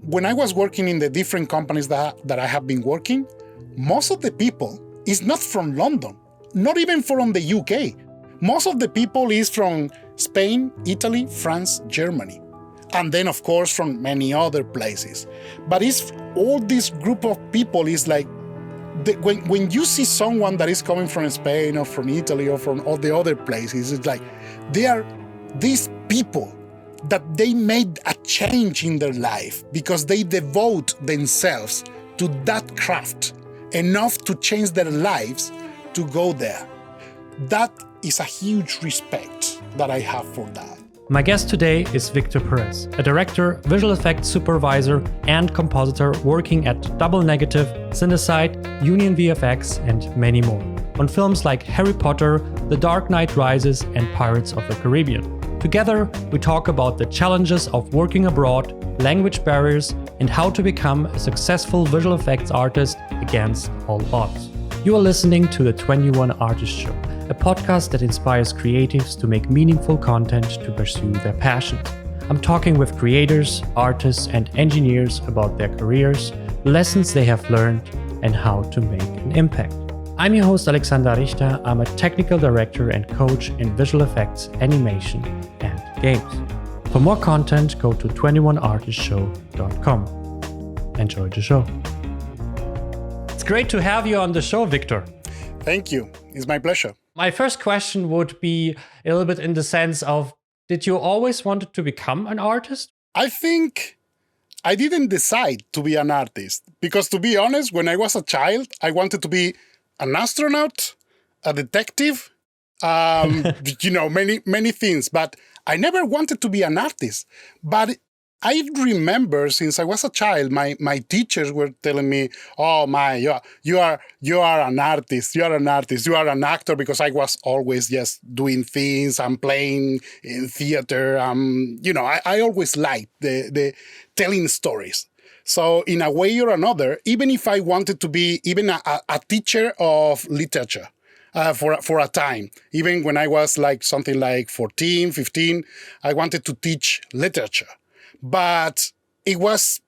when I was working in the different companies that I have been working, most of the people is not from London, not even from the UK. Most of the people is from Spain, Italy, France, Germany. And then, of course, from many other places. But it's all this group of people is like, when you see someone that is coming from Spain or from Italy or from all the other places, it's like they are these people that they made a change in their life because they devote themselves to that craft enough to change their lives to go there. That is a huge respect that I have for that. My guest today is Victor Perez, a director, visual effects supervisor, and compositor working at Double Negative, Cinesite, Union VFX, and many more, on films like Harry Potter, The Dark Knight Rises, and Pirates of the Caribbean. Together, we talk about the challenges of working abroad, language barriers, and how to become a successful visual effects artist against all odds. You are listening to the 21 Artist Show, a podcast that inspires creatives to make meaningful content to pursue their passions. I'm talking with creators, artists, and engineers about their careers, lessons they have learned, and how to make an impact. I'm your host, Alexander Richter. I'm a technical director and coach in visual effects, animation, and games. For more content, go to 21artistshow.com. Enjoy the show. It's great to have you on the show, Victor. Thank you. It's my pleasure. My first question would be a little bit in the sense of, did you always wanted to become an artist? I think I didn't decide to be an artist because, to be honest, when I was a child, I wanted to be an astronaut, a detective, many things, but I never wanted to be an artist. But I remember since I was a child, my teachers were telling me, "Oh you are an artist. You are an artist. You are an actor," because I was always just doing things. I'm playing in theater. I always liked the telling stories. So in a way or another, even if I wanted to be even a teacher of literature for a time, even when I was like something like 14, 15, I wanted to teach literature. But it was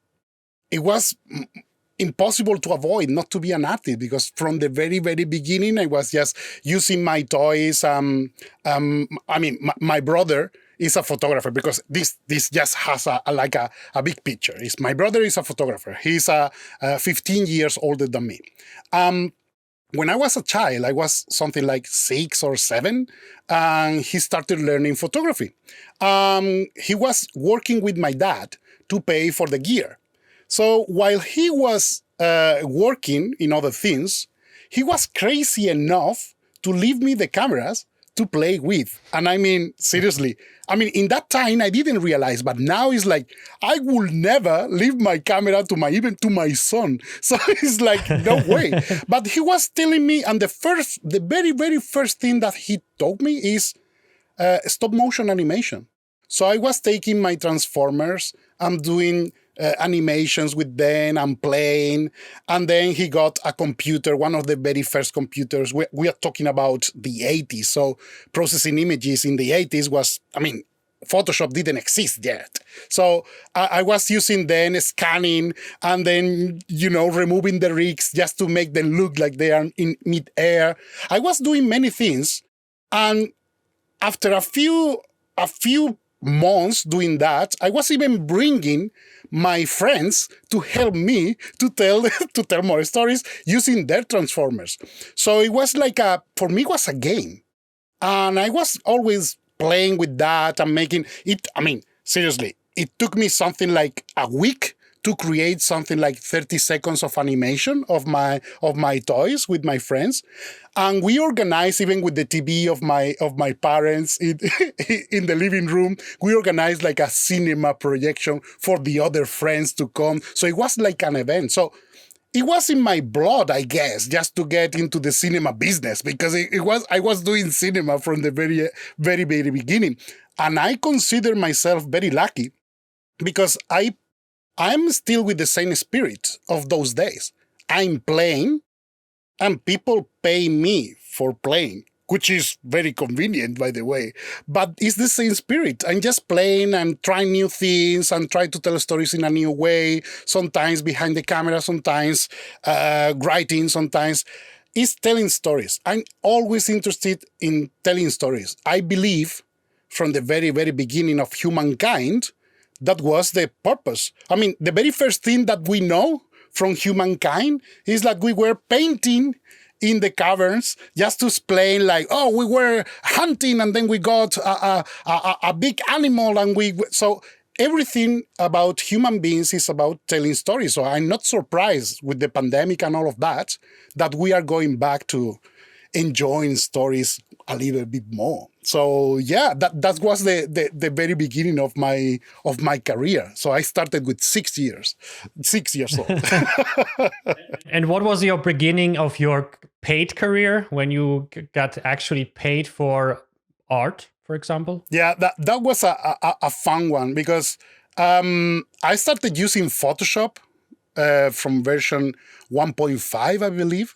impossible to avoid not to be an artist because from the very, very beginning, I was just using my toys. My brother is a photographer because this just has a big picture. My brother is a photographer. He's 15 years older than me. When I was a child, I was something like 6 or 7, and he started learning photography. He was working with my dad to pay for the gear. So while he was working in other things, he was crazy enough to leave me the cameras to play with. And I mean, seriously, in that time, I didn't realize, but now it's like, I will never leave my camera even to my son. So it's like, no way. But he was telling me, and the very, very first thing that he taught me is stop motion animation. So I was taking my Transformers, I'm doing animations with them, I'm playing, and then he got a computer, one of the very first computers. We are talking about the 80s, so processing images in the 80s was, Photoshop didn't exist yet. So I was using then scanning and then, removing the rigs just to make them look like they are in mid-air. I was doing many things, and after a few months doing that, I was even bringing my friends to help me to tell more stories using their Transformers. So it was for me, it was a game. And I was always playing with that and making it. Seriously, it took me something like a week to create something like 30 seconds of animation of my toys with my friends. And we organized, even with the TV of my parents in the living room, we organized like a cinema projection for the other friends to come. So it was like an event. So it was in my blood, I guess, just to get into the cinema business, because I was doing cinema from the very, very, very beginning. And I consider myself very lucky because I'm still with the same spirit of those days. I'm playing, and people pay me for playing. which is very convenient, by the way. But it's the same spirit. I'm just playing and trying new things and try to tell stories in a new way, sometimes behind the camera, sometimes writing, sometimes. It's telling stories. I'm always interested in telling stories. I believe from the very, very beginning of humankind, that was the purpose. I mean, the very first thing that we know from humankind is that we were painting in the caverns just to explain, like, oh, we were hunting and then we got a big animal and so everything about human beings is about telling stories. So I'm not surprised with the pandemic and all of that we are going back to enjoying stories a little bit more. So yeah, that was the very beginning of my career. So I started with 6 years old. And what was your beginning of your paid career when you got actually paid for art, for example? Yeah, that was a fun one because I started using Photoshop from version 1.5, I believe.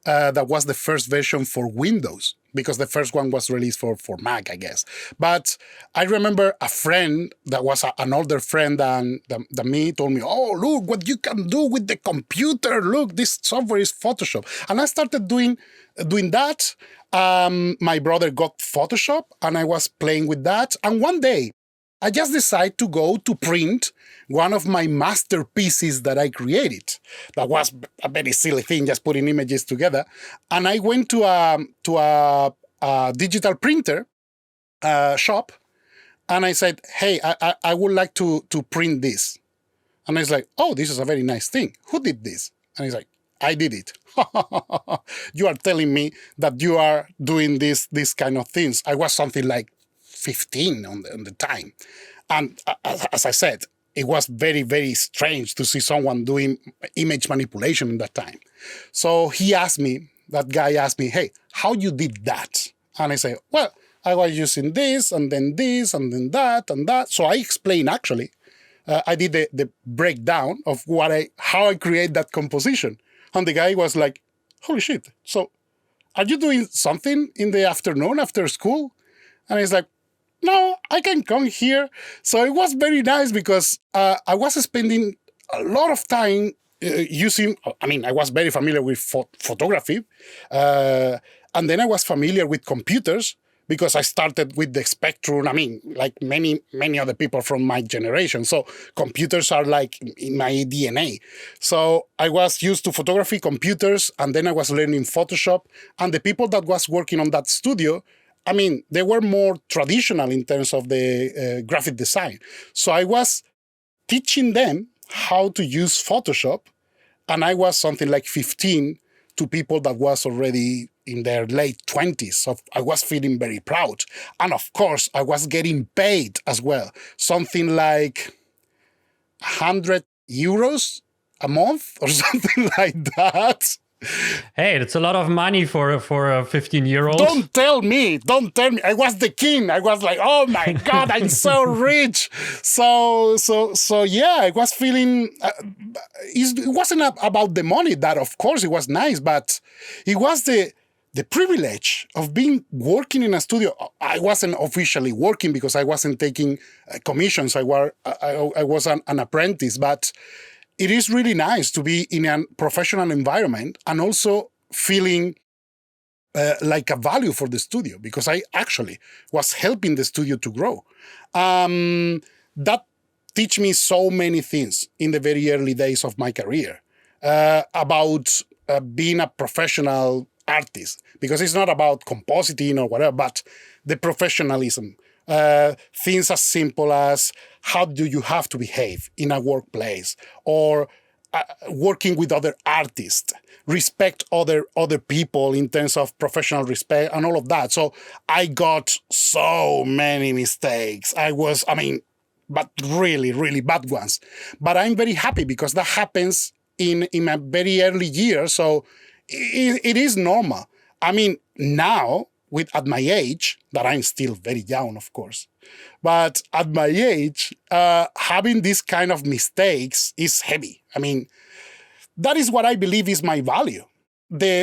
That was the first version for Windows, because the first one was released for Mac, I guess. But I remember a friend that was an older friend than me told me, oh, look what you can do with the computer. Look, this software is Photoshop. And I started doing that. My brother got Photoshop and I was playing with that. And one day, I just decided to go to print one of my masterpieces that I created. That was a very silly thing, just putting images together. And I went to a digital printer shop, and I said, hey, I would like to print this. And he's like, oh, this is a very nice thing. Who did this? And he's like, I did it. You are telling me that you are doing this kind of things. I was something like 15 on the time. And as I said, it was very, very strange to see someone doing image manipulation in that time. So that guy asked me, hey, how you did that? And I say, well, I was using this and then that and that. So I explained, actually, I did the breakdown of how I create that composition. And the guy was like, holy shit. So are you doing something in the afternoon after school? And he's like, no, I can come here. So it was very nice because I was spending a lot of time I was very familiar with photography. And then I was familiar with computers because I started with the Spectrum. I mean, like many other people from my generation. So computers are like in my DNA. So I was used to photography, computers, and then I was learning Photoshop. And the people that was working on that studio, I mean, they were more traditional in terms of the graphic design. So I was teaching them how to use Photoshop, and I was something like 15 to people that was already in their late 20s. So I was feeling very proud. And of course, I was getting paid as well. Something like 100 euros a month or something like that. Hey, that's a lot of money for a 15-year-old. Don't tell me. I was the king. I was like, oh my God, I'm so rich. So yeah, I was feeling, it wasn't about the money. That of course it was nice, but it was the privilege of working in a studio. I wasn't officially working because I wasn't taking commissions. I was an apprentice, but it is really nice to be in a professional environment and also feeling like a value for the studio, because I actually was helping the studio to grow. That teach me so many things in the very early days of my career about being a professional artist, because it's not about compositing or whatever, but the professionalism. Things as simple as how do you have to behave in a workplace, or working with other artists, respect other people in terms of professional respect and all of that. So I got so many mistakes. But really, really bad ones. But I'm very happy because that happens in my very early years. So it is normal. I mean, now, at my age, that I'm still very young, of course, but at my age, having this kind of mistakes is heavy. I mean, that is what I believe is my value.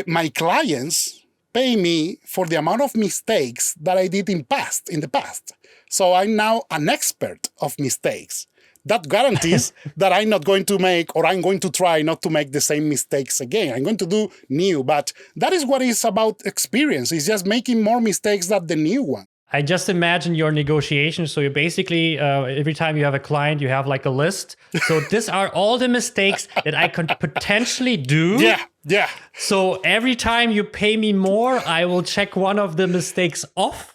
My clients pay me for the amount of mistakes that I did in the past. So I'm now an expert of mistakes. That guarantees that I'm not going to make, or I'm going to try not to make the same mistakes again. I'm going to do new, but that is what it's about experience. It's just making more mistakes than the new one. I just imagine your negotiations. So you basically, every time you have a client, you have like a list. So these are all the mistakes that I could potentially do. Yeah. So every time you pay me more, I will check one of the mistakes off.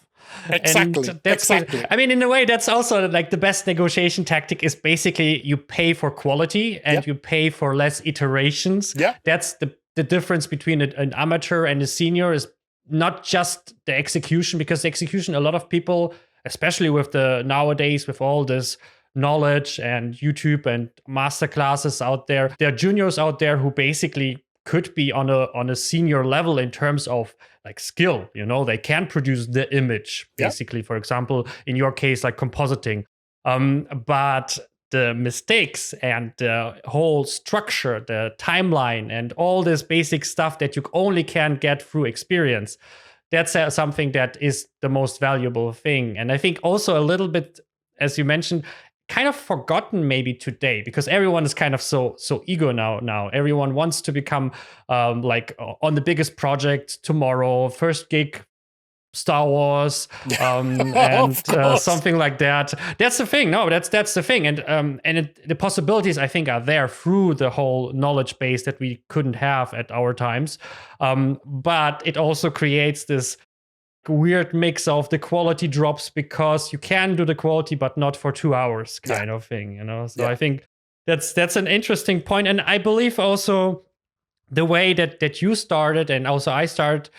Exactly. I mean, in a way, that's also like the best negotiation tactic is basically you pay for quality and you pay for less iterations. Yeah. That's the difference between an amateur and a senior is not just the execution, because the execution, a lot of people, especially with nowadays with all this knowledge and YouTube and masterclasses out there are juniors out there who basically could be on a senior level in terms of like skill. They can produce the image basically, for example, in your case, like compositing. But the mistakes and the whole structure, the timeline, and all this basic stuff that you only can get through experience, that's something that is the most valuable thing. And I think also a little bit, as you mentioned, kind of forgotten maybe today, because everyone is kind of so ego now. Everyone wants to become like on the biggest project tomorrow, first gig, Star Wars, and something like that. That's the thing. No, that's the thing. And the possibilities, I think, are there through the whole knowledge base that we couldn't have at our times. But it also creates this weird mix of the quality drops because you can do the quality, but not for 2 hours kind of thing. So I think that's an interesting point. And I believe also the way that you started and also I started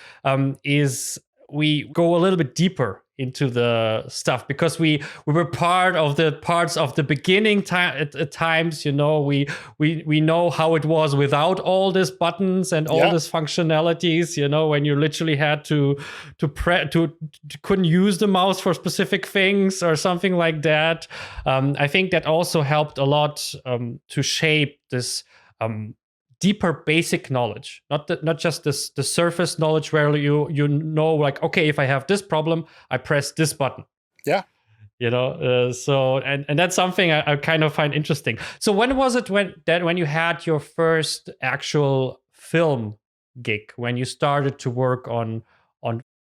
is we go a little bit deeper into the stuff because we were part of the parts of the beginning at times. We know how it was without all these buttons and all these functionalities. When you literally had to couldn't use the mouse for specific things or something like that. I think that also helped a lot to shape this deeper basic knowledge, not just the surface knowledge where you like, okay, if I have this problem, I press this button. Yeah. So and that's something I kind of find interesting. So when was it when you had your first actual film gig, when you started to work on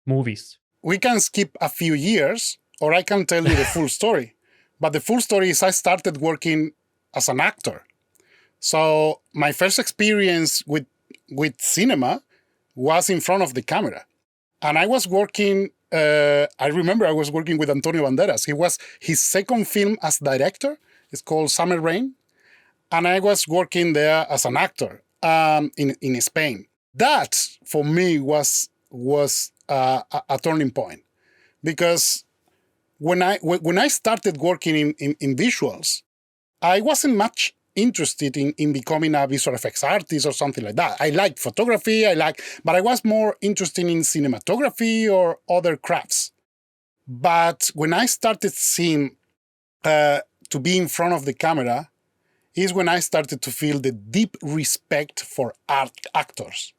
movies? We can skip a few years, or I can tell you the full story. But the full story is I started working as an actor. So my first experience with cinema was in front of the camera. And I was working, I remember I was working with Antonio Banderas. It was his second film as director. It's called Summer Rain. And I was working there as an actor in Spain. That, for me, was a turning point. Because when I started working in visuals, I wasn't much interested in becoming a visual effects artist or something like that. I liked photography, but I was more interested in cinematography or other crafts. But when I started seeing to be in front of the camera, is when I started to feel the deep respect for actors.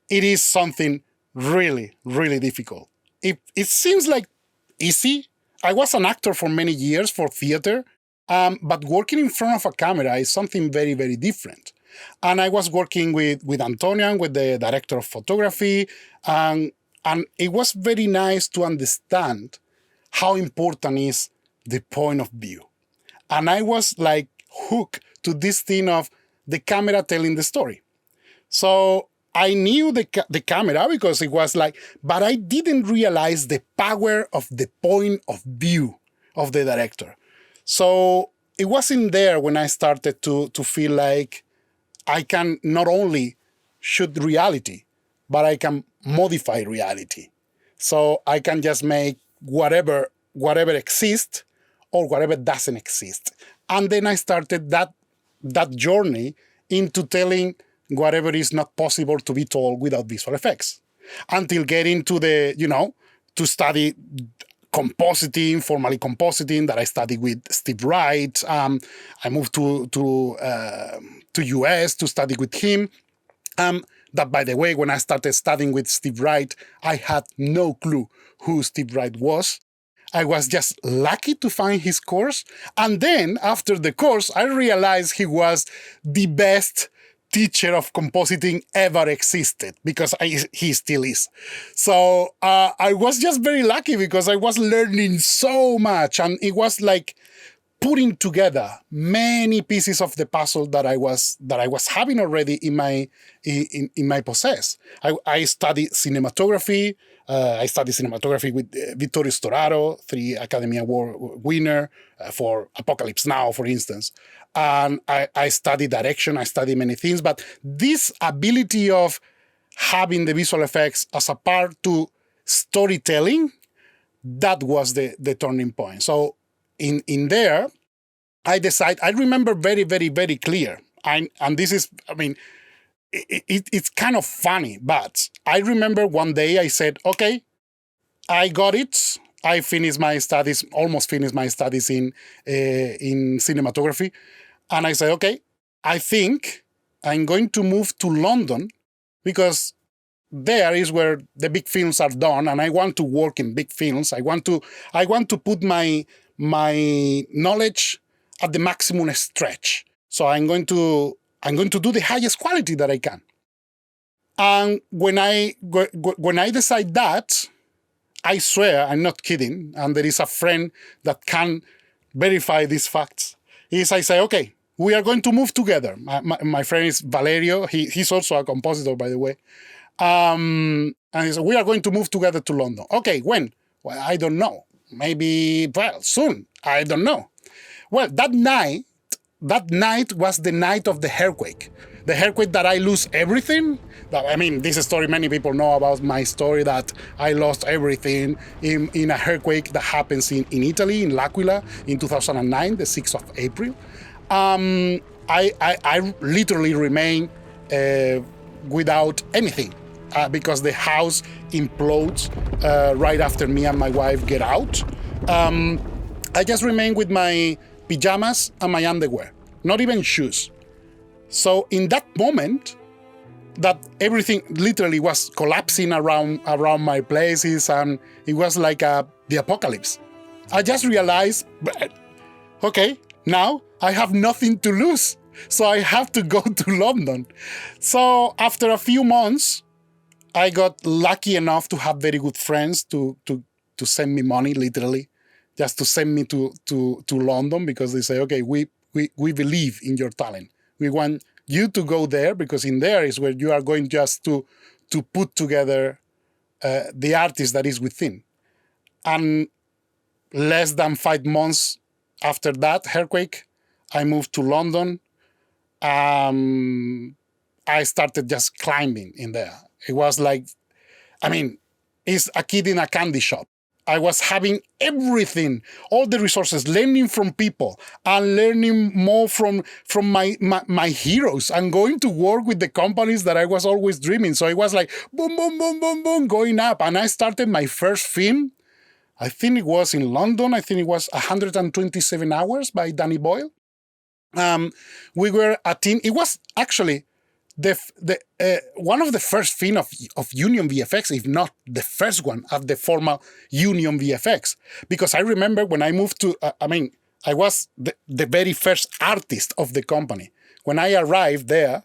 It is something really, really difficult. It seems like easy. I was an actor for many years for theater, but working in front of a camera is something very, very different. And I was working with Antonio, with the director of photography, and it was very nice to understand how important is the point of view. And I was like hooked to this thing of the camera telling the story. So I knew the camera because it was like, but I didn't realize the power of the point of view of the director. So it wasn't there when I started to feel like I can not only shoot reality, but I can modify reality. So I can just make whatever exists or whatever doesn't exist. And then I started that journey into telling whatever is not possible to be told without visual effects. Until getting to to study compositing, formally compositing, that I studied with Steve Wright. I moved to US to study with him. That, by the way, when I started studying with Steve Wright, I had no clue who Steve Wright was. I was just lucky to find his course. And then after the course, I realized he was the best teacher of compositing ever existed, because he still is. So I was just very lucky because I was learning so much, and it was like putting together many pieces of the puzzle that I was having already in my possess. I studied cinematography. I studied cinematography with Vittorio Storaro, 3 Academy Award winner for Apocalypse Now, for instance. And I studied direction, I studied many things, but this ability of having the visual effects as a part to storytelling, that was the turning point. So in there, I remember very, very, very clear. And this is, I mean, it's kind of funny, but I remember one day I said, okay, I got it. I finished my studies, almost finished my studies in cinematography. And I said, okay, I think I'm going to move to London, because there is where the big films are done, and I want to work in big films. I want to put my knowledge at the maximum stretch. So I'm going to do the highest quality that I can. And when I decide that, I swear, I'm not kidding, and there is a friend that can verify these facts, is I say, okay, we are going to move together. My friend is Valerio. He's also a compositor, by the way. And he said, we are going to move together to London. Okay, when? Well, I don't know. Maybe, well, soon. I don't know. Well, that night was the night of the earthquake. The earthquake that I lose everything. I mean, this story, many people know about my story, that I lost everything in a earthquake that happens in Italy, in L'Aquila, in 2009, the 6th of April. I literally remain without anything because the house implodes right after me and my wife get out. I just remain with my pajamas and my underwear, not even shoes. So in that moment, that everything literally was collapsing around my places, and it was like the apocalypse. I just realized, okay, now I have nothing to lose, so I have to go to London. So after a few months, I got lucky enough to have very good friends to send me money, literally, just to send me to London, because they say, okay, we believe in your talent. We want you to go there, because in there is where you are going just to put together the artist that is within. And less than 5 months after that earthquake, I moved to London. I started just climbing in there. It was like, I mean, it's a kid in a candy shop. I was having everything, all the resources, learning from people and learning more from my heroes, and going to work with the companies that I was always dreaming. So it was like boom, boom, boom, boom, boom, going up. And I started my first film. I think it was in London. I think it was 127 Hours by Danny Boyle. We were a team. It was actually one of the first film of Union VFX, if not the first one of the formal Union VFX. Because I remember when I moved to, I was the very first artist of the company. When I arrived there,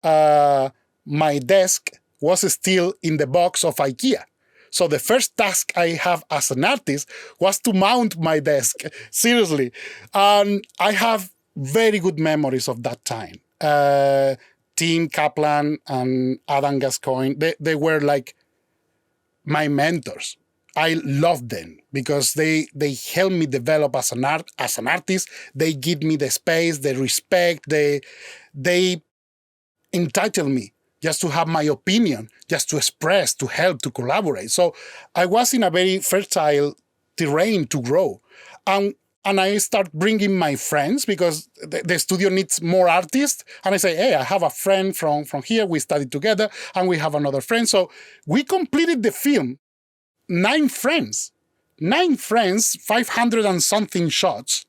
my desk was still in the box of IKEA. So the first task I have as an artist was to mount my desk, seriously. And I have very good memories of that time. Tim Kaplan and Adam Gascoigne, they were like my mentors. I loved them because they helped me develop as an artist. They give me the space, the respect. They entitle me just to have my opinion, just to express, to help, to collaborate. So I was in a very fertile terrain to grow. And I start bringing my friends, because the studio needs more artists. And I say, hey, I have a friend from here. We studied together, and we have another friend. So we completed the film, 9 friends, 500 and something shots.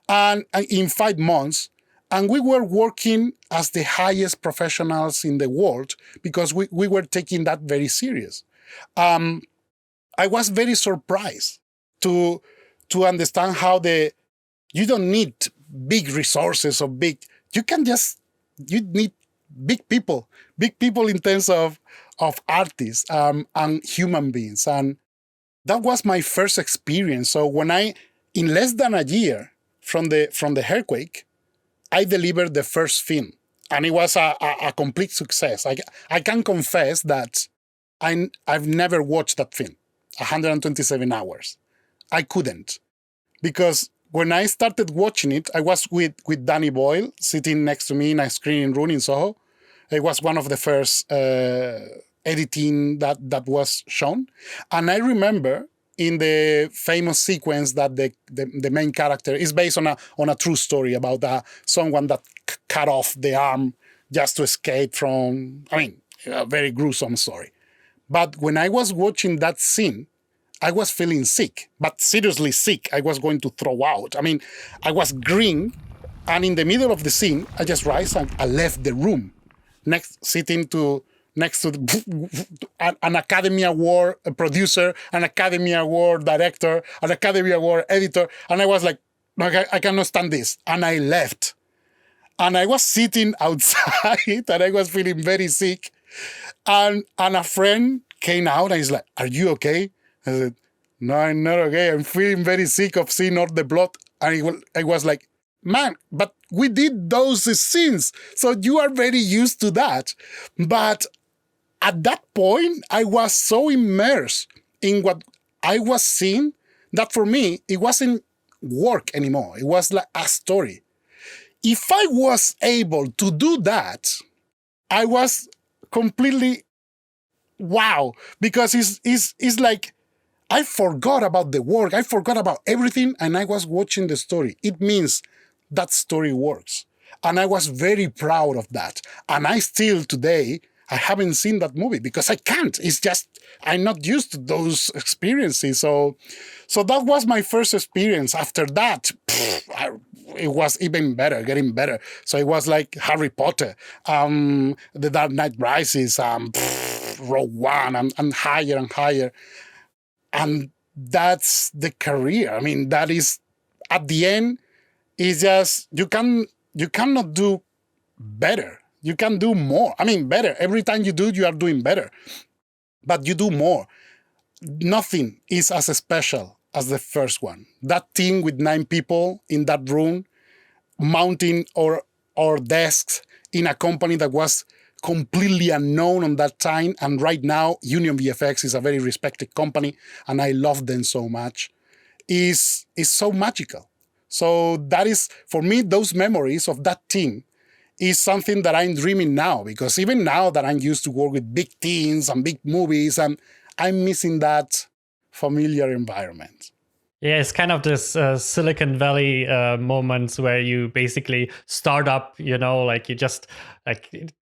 And in 5 months, And we were working as the highest professionals in the world because we were taking that very serious. I was very surprised to understand how you don't need big resources or you need big people in terms of artists and human beings. And that was my first experience. So in less than a year from the earthquake, I delivered the first film, and it was a complete success. I can confess that I've never watched that film, 127 hours. I couldn't, because when I started watching it, I was with Danny Boyle sitting next to me in a screening room in Soho. It was one of the first editing that was shown. And I remember in the famous sequence that the main character is based on a true story about someone that cut off the arm just to escape from, a very gruesome story. But when I was watching that scene, I was feeling sick, but seriously sick. I was going to throw out. I was green, and in the middle of the scene, I just rise and I left the room, sitting next to an Academy Award producer, an Academy Award director, an Academy Award editor, and I was like, I cannot stand this, and I left. And I was sitting outside, and I was feeling very sick, and a friend came out, and he's like, "Are you okay?" I said, "No, I'm not okay. I'm feeling very sick of seeing all the blood." And I was like, "Man, but we did those scenes, so you are very used to that." But at that point, I was so immersed in what I was seeing that for me, it wasn't work anymore. It was like a story. If I was able to do that, I was completely wow, because it's like I forgot about the work, I forgot about everything, and I was watching the story. It means that story works. And I was very proud of that. And I still today, I haven't seen that movie because I can't. It's just, I'm not used to those experiences. So that was my first experience. After that, it was even better, getting better. So it was like Harry Potter, The Dark Knight Rises, Rogue One, and higher and higher. And that's the career. That is, at the end, it's just, you cannot do better. You can do more. Better. Every time you do, you are doing better. But you do more. Nothing is as special as the first one. That team with 9 people in that room, mounting our desks in a company that was completely unknown on that time. And right now, Union VFX is a very respected company, and I love them so much. Is so magical. So that is, for me, those memories of that team is something that I'm dreaming now, because even now that I'm used to work with big teams and big movies, I'm missing that familiar environment. Yeah, it's kind of this Silicon Valley moments where you basically start up, like you just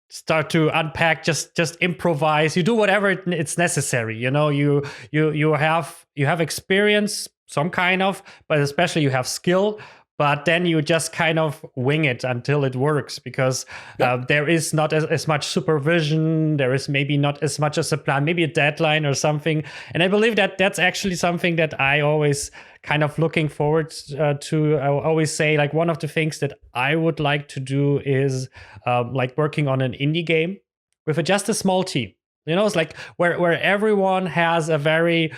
start to unpack, just improvise. You do whatever it's necessary. You have experience, some kind of, but especially you have skill. But then you just kind of wing it until it works, because there is not as much supervision. There is maybe not as much as a plan, maybe a deadline or something. And I believe that that's actually something that I always kind of looking forward to. I always say, like, one of the things that I would like to do is like working on an indie game with just a small team. It's like where everyone has a very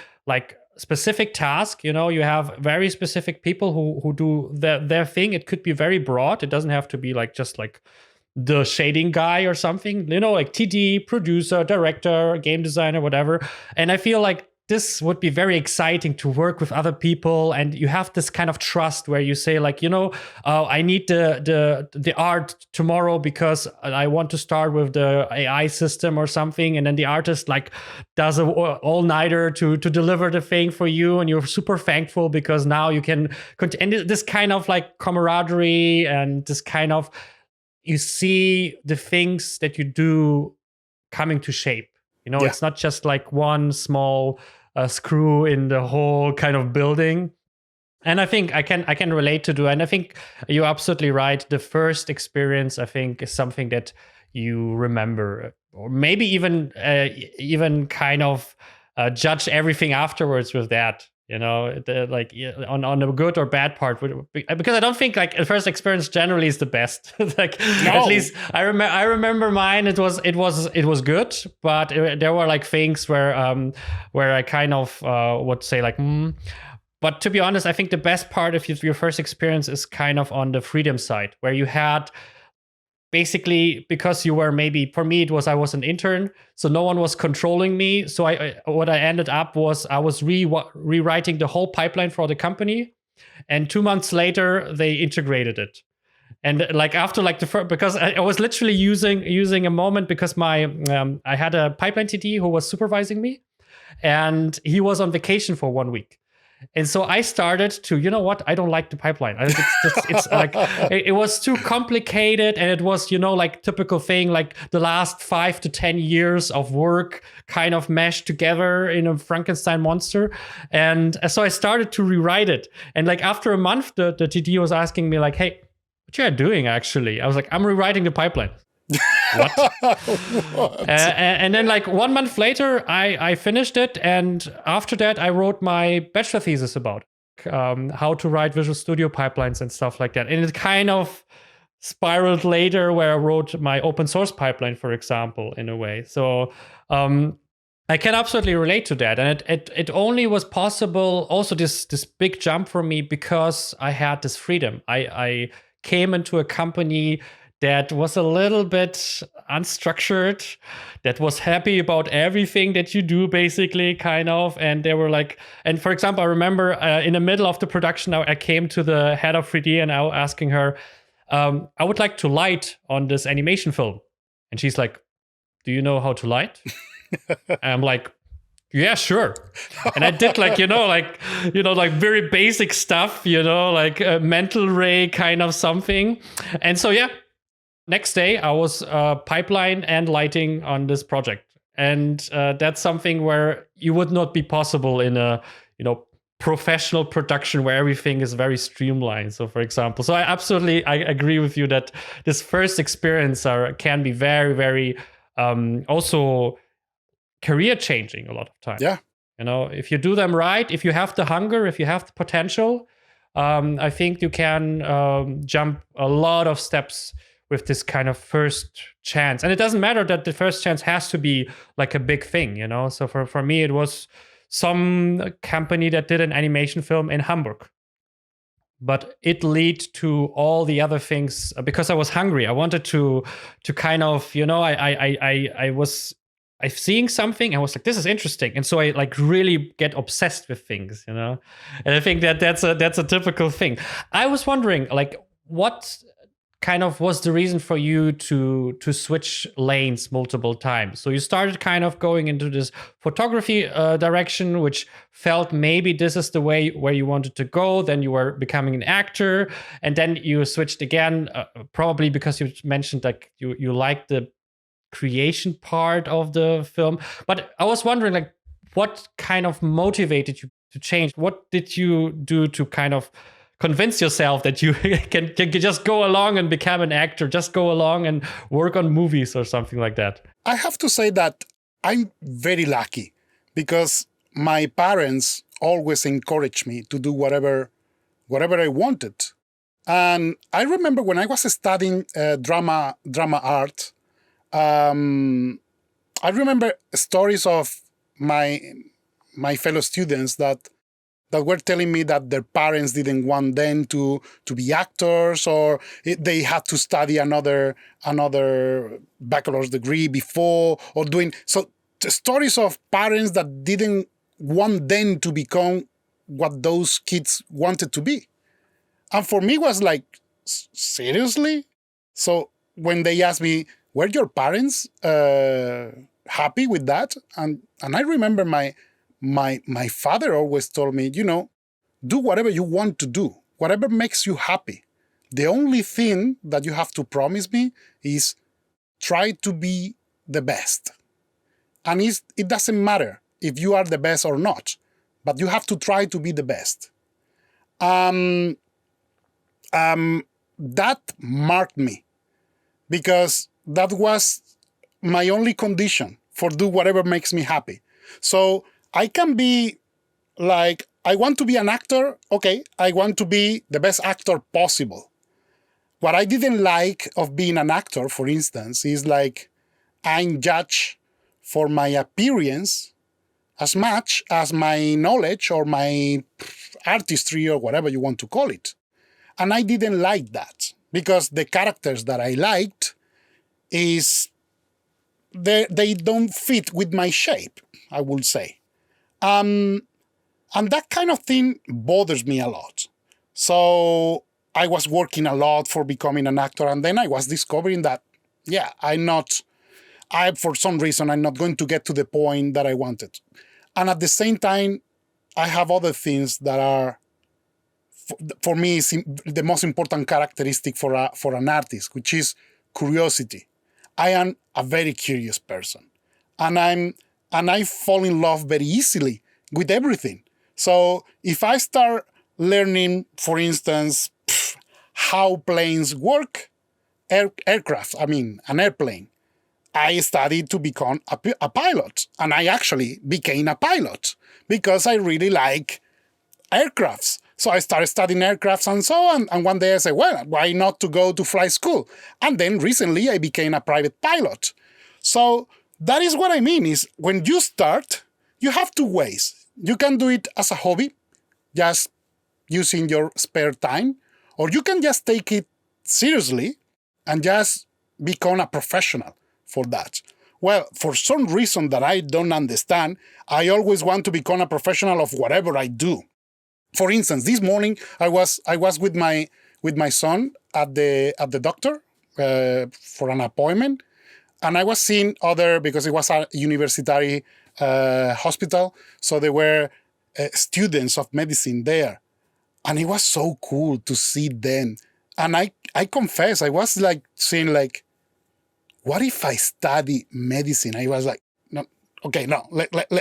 specific task. You have very specific people who do their thing. It could be very broad. It doesn't have to be just the shading guy or something, like TD, producer, director, game designer, whatever. And I feel like this would be very exciting to work with other people, and you have this kind of trust where you say, I need the art tomorrow because I want to start with the AI system or something, and then the artist does an all-nighter to deliver the thing for you, and you're super thankful because now you can continue this kind of camaraderie, and this kind of, you see the things that you do coming to shape. It's not just one small screw in the whole kind of building. And I think I can relate to do. And I think you're absolutely right. The first experience, I think, is something that you remember, or maybe even kind of judge everything afterwards with that. Like on the good or bad part, because I don't think like the first experience generally is the best. Like No. at least I remember mine. It was good, but there were like things where I kind of would say like. But to be honest, I think the best part of your first experience is kind of on the freedom side, where you had basically, because you were maybe, for me, I was an intern, so no one was controlling me. So what I ended up was I was rewriting the whole pipeline for the company. And 2 months later, they integrated it. And like after like the first, because I was literally using a moment, because I had a pipeline TD who was supervising me, and he was on vacation for 1 week. And so I started to, you know what? I don't like the pipeline. It's like it was too complicated, and it was, like typical thing, like the last 5 to 10 years of work kind of meshed together in a Frankenstein monster. And so I started to rewrite it. And like after a month, the TD was asking me like, "Hey, what you are doing actually?" I was like, "I'm rewriting the pipeline." What? And then like 1 month later, I finished it, and after that I wrote my bachelor thesis about how to write Visual Studio pipelines and stuff like that. And it kind of spiraled later, where I wrote my open source pipeline, for example, in a way. So I can absolutely relate to that, and it only was possible, also this big jump for me, because I had this freedom. I came into a company that was a little bit unstructured, that was happy about everything that you do, basically, kind of. And they were like, and for example, I remember in the middle of the production, I came to the head of 3D and I was asking her, I would like to light on this animation film. And she's like, "Do you know how to light?" And I'm like, "Yeah, sure." And I did like very basic stuff, like a mental ray kind of something. And so, yeah. Next day, I was pipeline and lighting on this project, and that's something where you would not be possible in a professional production where everything is very streamlined. So, for example, I agree with you that this first experience can be very, very also career changing a lot of times. Yeah. If you do them right, if you have the hunger, if you have the potential, I think you can jump a lot of steps with this kind of first chance. And it doesn't matter that the first chance has to be like a big thing, So for me, it was some company that did an animation film in Hamburg. But it led to all the other things, because I was hungry. I wanted to kind of, I was seeing something, I was like, this is interesting. And so I like really get obsessed with things, And I think that's a typical thing. I was wondering, like, what kind of was the reason for you to switch lanes multiple times? So you started kind of going into this photography direction, which felt maybe this is the way where you wanted to go. Then you were becoming an actor, and then you switched again, probably because you mentioned like you liked the creation part of the film. But I was wondering, like, what kind of motivated you to change? What did you do to kind of convince yourself that you can just go along and become an actor, just go along and work on movies or something like that? I have to say that I'm very lucky, because my parents always encouraged me to do whatever I wanted. And I remember when I was studying drama art, I remember stories of my fellow students that were telling me that their parents didn't want them to be actors, or they had to study another bachelor's degree before, or doing so. Stories of parents that didn't want them to become what those kids wanted to be. And for me, it was like, seriously? So when they asked me, were your parents happy with that? And I remember my father always told me, do whatever you want to do, whatever makes you happy. The only thing that you have to promise me is try to be the best. And it doesn't matter if you are the best or not, but you have to try to be the best. that marked me because that was my only condition for do whatever makes me happy. So I can be like, I want to be an actor. Okay, I want to be the best actor possible. What I didn't like of being an actor, for instance, is like I'm judged for my appearance as much as my knowledge or my artistry or whatever you want to call it. And I didn't like that because the characters that I liked is they don't fit with my shape, I would say. And that kind of thing bothers me a lot. So I was working a lot for becoming an actor, and then I was discovering that, yeah, for some reason, I'm not going to get to the point that I wanted. And at the same time, I have other things that are, for me, is the most important characteristic for an artist, which is curiosity. I am a very curious person, and I fall in love very easily with everything. So if I start learning, for instance, how planes work, aircraft, an airplane, I studied to become a pilot, and I actually became a pilot because I really like aircrafts. So I started studying aircrafts and so on. And one day I said, well, why not to go to flight school? And then recently I became a private pilot. So that is what I mean is when you start, you have two ways. You can do it as a hobby, just using your spare time, or you can just take it seriously and just become a professional for that. Well, for some reason that I don't understand, I always want to become a professional of whatever I do. For instance, this morning I was with my son at the doctor for an appointment, and I was seeing because it was a university hospital, so there were students of medicine there, and it was so cool to see them. And I confess, I was like saying like, what if I study medicine? I was like, no, okay, no,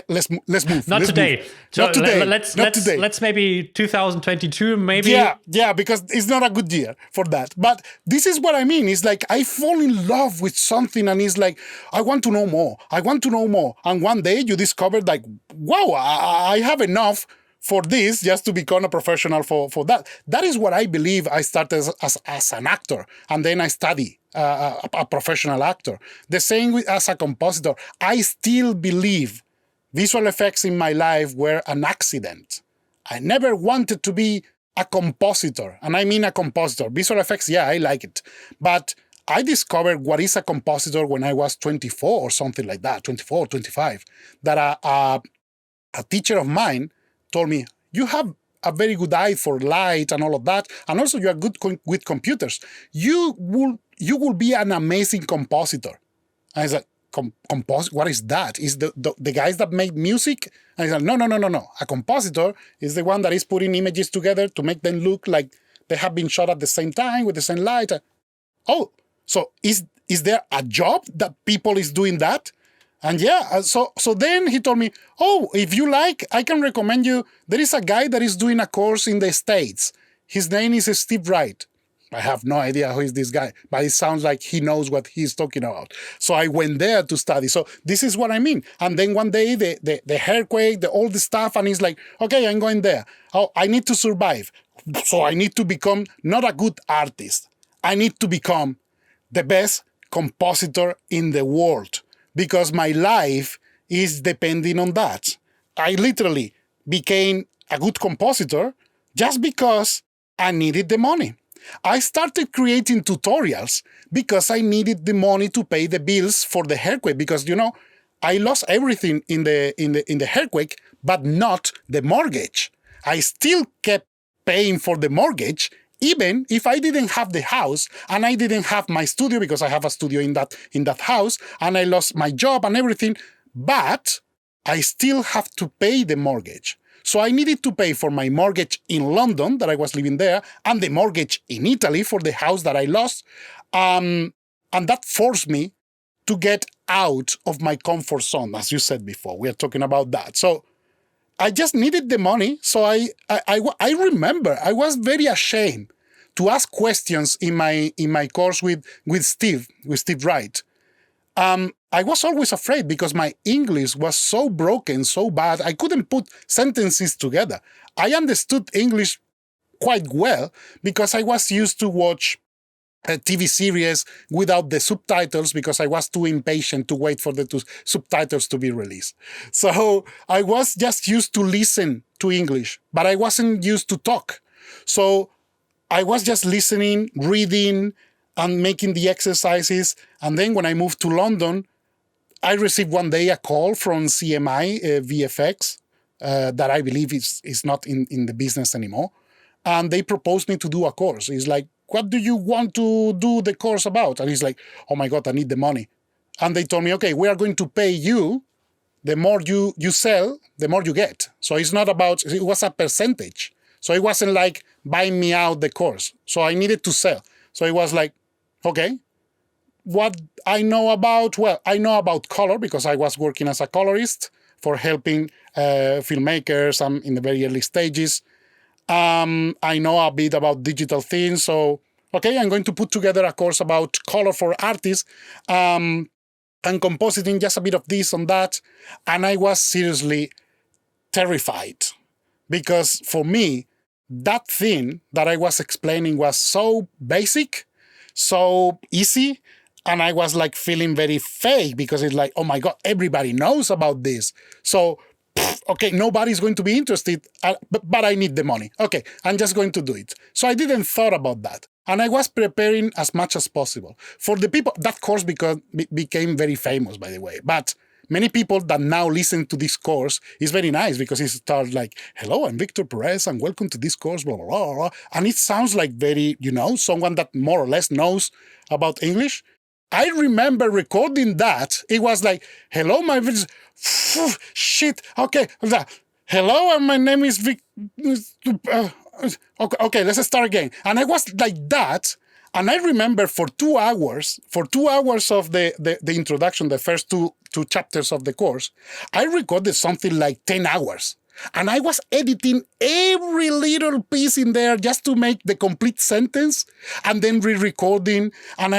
let's move. Not today. Not today. Let's maybe 2022, maybe. Yeah, because it's not a good year for that. But this is what I mean. It's like I fall in love with something, and it's like I want to know more. And one day you discover like, wow, I have enough for this just to become a professional for that. That is what I believe. I started as an actor, and then I study a professional actor. The same as a compositor. I still believe visual effects in my life were an accident. I never wanted to be a compositor, and I mean a compositor. Visual effects, yeah, I like it. But I discovered what is a compositor when I was 24 or something like that, 24, 25, that a teacher of mine told me, you have a very good eye for light and all of that, and also you are good with computers. You will be an amazing compositor. And I said, what is that? Is the guys that make music? And I said, no. A compositor is the one that is putting images together to make them look like they have been shot at the same time with the same light. Oh, so is there a job that people is doing that? And yeah, so then he told me, oh, if you like, I can recommend you. There is a guy that is doing a course in the States. His name is Steve Wright. I have no idea who is this guy, but it sounds like he knows what he's talking about. So I went there to study. So this is what I mean. And then one day, the earthquake, all the stuff, and he's like, okay, I'm going there. Oh, I need to survive. So I need to become not a good artist. I need to become the best compositor in the world, because my life is depending on that. I literally became a good compositor just because I needed the money. I started creating tutorials because I needed the money to pay the bills for the earthquake, because, I lost everything in the earthquake, but not the mortgage. I still kept paying for the mortgage, even if I didn't have the house and I didn't have my studio, because I have a studio in that house, and I lost my job and everything, but I still have to pay the mortgage. So I needed to pay for my mortgage in London, that I was living there, and the mortgage in Italy for the house that I lost. And that forced me to get out of my comfort zone, as you said before. We are talking about that. So I just needed the money. So I remember I was very ashamed to ask questions in my course with Steve Wright. I was always afraid because my English was so broken, so bad, I couldn't put sentences together. I understood English quite well because I was used to watch a TV series without the subtitles because I was too impatient to wait for the subtitles to be released. So I was just used to listen to English, but I wasn't used to talk. So I was just listening, reading, and making the exercises. And then when I moved to London, I received one day a call from CMI VFX that I believe is not in the business anymore. And they proposed me to do a course. It's like, what do you want to do the course about? And it's like, oh my God, I need the money. And they told me, okay, we are going to pay you. The more you sell, the more you get. So it's not about, it was a percentage. So it wasn't like buying me out the course. So I needed to sell. So it was like, okay, what I know about, well, I know about color because I was working as a colorist for helping filmmakers in the very early stages. I know a bit about digital things. So, okay, I'm going to put together a course about color for artists and compositing, just a bit of this and that. And I was seriously terrified because for me, that thing that I was explaining was so basic, so easy, and I was like feeling very fake because it's like, oh my God, everybody knows about this. So, okay, nobody's going to be interested, but I need the money. Okay, I'm just going to do it. So I didn't thought about that. And I was preparing as much as possible. For the people, that course became very famous, by the way. But many people that now listen to this course is very nice because it starts like, hello, I'm Victor Perez and welcome to this course, blah, blah, blah, blah. And it sounds like very, someone that more or less knows about English. I remember recording that. It was like, hello, my shit. Okay. Hello, and my name is Vic. Okay, let's start again. And I was like that. And I remember for 2 hours of the introduction, the first two chapters of the course, I recorded something like 10 hours. And I was editing every little piece in there just to make the complete sentence and then re-recording. And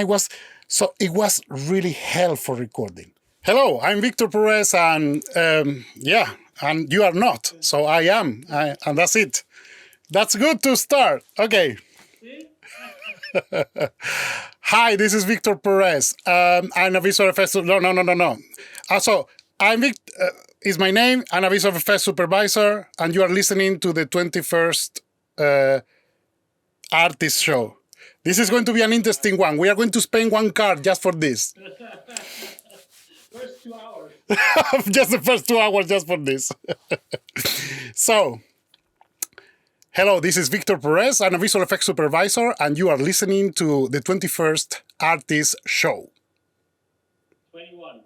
so it was really hell for recording. Hello, I'm Victor Perez, and and you are not. So I am, and that's it. That's good to start. Okay. Hi, this is Victor Perez. I'm a visual effects. No. So I'm is my name. I'm a visual effects supervisor, and you are listening to the 21st Artist Show. This is going to be an interesting one. We are going to spend one card just for this. First 2 hours. Just the first 2 hours just for this. So, hello, this is Victor Perez. I'm a visual effects supervisor, and you are listening to the 21st Artist Show. 21.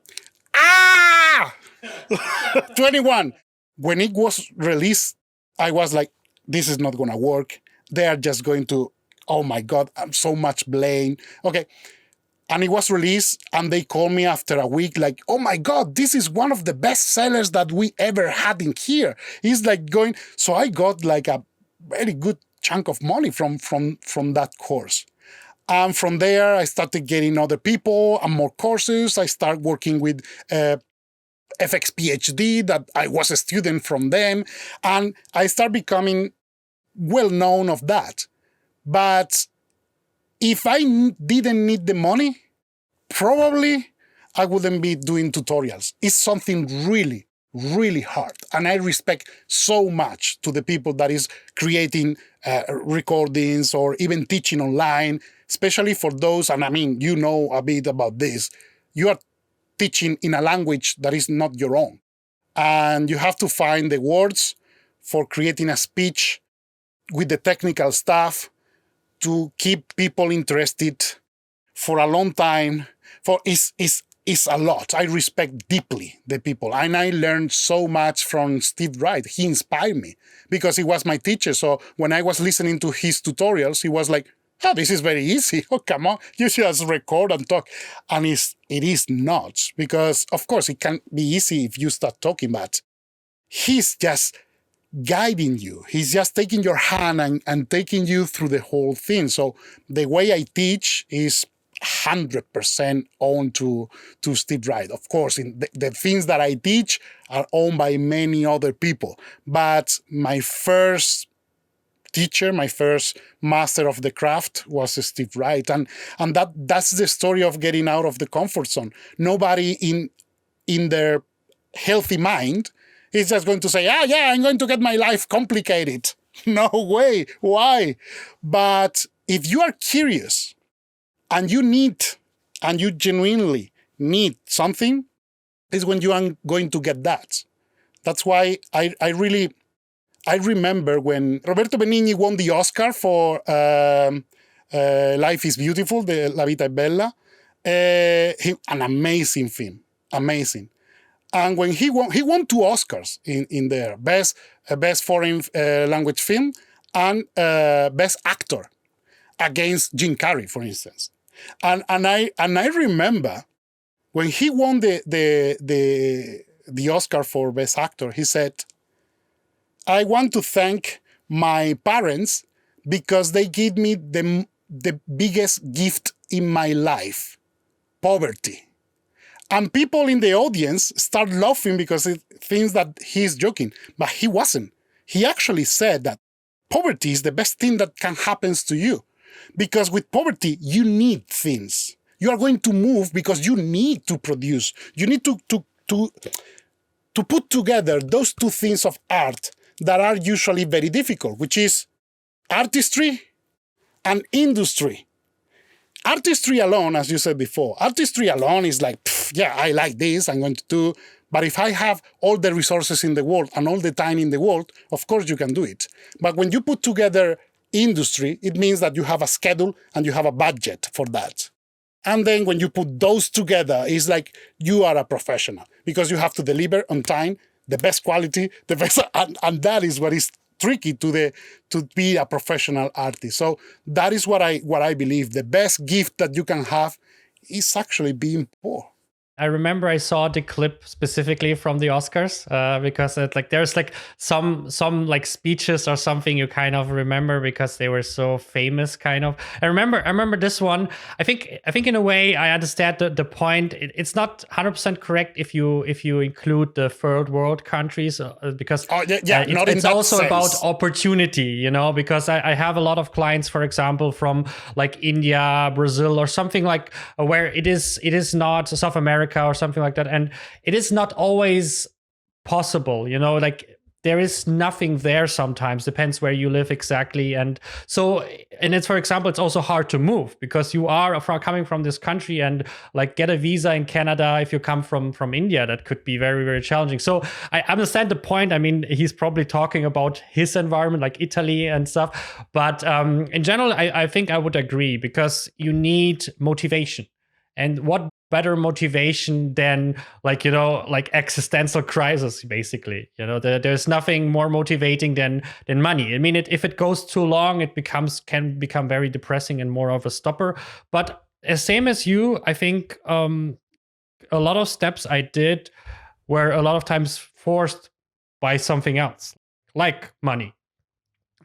21. When it was released, I was like, this is not going to work. They are just going to, oh my God, I'm so much blame. Okay. And it was released, and they called me after a week like, oh my God, this is one of the best sellers that we ever had in here. It's like going, so I got like a very good chunk of money from that course. And from there, I started getting other people and more courses. I started working with FX PhD that I was a student from them. And I started becoming well known of that. But if I didn't need the money, probably I wouldn't be doing tutorials. It's something really, really hard. And I respect so much to the people that is creating recordings or even teaching online, especially for those, and I mean, you know a bit about this, you are teaching in a language that is not your own. And you have to find the words for creating a speech with the technical stuff to keep people interested for a long time. It's a lot. I respect deeply the people. And I learned so much from Steve Wright. He inspired me because he was my teacher. So when I was listening to his tutorials, he was like, oh, this is very easy. Oh, come on. You just record and talk. And it is not, because, of course, it can be easy if you start talking, but he's just guiding you. He's just taking your hand and taking you through the whole thing. So the way I teach is 100% owned to Steve Wright. Of course, the things that I teach are owned by many other people. But my first teacher, my first master of the craft was Steve Wright. And that's the story of getting out of the comfort zone. Nobody in their healthy mind is just going to say, yeah, I'm going to get my life complicated. No way. Why? But if you are curious and you genuinely need something, is when you are going to get that. That's why I remember when Roberto Benigni won the Oscar for Life is Beautiful, the La Vita è Bella. An amazing film, amazing. And when he won 2 Oscars in there, best foreign language film and best actor against Jim Carrey, for instance. And I remember when he won the Oscar for best actor, he said, I want to thank my parents because they gave me the biggest gift in my life, poverty. And people in the audience start laughing because it thinks that he's joking, but he wasn't. He actually said that poverty is the best thing that can happen to you. Because with poverty, you need things. You are going to move because you need to produce. You need to put together those 2 things of art that are usually very difficult, which is artistry and industry. Artistry alone, as you said before, artistry alone is like, yeah, I like this, I'm going to do. But if I have all the resources in the world and all the time in the world, of course you can do it. But when you put together industry, it means that you have a schedule and you have a budget for that. And then when you put those together, it's like you are a professional because you have to deliver on time, the best quality, the best, and that is what is tricky to be a professional artist. So that is what I believe. The best gift that you can have is actually being poor. I remember I saw the clip specifically from the Oscars because there's some speeches or something you kind of remember because they were so famous. Kind of. I remember this one. I think in a way I understand the point. It's not 100% correct if you include the third world countries because it's also sense. About opportunity, because I have a lot of clients, for example, from like India, Brazil, or something like where it is not South America or something like that, and it is not always possible, there is nothing there sometimes, depends where you live exactly. And it's, for example, it's also hard to move because you are coming from this country and like get a visa in Canada if you come from India, that could be very, very challenging. So I understand the point. I mean, he's probably talking about his environment like Italy and stuff, but in general, I think I would agree because you need motivation. And what better motivation than like existential crisis, basically. There's nothing more motivating than money. I mean, if it goes too long, it can become very depressing and more of a stopper. But same as you, I think a lot of steps I did were a lot of times forced by something else, like money.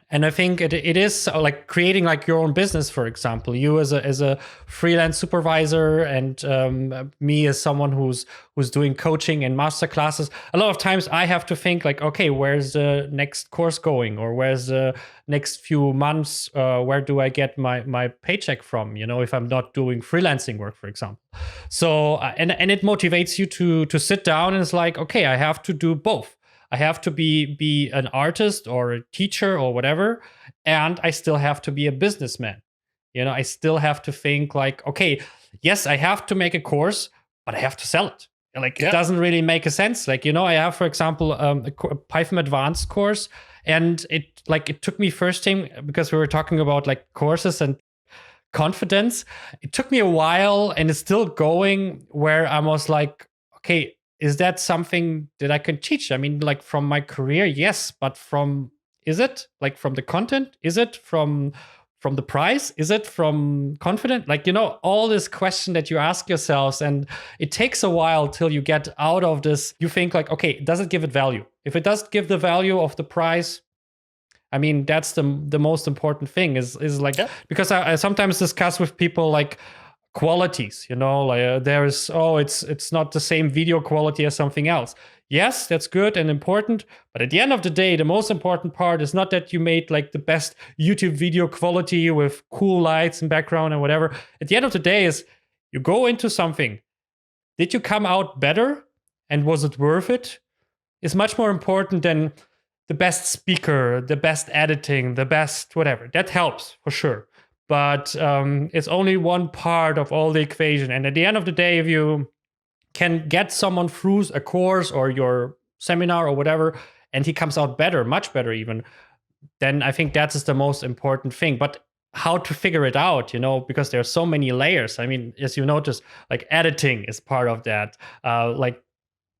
And I think it is like creating like your own business, for example, you as a freelance supervisor and me as someone who's doing coaching and master classes. A lot of times I have to think like, okay, where's the next course going, or where's the next few months? Where do I get my paycheck from? If I'm not doing freelancing work, for example. So and it motivates you to sit down and it's like, okay, I have to do both. I have to be an artist or a teacher or whatever, and I still have to be a businessman. I still have to think like, okay, yes, I have to make a course, but I have to sell it. It doesn't really make a sense. I have, for example, a Python Advanced course, and it took me first time because we were talking about like courses and confidence. It took me a while, and it's still going, where I was like, okay, is that something that I can teach? I mean, like from my career, yes, but is it like from the content? Is it from the price? Is it from confident? All this question that you ask yourselves, and it takes a while till you get out of this. You think like, okay, does it give it value? If it does give the value of the price, I mean, that's the most important thing is like, because I sometimes discuss with people like qualities, like there's, it's not the same video quality as something else. Yes, that's good and important, but at the end of the day, the most important part is not that you made like the best YouTube video quality with cool lights and background and whatever. At the end of the day is you go into something. Did you come out better? And was it worth it? Is much more important than the best speaker, the best editing, the best whatever. That helps for sure. But it's only one part of all the equation. And at the end of the day, if you can get someone through a course or your seminar or whatever, and he comes out better, much better even, then I think that is the most important thing. But how to figure it out, because there are so many layers. I mean, as you notice, like editing is part of that, like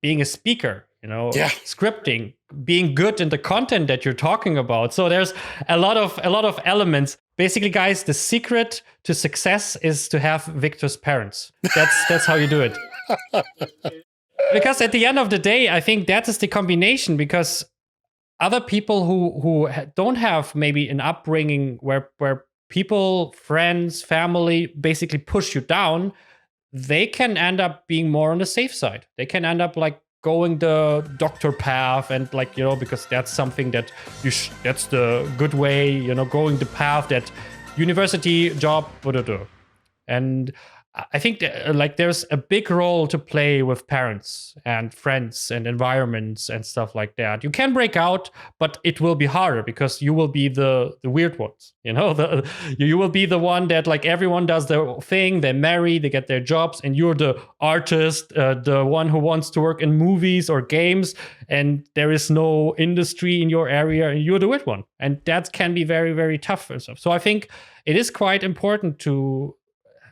being a speaker, scripting, being good in the content that you're talking about. So there's a lot of elements. Basically, guys, the secret to success is to have Victor's parents. That's how you do it. Because at the end of the day, I think that is the combination, because other people who don't have maybe an upbringing where people, friends, family basically push you down, they can end up being more on the safe side. They can end up like going the doctor path and like, because that's something that that's the good way, going the path that university job, and I think like there's a big role to play with parents and friends and environments and stuff like that. You can break out, but it will be harder because you will be the weird ones. You will be the one that like everyone does their thing. They marry, they get their jobs, and you're the artist, the one who wants to work in movies or games, and there is no industry in your area, and you're the weird one, and that can be very, very tough and stuff. So I think it is quite important to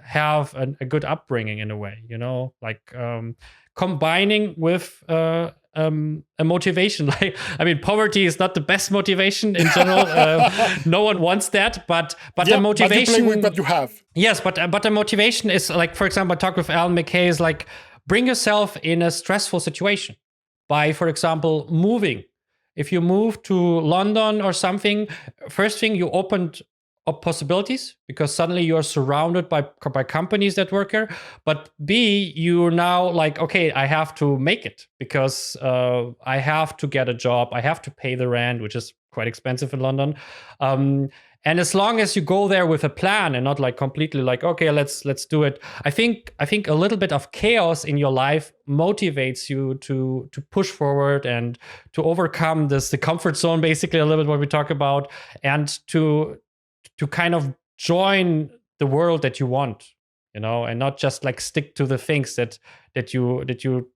have a good upbringing in a way, like combining with a motivation. Like, I mean, poverty is not the best motivation in general. No one wants that, but the motivation. But you play with what you have. Yes, but the motivation is like, for example, I talked with Alan McKay, is like bring yourself in a stressful situation by, for example, moving. If you move to London or something, first thing you opened of possibilities because suddenly you're surrounded by companies that work here. But B, you're now like, okay, I have to make it because I have to get a job. I have to pay the rent, which is quite expensive in London. And as long as you go there with a plan and not like completely like, okay, let's do it. I think a little bit of chaos in your life motivates you to push forward and to overcome the comfort zone, basically a little bit what we talk about, and to kind of join the world that you want, and not just like stick to the things that you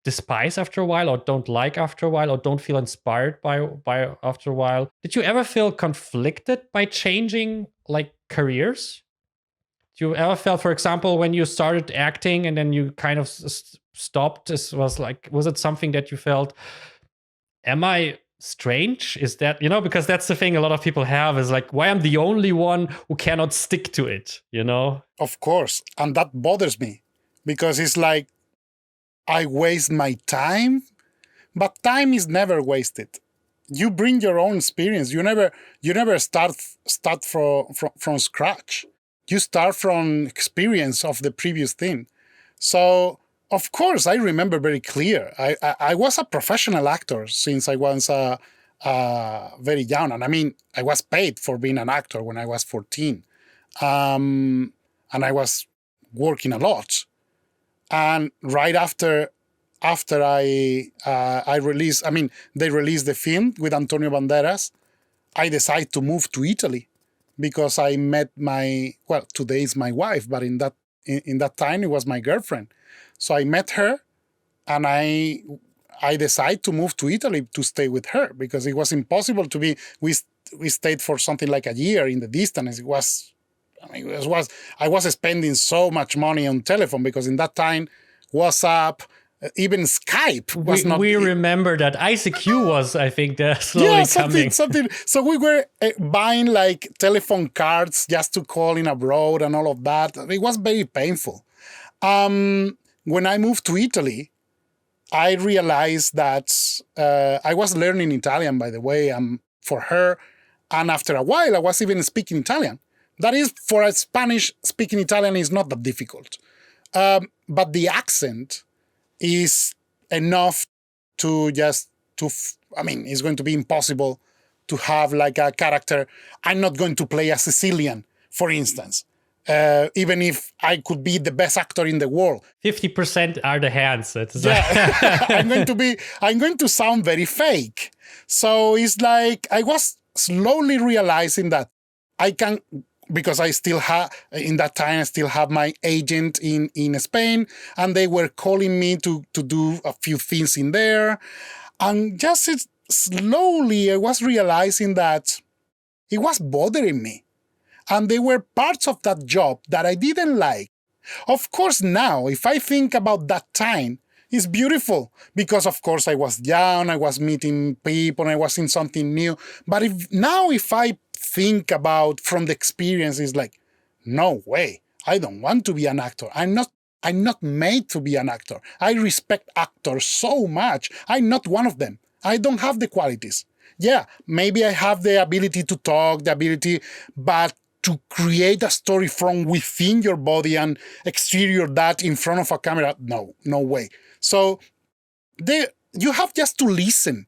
despise after a while or don't like after a while or don't feel inspired by after a while. Did you ever feel conflicted by changing like careers? Do you ever felt, for example, when you started acting and then you kind of stopped, was it something that you felt, am I strange? Is that, because that's the thing a lot of people have is like, why I'm the only one who cannot stick to it, Of course. And that bothers me because it's like I waste my time, but time is never wasted. You bring your own experience. You never start from scratch. You start from experience of the previous thing. So of course, I remember very clear. I was a professional actor since I was very young. And I mean, I was paid for being an actor when I was 14. And I was working a lot. And right after I released, they released the film with Antonio Banderas, I decided to move to Italy because I met today is my wife, but in that time it was my girlfriend. So I met her, and I decided to move to Italy to stay with her because it was impossible to be. We stayed for something like a year in the distance. I was spending so much money on telephone because in that time, WhatsApp, even Skype was not. We remember that ICQ was, I think, slowly coming. Something. So we were buying like telephone cards just to call in abroad and all of that. It was very painful. When I moved to Italy, I realized that I was learning Italian, by the way, for her. And after a while, I was even speaking Italian. That is, for a Spanish, speaking Italian is not that difficult. But the accent is enough to it's going to be impossible to have like a character. I'm not going to play a Sicilian, for instance. Even if I could be the best actor in the world. 50% are the hands. Yeah. I'm going to sound very fake. So it's like I was slowly realizing that I can, because I still have, in that time, I still have my agent in Spain, and they were calling me to do a few things in there. And just slowly I was realizing that it was bothering me. And there were parts of that job that I didn't like. Of course, now, if I think about that time, it's beautiful because, of course, I was young, I was meeting people, I was in something new. But if I think about from the experience, it's like, no way, I don't want to be an actor. I'm not made to be an actor. I respect actors so much. I'm not one of them. I don't have the qualities. Yeah, maybe I have the ability to talk, but to create a story from within your body and exterior that in front of a camera, no way. So you have just to listen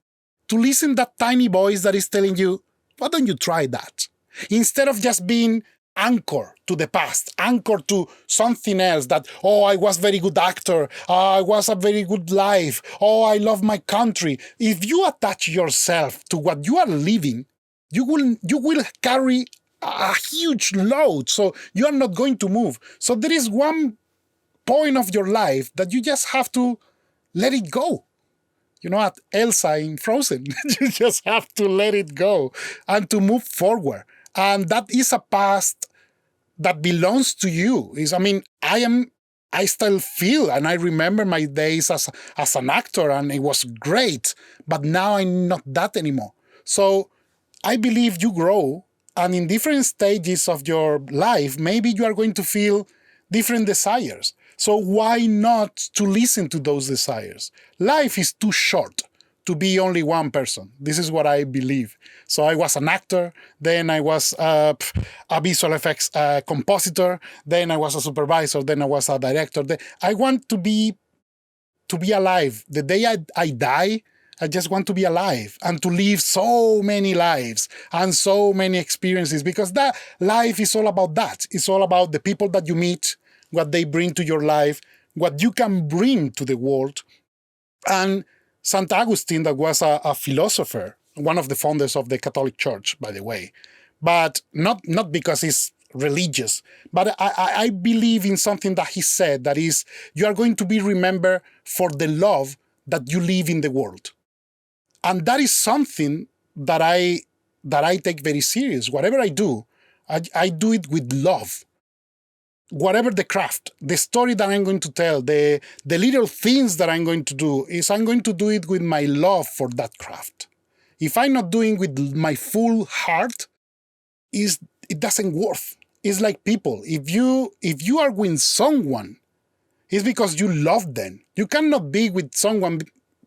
that tiny voice that is telling you, why don't you try that? Instead of just being anchored to the past, anchored to something else that, I was a very good actor, I was a very good life, I love my country. If you attach yourself to what you are living, you will carry a huge load, so you are not going to move. So there is one point of your life that you just have to let it go. At Elsa in Frozen, you just have to let it go and to move forward. And that is a past that belongs to you. I still feel, and I remember my days as an actor, and it was great, but now I'm not that anymore. So I believe you grow, and in different stages of your life, maybe you are going to feel different desires. So why not to listen to those desires? Life is too short to be only one person. This is what I believe. So I was an actor, then I was a visual effects compositor, then I was a supervisor, then I was a director. I want to be alive. The day I die, I just want to be alive and to live so many lives and so many experiences, because that life is all about that. It's all about the people that you meet, what they bring to your life, what you can bring to the world. And St. Augustine, that was a philosopher, one of the founders of the Catholic Church, by the way, but not because he's religious, but I believe in something that he said, that is, you are going to be remembered for the love that you live in the world. And that is something that I take very serious. Whatever I do, I do it with love. Whatever the craft, the story that I'm going to tell, the little things that I'm going to do, I'm going to do it with my love for that craft. If I'm not doing with my full heart, it doesn't work. It's like people. If you are with someone, it's because you love them. You cannot be with someone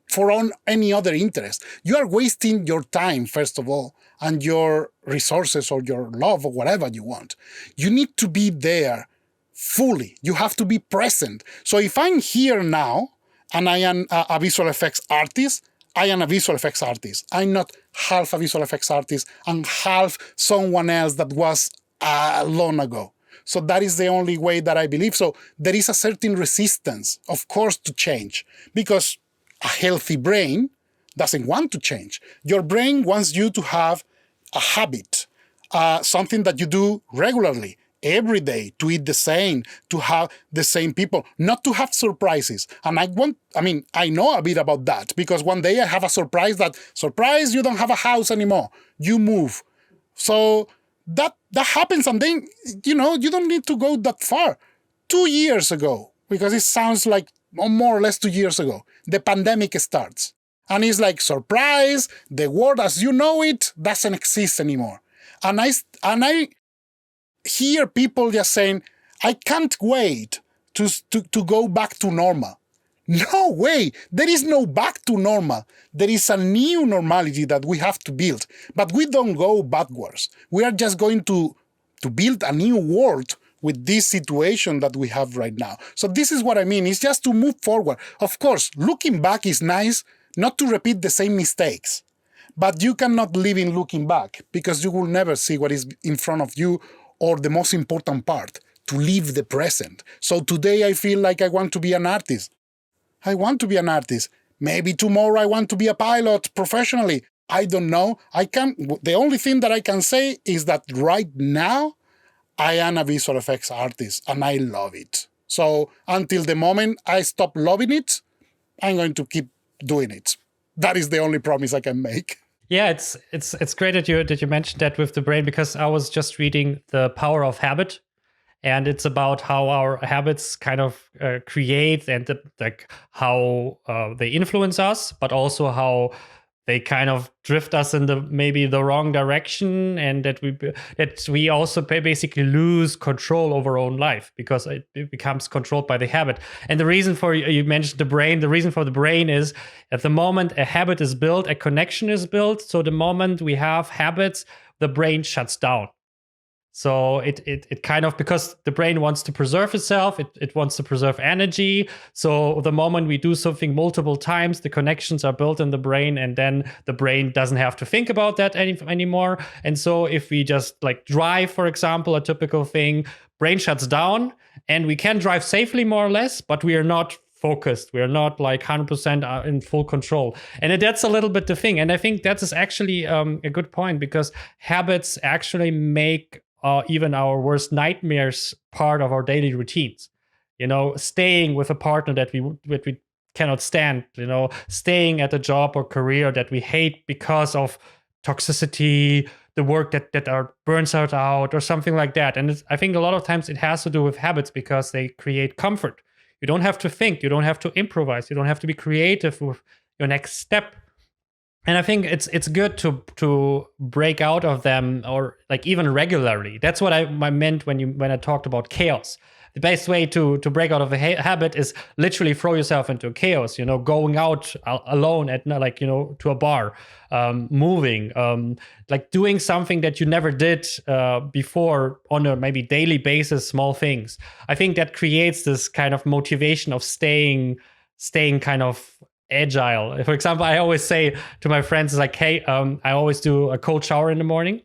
for any other interest. You are wasting your time, first of all, and your resources or your love or whatever you want. You need to be there fully. You have to be present. So if I'm here now and I am a visual effects artist, I am a visual effects artist. I'm not half a visual effects artist and half someone else that was long ago. So that is the only way that I believe. So there is a certain resistance, of course, to change, because a healthy brain doesn't want to change. Your brain wants you to have a habit, something that you do regularly, every day, to eat the same, to have the same people, not to have surprises. And I know a bit about that, because one day I have a surprise, you don't have a house anymore. You move. So that happens, and then, you don't need to go that far. 2 years ago, because it sounds like more or less 2 years ago, the pandemic starts. And it's like, surprise, the world as you know it doesn't exist anymore. And I hear people just saying, I can't wait to go back to normal. No way. There is no back to normal. There is a new normality that we have to build. But we don't go backwards. We are just going to build a new world with this situation that we have right now. So this is what I mean. It's just to move forward. Of course, looking back is nice, not to repeat the same mistakes. But you cannot live in looking back because you will never see what is in front of you, or the most important part, to live the present. So today I feel like I want to be an artist. I want to be an artist. Maybe tomorrow I want to be a pilot professionally. I don't know. The only thing that I can say is that right now I am a visual effects artist and I love it. So until the moment I stop loving it, I'm going to keep doing it. That is the only promise I can make. Yeah, it's great that you mentioned that with the brain, because I was just reading The Power of Habit, and it's about how our habits kind of create and how they influence us, but also how they kind of drift us in maybe the wrong direction, and that we also basically lose control over our own life because it becomes controlled by the habit. And the reason for, you mentioned the brain, the reason for the brain is at the moment a habit is built, a connection is built. So the moment we have habits, the brain shuts down. So it kind of, because the brain wants to preserve itself, it wants to preserve energy. So the moment we do something multiple times, the connections are built in the brain, and then the brain doesn't have to think about that anymore. And so if we just like drive, for example, a typical thing, brain shuts down and we can drive safely more or less, but we are not focused. We are not like 100% in full control. And that's a little bit the thing. And I think that is actually a good point, because habits actually make even our worst nightmares part of our daily routines. Staying with a partner that we cannot stand, staying at a job or career that we hate because of toxicity, the work that burns us out or something like that. And I think a lot of times it has to do with habits, because they create comfort. You don't have to think, you don't have to improvise, you don't have to be creative with your next step. And I think it's good to break out of them, or like even regularly. That's what I meant when I talked about chaos. The best way to break out of a habit is literally throw yourself into chaos. Going out alone at to a bar, moving, like doing something that you never did before on a maybe daily basis. Small things. I think that creates this kind of motivation of staying kind of agile. For example, I always say to my friends, like, hey, I always do a cold shower in the morning,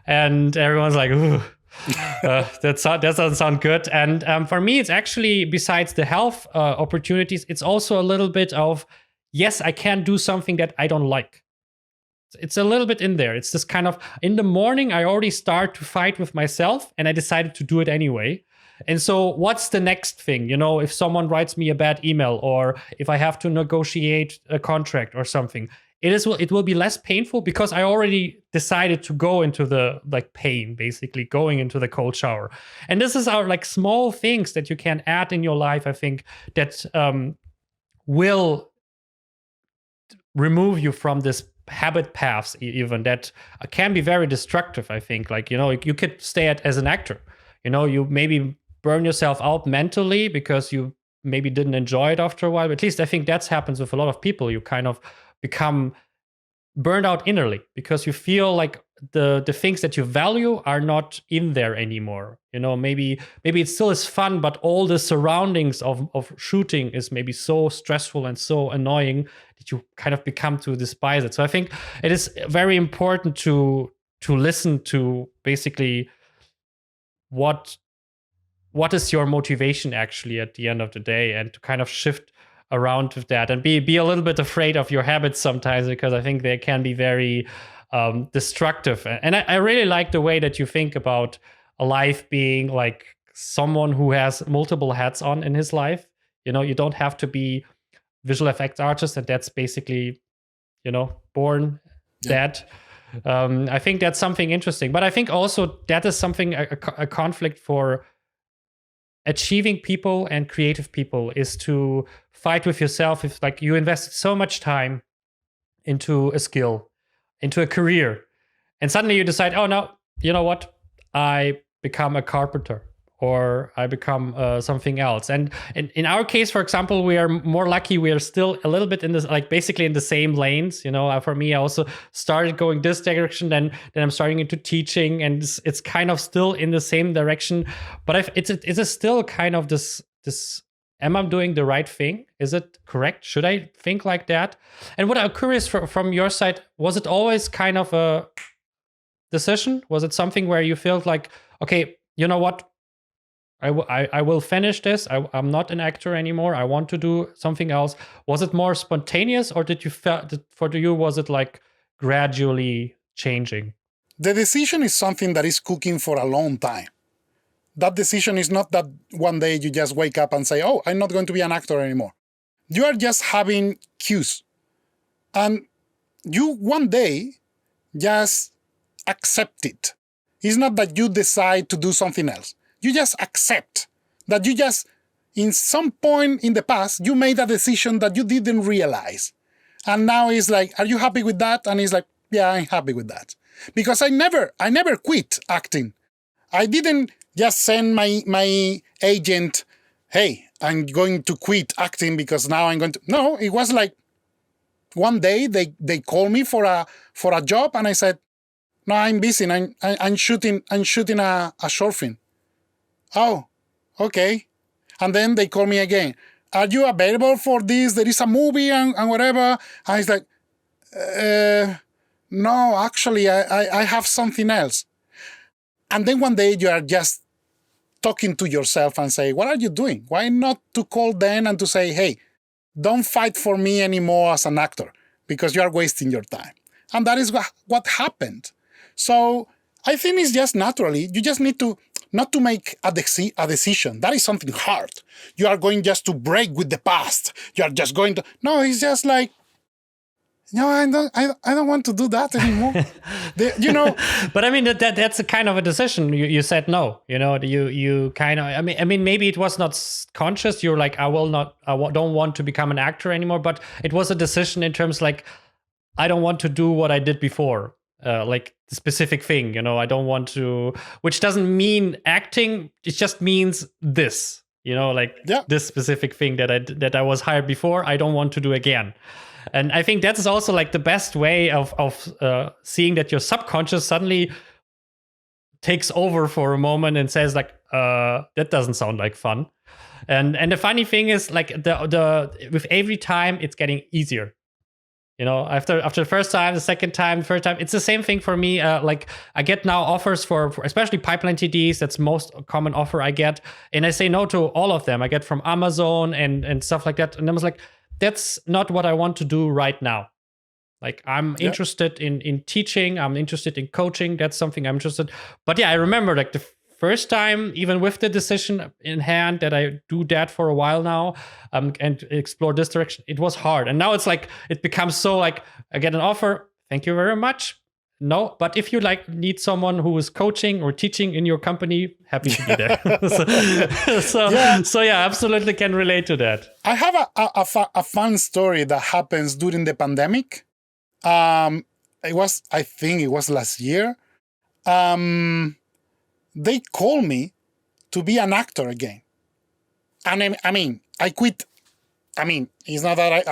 and everyone's like, ooh, that doesn't sound good. And for me, it's actually, besides the health opportunities, it's also a little bit of, yes, I can do something that I don't like. It's a little bit in there. It's this kind of, in the morning, I already start to fight with myself, and I decided to do it anyway. And so what's the next thing? If someone writes me a bad email, or if I have to negotiate a contract or something, it will be less painful because I already decided to go into the pain, basically going into the cold shower. And this is our small things that you can add in your life, I think, that will remove you from this habit paths, even that can be very destructive. I think you could stay as an actor. You maybe burn yourself out mentally because you maybe didn't enjoy it after a while. But at least I think that happens with a lot of people. You kind of become burned out innerly because you feel like the things that you value are not in there anymore. Maybe it still is fun, but all the surroundings of shooting is maybe so stressful and so annoying that you kind of become to despise it. So I think it is very important to listen to basically what is your motivation actually at the end of the day, and to kind of shift around with that, and be a little bit afraid of your habits sometimes, because I think they can be very destructive. And I really like the way that you think about a life being like someone who has multiple hats on in his life. You don't have to be visual effects artist, and that's basically, born that. I think that's something interesting. But I think also that is something, a conflict for achieving people and creative people, is to fight with yourself. If you invested so much time into a skill, into a career, and suddenly you decide, oh no, you know what? I become a carpenter, or I become something else. And in our case, for example, we are more lucky. We are still a little bit in this, like basically in the same lanes. You know, for me, I also started going this direction, then I'm starting into teaching, and it's kind of still in the same direction. But it's still kind of this. Am I doing the right thing? Is it correct? Should I think like that? And what I'm curious from your side, was it always kind of a decision? Was it something where you felt like, okay, you know what? I will finish this. I'm not an actor anymore. I want to do something else. Was it more spontaneous, or did you feel for you was it like gradually changing? The decision is something that is cooking for a long time. That decision is not that one day you just wake up and say, oh, I'm not going to be an actor anymore. You are just having cues. And you one day just accept it. It's not that you decide to do something else. You just accept that you just, in some point in the past, you made a decision that you didn't realize. And now it's like, are you happy with that? And it's like, yeah, I'm happy with that. Because I never quit acting. I didn't just send my agent, hey, I'm going to quit acting because now I'm going to. No, it was like one day they called me for a job, and I said, no, I'm busy. I'm shooting a short film. Oh, okay. And then they call me again. Are you available for this? There is a movie and whatever. And it's like, no, actually, I have something else. And then one day you are just talking to yourself and say, what are you doing? Why not to call them and to say, hey, don't fight for me anymore as an actor because you are wasting your time. And that is what happened. So I think it's just naturally, you just need to not to make a decision. That is something hard. You are going just to break with the past. You are just going to, no, it's just like, no, I don't want to do that anymore. But I mean that's a kind of a decision. You said no. You know, you kind of. I mean, maybe it was not conscious. You're like, I don't want to become an actor anymore. But it was a decision in terms like, I don't want to do what I did before. Like the specific thing, you know, I don't want to, which doesn't mean acting. It just means this, you know, like this specific thing that I was hired before. I don't want to do again. And I think that's also like the best way of seeing that your subconscious suddenly takes over for a moment and says like, that doesn't sound like fun. And the funny thing is like the with every time it's getting easier. You know, after the first time, the second time, the third time, it's the same thing for me. Like I get now offers for especially pipeline TDs. That's most common offer I get, and I say no to all of them. I get from Amazon and stuff like that. And I was like, that's not what I want to do right now. Like I'm interested in teaching. I'm interested in coaching. That's something I'm interested. But yeah, I remember like the first time, even with the decision in hand that I do that for a while now and explore this direction, it was hard. And now it's like, it becomes so like, I get an offer. Thank you very much. No, but if you like need someone who is coaching or teaching in your company, happy to be there. So yeah, absolutely can relate to that. I have a fun story that happens during the pandemic. I think it was last year. They called me to be an actor again. And I mean, I quit. I mean, it's not that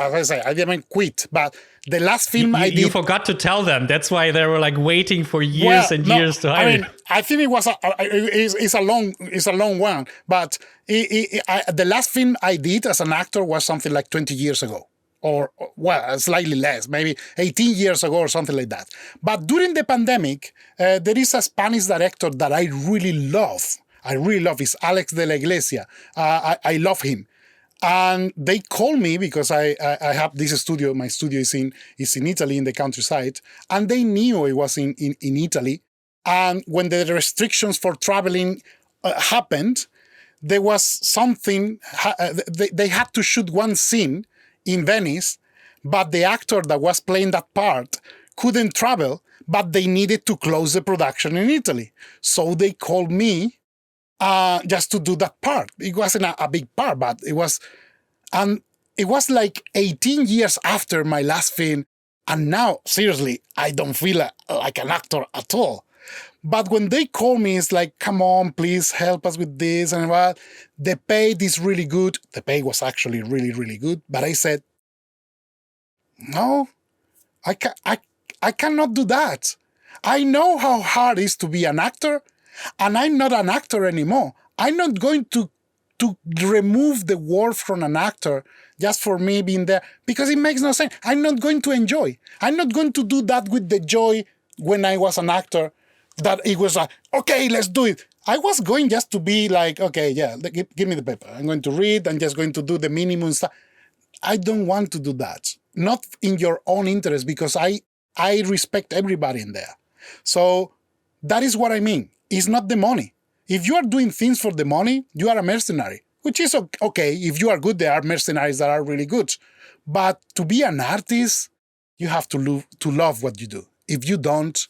I didn't quit, but the last film I did... You forgot to tell them. That's why they were like waiting for years years to hire you. I think it was it's a long one, but the last film I did as an actor was something like 20 years ago. Or, well, slightly less, maybe 18 years ago or something like that. But during the pandemic, there is a Spanish director that I really love. It's Alex de la Iglesia. I love him. And they called me because I have this studio. My studio is in Italy, in the countryside. And they knew it was in Italy. And when the restrictions for traveling happened, there was something, they had to shoot one scene in Venice, but the actor that was playing that part couldn't travel, but they needed to close the production in Italy. So they called me just to do that part. It wasn't a big part, but it was like 18 years after my last film. And now, seriously, I don't feel like an actor at all. But when they call me, it's like, come on, please help us with this. And what? The pay is really good. The pay was actually really, really good. But I said, no, I cannot do that. I know how hard it is to be an actor, and I'm not an actor anymore. I'm not going to remove the worth from an actor just for me being there, because it makes no sense. I'm not going to enjoy. I'm not going to do that with the joy when I was an actor, that it was like, okay, let's do it. I was going just to be like, okay, yeah, give me the paper. I'm going to read. I'm just going to do the minimum stuff. I don't want to do that. Not in your own interest, because I respect everybody in there. So that is what I mean. It's not the money. If you are doing things for the money, you are a mercenary, which is okay. If you are good, there are mercenaries that are really good. But to be an artist, you have to love what you do. If you don't,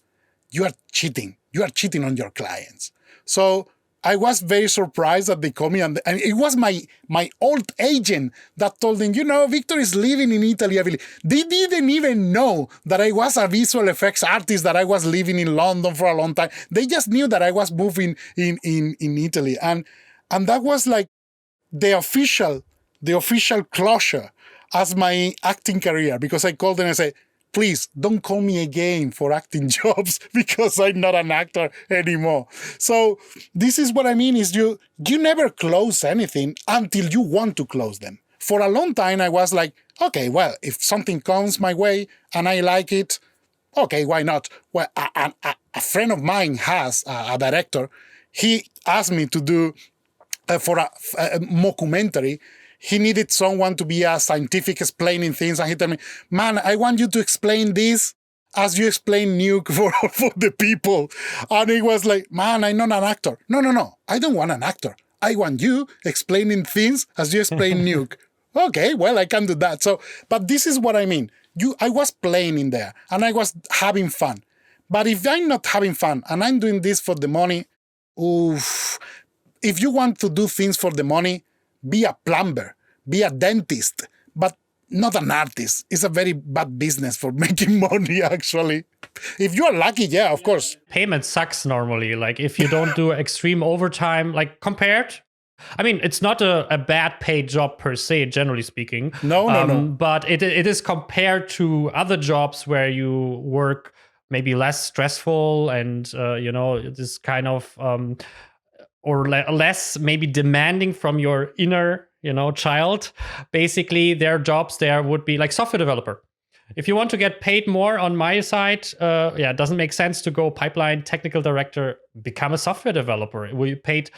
you are cheating. You are cheating on your clients. So I was very surprised that they called me, and it was my old agent that told them, Victor is living in Italy. They didn't even know that I was a visual effects artist, that I was living in London for a long time. They just knew that I was moving in Italy. And that was like the official closure as my acting career, because I called them and said, please don't call me again for acting jobs, because I'm not an actor anymore. So this is what I mean, is you never close anything until you want to close them. For a long time, I was like, okay, well, if something comes my way and I like it, okay, why not? Well, a friend of mine has a director. He asked me to do for a mockumentary. He needed someone to be a scientific explaining things. And he told me, man, I want you to explain this as you explain Nuke for the people. And he was like, man, I'm not an actor. No. I don't want an actor. I want you explaining things as you explain Nuke. Okay, well, I can do that. So, but this is what I mean. I was playing in there and I was having fun. But if I'm not having fun and I'm doing this for the money, oof. If you want to do things for the money, be a plumber, be a dentist, but not an artist. It's a very bad business for making money, actually. If you are lucky, yeah, of course. Payment sucks normally. Like if you don't do extreme overtime, like compared. I mean, it's not a bad paid job per se, generally speaking. No. But it is compared to other jobs where you work maybe less stressful and, this kind of... or less maybe demanding from your inner, child. Basically, their jobs there would be like software developer. If you want to get paid more on my side, it doesn't make sense to go pipeline technical director, become a software developer. We paid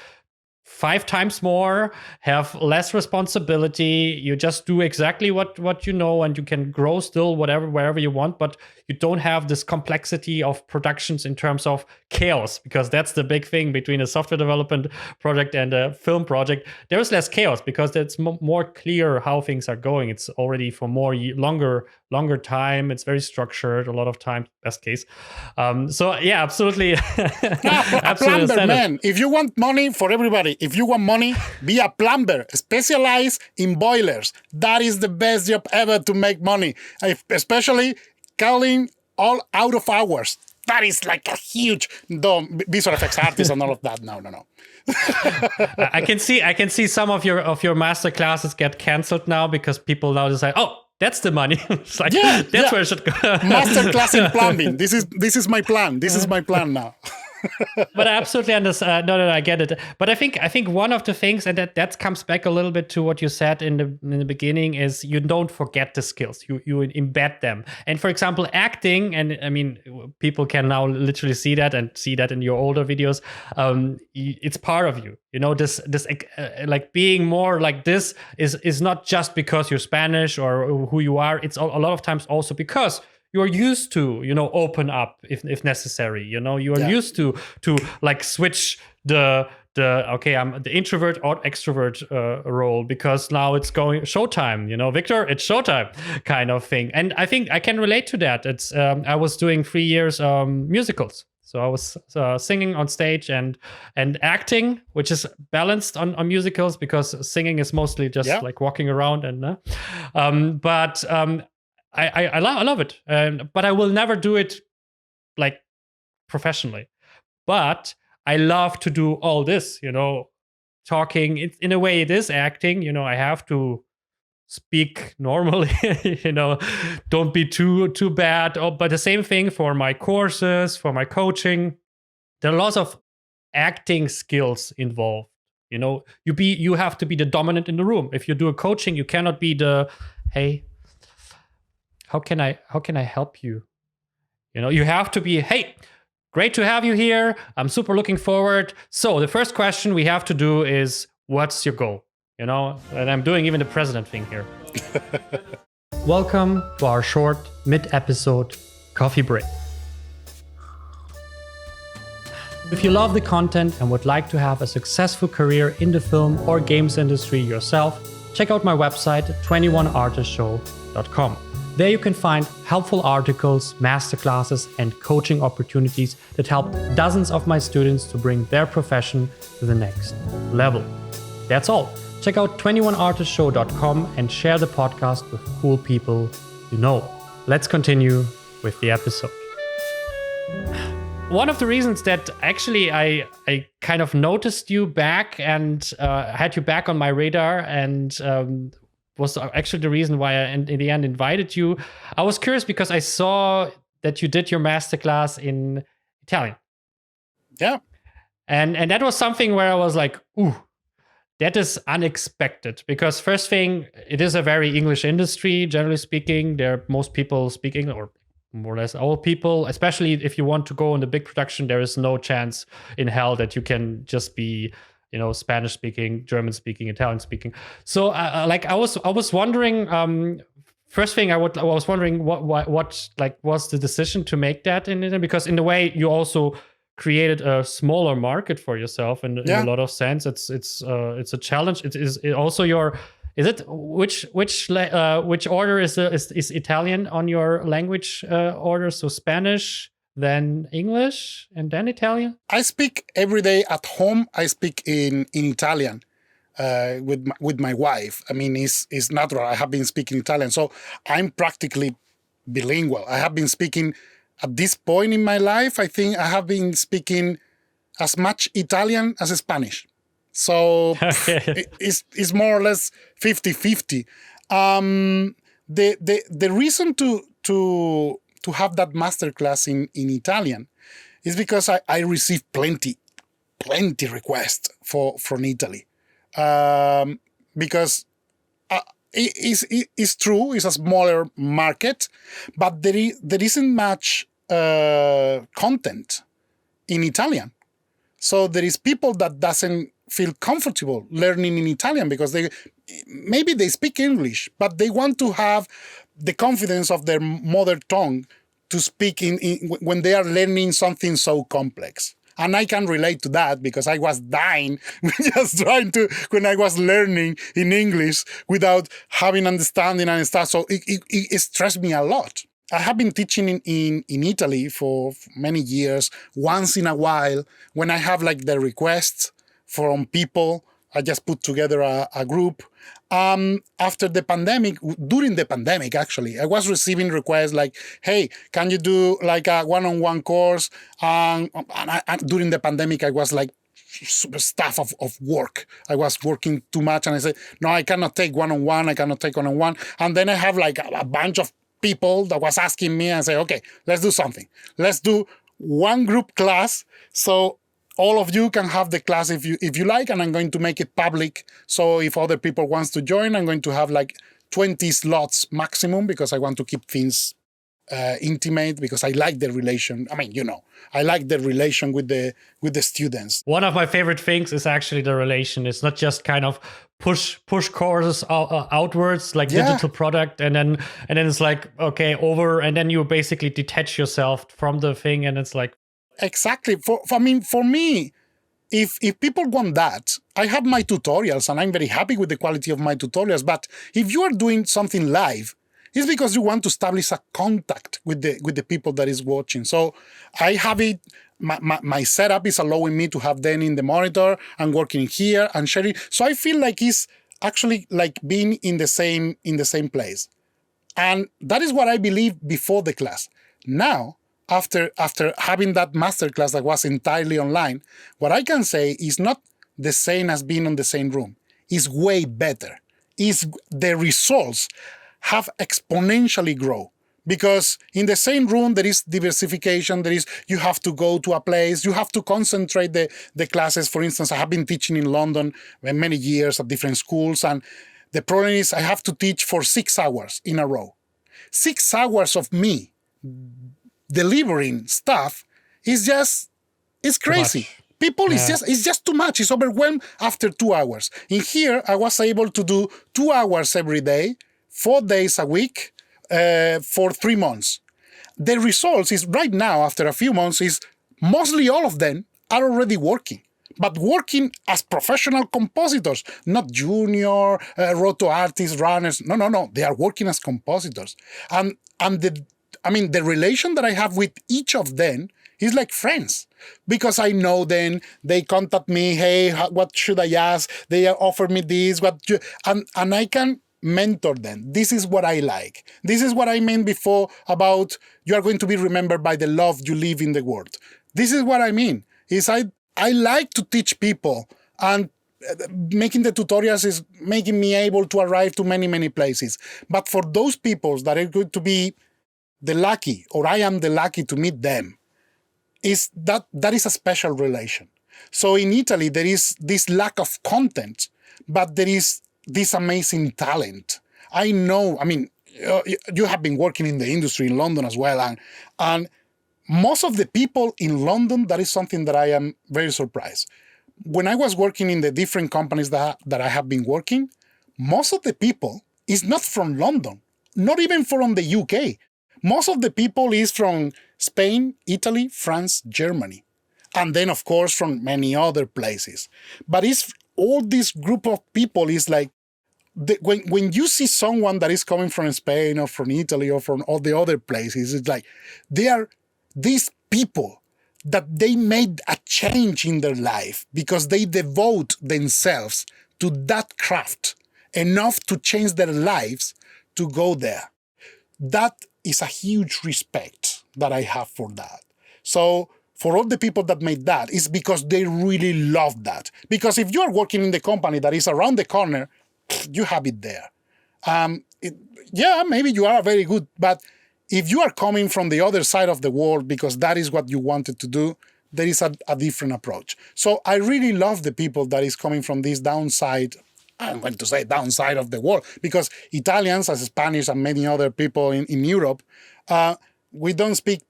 5 times more, have less responsibility. You just do exactly what you know, and you can grow still wherever you want, but you don't have this complexity of productions in terms of chaos, because that's the big thing between a software development project and a film project. There is less chaos because it's more clear how things are going. It's already for longer time. It's very structured a lot of time, best case. So yeah, absolutely. Absolutely. Plumber, man. If you want money, for everybody, if you want money, be a plumber. Specialize in boilers. That is the best job ever to make money. Especially calling all out of hours. That is like a huge visual effects artist and all of that. No. I can see some of your master classes get canceled now because people now decide, oh, that's the money. It's like, that's where it should go. Master class in plumbing. This is my plan. This is my plan now. But I absolutely understand. No, I get it. But I think one of the things, and that comes back a little bit to what you said in the beginning, is you don't forget the skills. You embed them. And for example, acting, and I mean, people can now literally see that in your older videos. It's part of you. This like being more like this is not just because you're Spanish or who you are. It's a lot of times also because you're used to, open up if necessary. You are used to like switch the I'm the introvert or extrovert role, because now it's going showtime. Victor, it's showtime kind of thing. And I think I can relate to that. It's I was doing 3 years musicals. So I was singing on stage and acting, which is balanced on musicals, because singing is mostly just like walking around but I love it, but I will never do it like professionally. But I love to do all this, talking. In a way, it is acting. I have to speak normally, don't be too bad. But the same thing for my courses, for my coaching. There are lots of acting skills involved. You have to be the dominant in the room. If you do a coaching, you cannot be the, hey, how can I help you? You have to be, hey, great to have you here. I'm super looking forward. So the first question we have to do is, what's your goal? And I'm doing even the president thing here. Welcome to our short mid-episode coffee break. If you love the content and would like to have a successful career in the film or games industry yourself, check out my website 21artistshow.com. There you can find helpful articles, masterclasses, and coaching opportunities that help dozens of my students to bring their profession to the next level. That's all. Check out 21artistshow.com and share the podcast with cool people you know. Let's continue with the episode. One of the reasons that actually I kind of noticed you back and had you back on my radar and was actually the reason why I in the end invited you. I was curious because I saw that you did your masterclass in Italian. Yeah. And that was something where I was like, ooh, that is unexpected. Because first thing, it is a very English industry, generally speaking. Most people speaking, or more or less all people, especially if you want to go in the big production, there is no chance in hell that you can just be Spanish speaking, German speaking, Italian speaking. So I was wondering, first thing I was wondering what was the decision to make that in it, because in a way you also created a smaller market for yourself in a lot of sense. It's a challenge. It is also your. Is it which order is Italian on your language order? So Spanish, then English, and then Italian? I speak every day at home. I speak in Italian with my wife. I mean, it's natural. I have been speaking Italian, so I'm practically bilingual. I have been speaking at this point in my life. I think I have been speaking as much Italian as Spanish. So it's more or less 50-50. The reason to have that masterclass in Italian is because I received plenty requests from Italy. Because it's true, it's a smaller market, but there isn't much content in Italian. So there is people that doesn't feel comfortable learning in Italian because they speak English, but they want to have the confidence of their mother tongue to speak when they are learning something so complex. And I can relate to that because I was dying just trying to, when I was learning in English without having understanding and stuff. So it stressed me a lot. I have been teaching in Italy for many years. Once in a while, when I have the requests from people, I just put together a group. After the pandemic, during the pandemic, actually, I was receiving requests like, hey, can you do a one-on-one course? And during the pandemic, I was super stuff of work. I was working too much. And I said, no, I cannot take one-on-one. I cannot take one-on-one. And then I have a bunch of people that was asking me and say, okay, let's do something. Let's do one group class. So all of you can have the class if you like, and I'm going to make it public. So if other people wants to join, I'm going to have 20 slots maximum because I want to keep things intimate because I like the relation. I mean, I like the relation with the students. One of my favorite things is actually the relation. It's not just kind of push courses outwards digital product, and then it's okay, over, and then you basically detach yourself from the thing, and it's exactly. For me, if people want that, I have my tutorials and I'm very happy with the quality of my tutorials. But if you are doing something live, it's because you want to establish a contact with the people that is watching. So I have it. My setup is allowing me to have them in the monitor and working here and sharing. So I feel like it's actually being in the same place. And that is what I believe before the class. Now, after having that masterclass that was entirely online, what I can say is not the same as being in the same room. It's way better. The results have exponentially grown. Because in the same room, there is diversification, you have to go to a place, you have to concentrate the classes. For instance, I have been teaching in London many years at different schools, and the problem is I have to teach for 6 hours in a row. 6 hours of me delivering stuff it's crazy. People, it's just too much. It's overwhelmed after 2 hours. In here, I was able to do 2 hours every day, 4 days a week, for 3 months. The results is right now, after a few months, is mostly all of them are already working. But working as professional compositors, not junior, roto artists, runners. No. They are working as compositors. And the relation that I have with each of them is like friends. Because I know them, they contact me, hey, what should I ask? They offer me this, and I can mentor them. This is what I like. This is what I meant before about you are going to be remembered by the love you live in the world. This is what I mean. Is I like to teach people, and making the tutorials is making me able to arrive to many, many places. But for those people that are going to be the lucky, or I am the lucky to meet them, is that is a special relation. So in Italy, there is this lack of content, but there is this amazing talent. I know, you have been working in the industry in London as well, and most of the people in London, that is something that I am very surprised. When I was working in the different companies that I have been working, most of the people is not from London, not even from the UK. Most of the people is from Spain, Italy, France, Germany, and then of course from many other places. But it's all this group of people is like, when you see someone that is coming from Spain or from Italy or from all the other places, it's like they are these people that they made a change in their life because they devote themselves to that craft enough to change their lives to go there. That is a huge respect that I have for that. So for all the people that made that, it's because they really love that. Because if you are working in the company that is around the corner, you have it there. Maybe you are very good, but if you are coming from the other side of the world because that is what you wanted to do, there is a different approach. So I really love the people that is coming from this downside, I'm going to say downside of the world, because Italians, as Spanish and many other people in Europe, we don't speak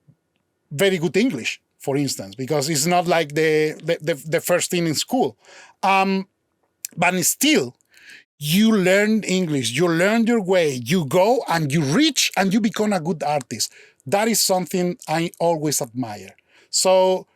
very good English, for instance, because it's not like the first thing in school. But still, you learn English, you learn your way, you go and you reach and you become a good artist. That is something I always admire. So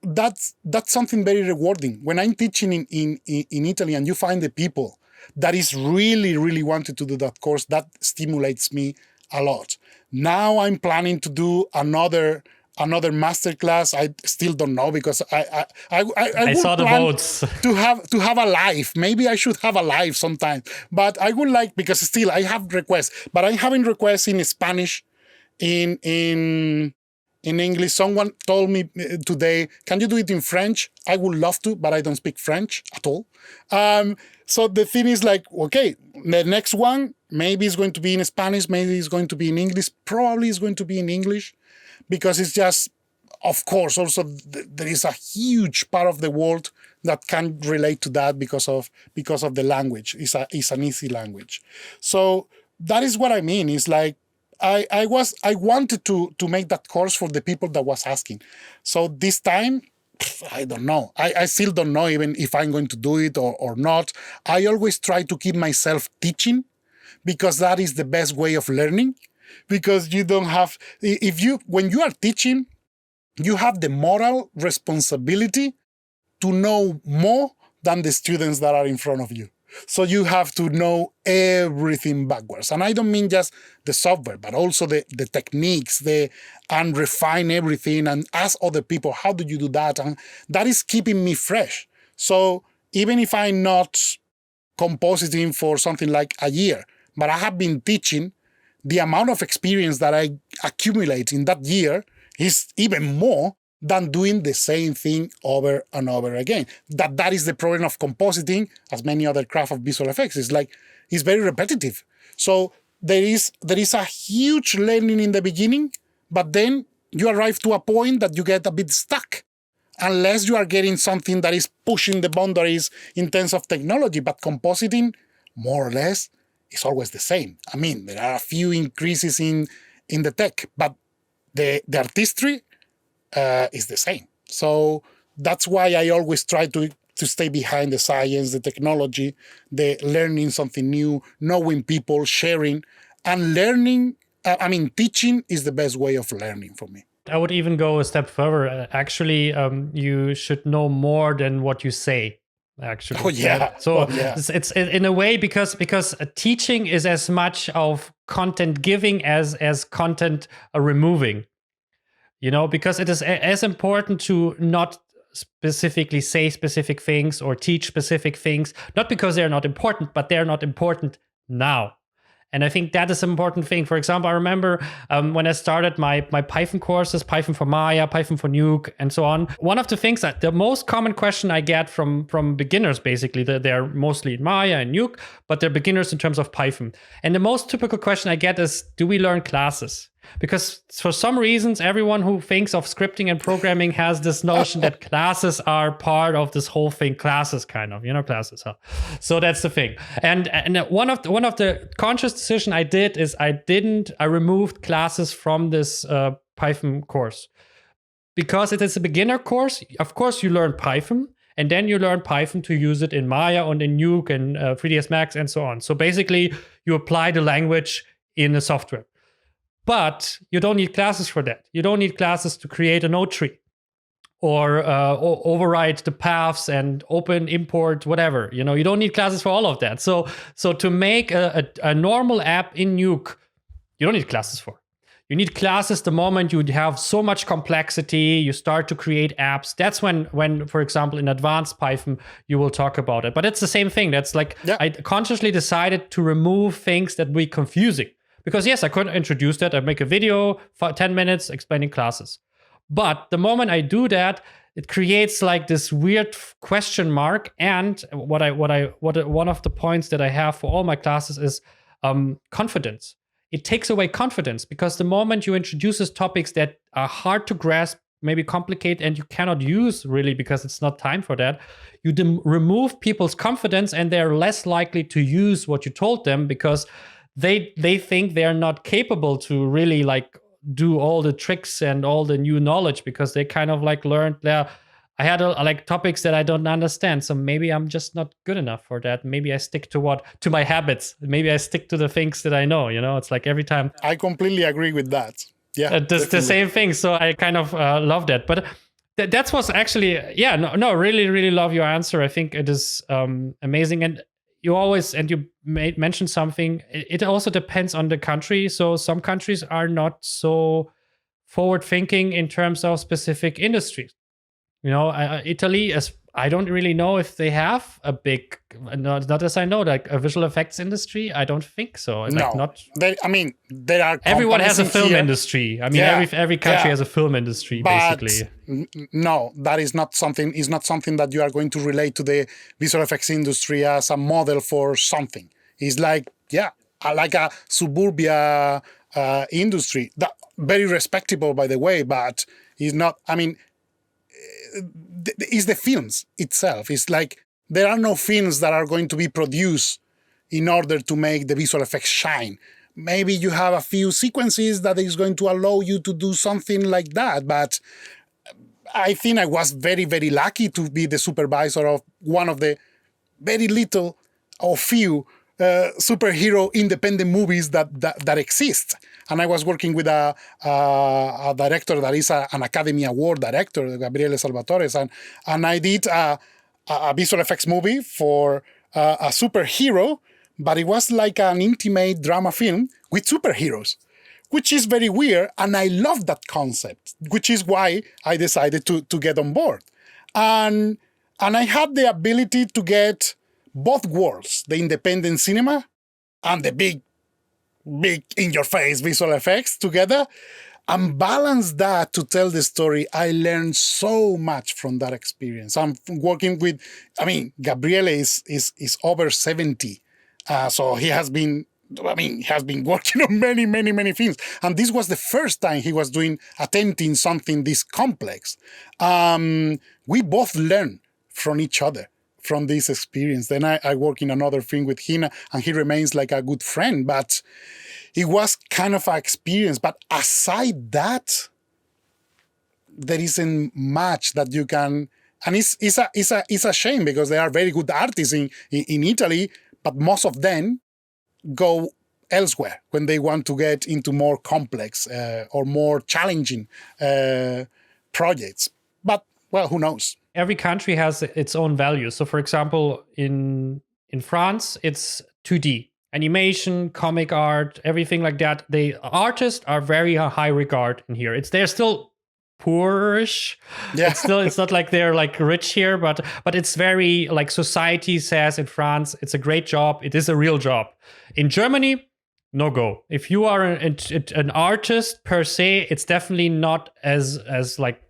that's something very rewarding. When I'm teaching in Italy and you find the people that is really, really wanted to do that course, that stimulates me a lot. Now I'm planning to do another masterclass. I still don't know because I saw the votes to have a live. Maybe I should have a live sometime. But I would like, because still I have requests, but I'm having requests in Spanish, in English. Someone told me today, can you do it in French? I would love to, but I don't speak French at all. So the thing is like, okay, the next one, maybe it's going to be in Spanish, maybe it's going to be in English, probably it's going to be in English, because it's just, of course, also there is a huge part of the world that can relate to that because of the language. It's an easy language. So that is what I mean. It's like, I wanted to make that course for the people that was asking. So this time, I don't know. I still don't know even if I'm going to do it or not. I always try to keep myself teaching because that is the best way of learning. Because you don't have, when you are teaching, you have the moral responsibility to know more than the students that are in front of you. So you have to know everything backwards. And I don't mean just the software, but also the techniques, and refine everything and ask other people, how do you do that? And that is keeping me fresh. So even if I'm not compositing for something like a year, but I have been teaching, the amount of experience that I accumulate in that year It's even more than doing the same thing over and over again. That is the problem of compositing, as many other craft of visual effects. It's very repetitive. So there is a huge learning in the beginning, but then you arrive to a point that you get a bit stuck, unless you are getting something that is pushing the boundaries in terms of technology. But compositing, more or less, is always the same. I mean, there are a few increases in the tech, but the artistry is the same. So that's why I always try to stay behind the science, the technology, the learning something new, knowing people, sharing, and learning. Teaching is the best way of learning for me. I would even go a step further. Actually, you should know more than what you say. Actually, oh yeah. So it's in a way because teaching is as much of content giving as content removing. Because it is as important to not specifically say specific things or teach specific things, not because they're not important, but they're not important now. And I think that is an important thing. For example, I remember when I started my Python courses, Python for Maya, Python for Nuke, and so on. One of the things that the most common question I get from beginners, basically, they're mostly in Maya and Nuke, but they're beginners in terms of Python. And the most typical question I get is, do we learn classes? Because for some reasons, everyone who thinks of scripting and programming has this notion that classes are part of this whole thing. Classes, kind of, classes. Huh? So that's the thing. And one of the conscious decision I did is I removed classes from this Python course, because it is a beginner course. Of course, you learn Python, and then you learn Python to use it in Maya and in Nuke and 3ds Max and so on. So basically, you apply the language in the software. But you don't need classes for that. You don't need classes to create a node tree or override the paths and open, import, whatever. You don't need classes for all of that. So to make a normal app in Nuke, you don't need classes for. You need classes the moment you have so much complexity, you start to create apps. That's when, for example, in advanced Python, you will talk about it. But it's the same thing. That's like, I consciously decided to remove things that were confusing. Because yes, I could introduce that. I make a video for 10 minutes explaining classes. But the moment I do that, it creates like this weird question mark. And one of the points that I have for all my classes is confidence. It takes away confidence, because the moment you introduce these topics that are hard to grasp, maybe complicated, and you cannot use really because it's not time for that, you remove people's confidence, and they're less likely to use what you told them, because they think they're not capable to really like do all the tricks and all the new knowledge, because they kind of like learned there. I had like topics that I don't understand, so maybe I'm just not good enough for that. Maybe I stick to my habits. Maybe I stick to the things that I know. It's like every time. I completely agree with that. Yeah, the same thing. So I kind of love that. But that was actually really, really love your answer. I think it is amazing. And you mentioned something. It also depends on the country. So some countries are not so forward thinking in terms of specific industries. Italy, I don't really know if they have a big, not as I know, like a visual effects industry. I don't think so. No, there are. Everyone has a film industry. Every country has a film industry, but basically. No, that is not something. Is not something that you are going to relate to the visual effects industry as a model for something. It's like like a suburbia industry. That very respectable, by the way, but it's not. It's the films itself. It's like there are no films that are going to be produced in order to make the visual effects shine. Maybe you have a few sequences that is going to allow you to do something like that. But I think I was very, very lucky to be the supervisor of one of the very little or few superhero independent movies that exist. And I was working with a director that is an Academy Award director, Gabriele Salvatore, and I did a visual effects movie for a superhero, but it was like an intimate drama film with superheroes, which is very weird, and I love that concept, which is why I decided to get on board. And I had the ability to get both worlds, the independent cinema and the big in-your-face visual effects together. and balance that to tell the story. I learned so much from that experience. I'm working with, Gabriele is over 70. So he has been working on many, many, many things. And this was the first time he was attempting something this complex. We both learn from each other, from this experience. Then I work in another thing with him, and he remains like a good friend. But it was kind of an experience. But aside that, there isn't much that you can. And it's a shame, because there are very good artists in Italy, but most of them go elsewhere when they want to get into more complex or more challenging projects. But, well, who knows? Every country has its own values. So, for example, in France, it's 2D. Animation, comic art, everything like that. The artists are very high regard in here. They're still poorish. Yeah. It's not like they're like rich here, but it's very, like, society says in France, it's a great job. It is a real job. In Germany, no go. If you are an artist per se, it's definitely not as like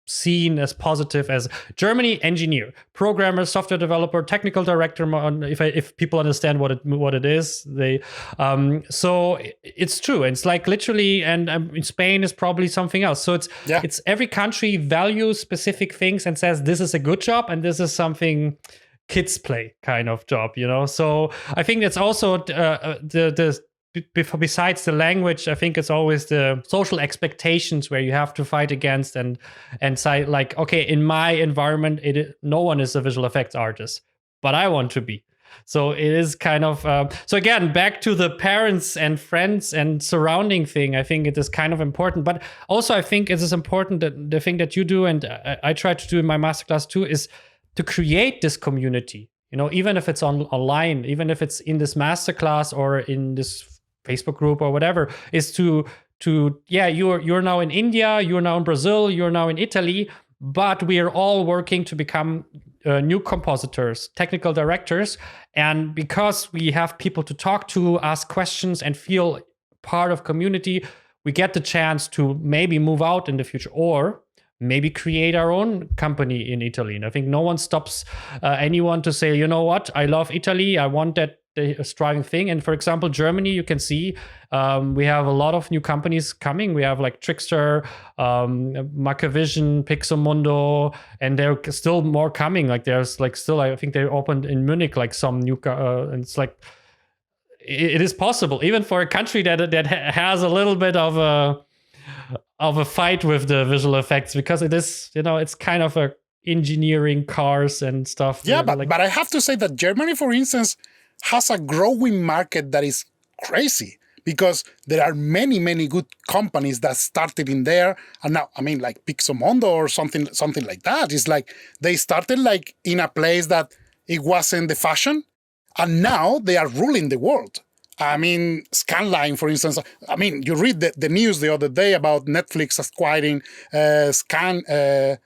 seen as positive as Germany. Engineer, programmer, software developer, technical director, if people understand what it is, they so it's true. It's like literally, and in Spain is probably something else. So it's every country values specific things and says this is a good job and this is something kids play kind of job, So I think that's also besides the language, I think it's always the social expectations where you have to fight against and say, like, okay, in my environment, no one is a visual effects artist, but I want to be. So it is kind of so again, back to the parents and friends and surrounding thing. I think it is kind of important, but also I think it is important that the thing that you do, and I try to do in my masterclass too, is to create this community. Even if it's online, even if it's in this masterclass or in this Facebook group or whatever, is to you're now in India, you're now in Brazil, you're now in Italy, but we are all working to become new compositors, technical directors. And because we have people to talk to, ask questions, and feel part of community, we get the chance to maybe move out in the future, or maybe create our own company in Italy. And I think no one stops anyone to say, you know what, I love Italy, I want that striving thing. And for example, Germany, you can see we have a lot of new companies coming. We have like Trickster, Macrovision, Pixelmundo, and there are still more coming. Like there's like still, I think they opened in Munich like some new, and it's like it is possible even for a country that has a little bit of a fight with the visual effects, because it is, it's kind of a engineering cars and stuff. Yeah, but I have to say that Germany, for instance, has a growing market that is crazy, because there are many, many good companies that started in there. And now, like Pixelmundo or something like that. It's like they started like in a place that it wasn't the fashion, and now they are ruling the world. Scanline, for instance. You read the news the other day about Netflix acquiring Scanline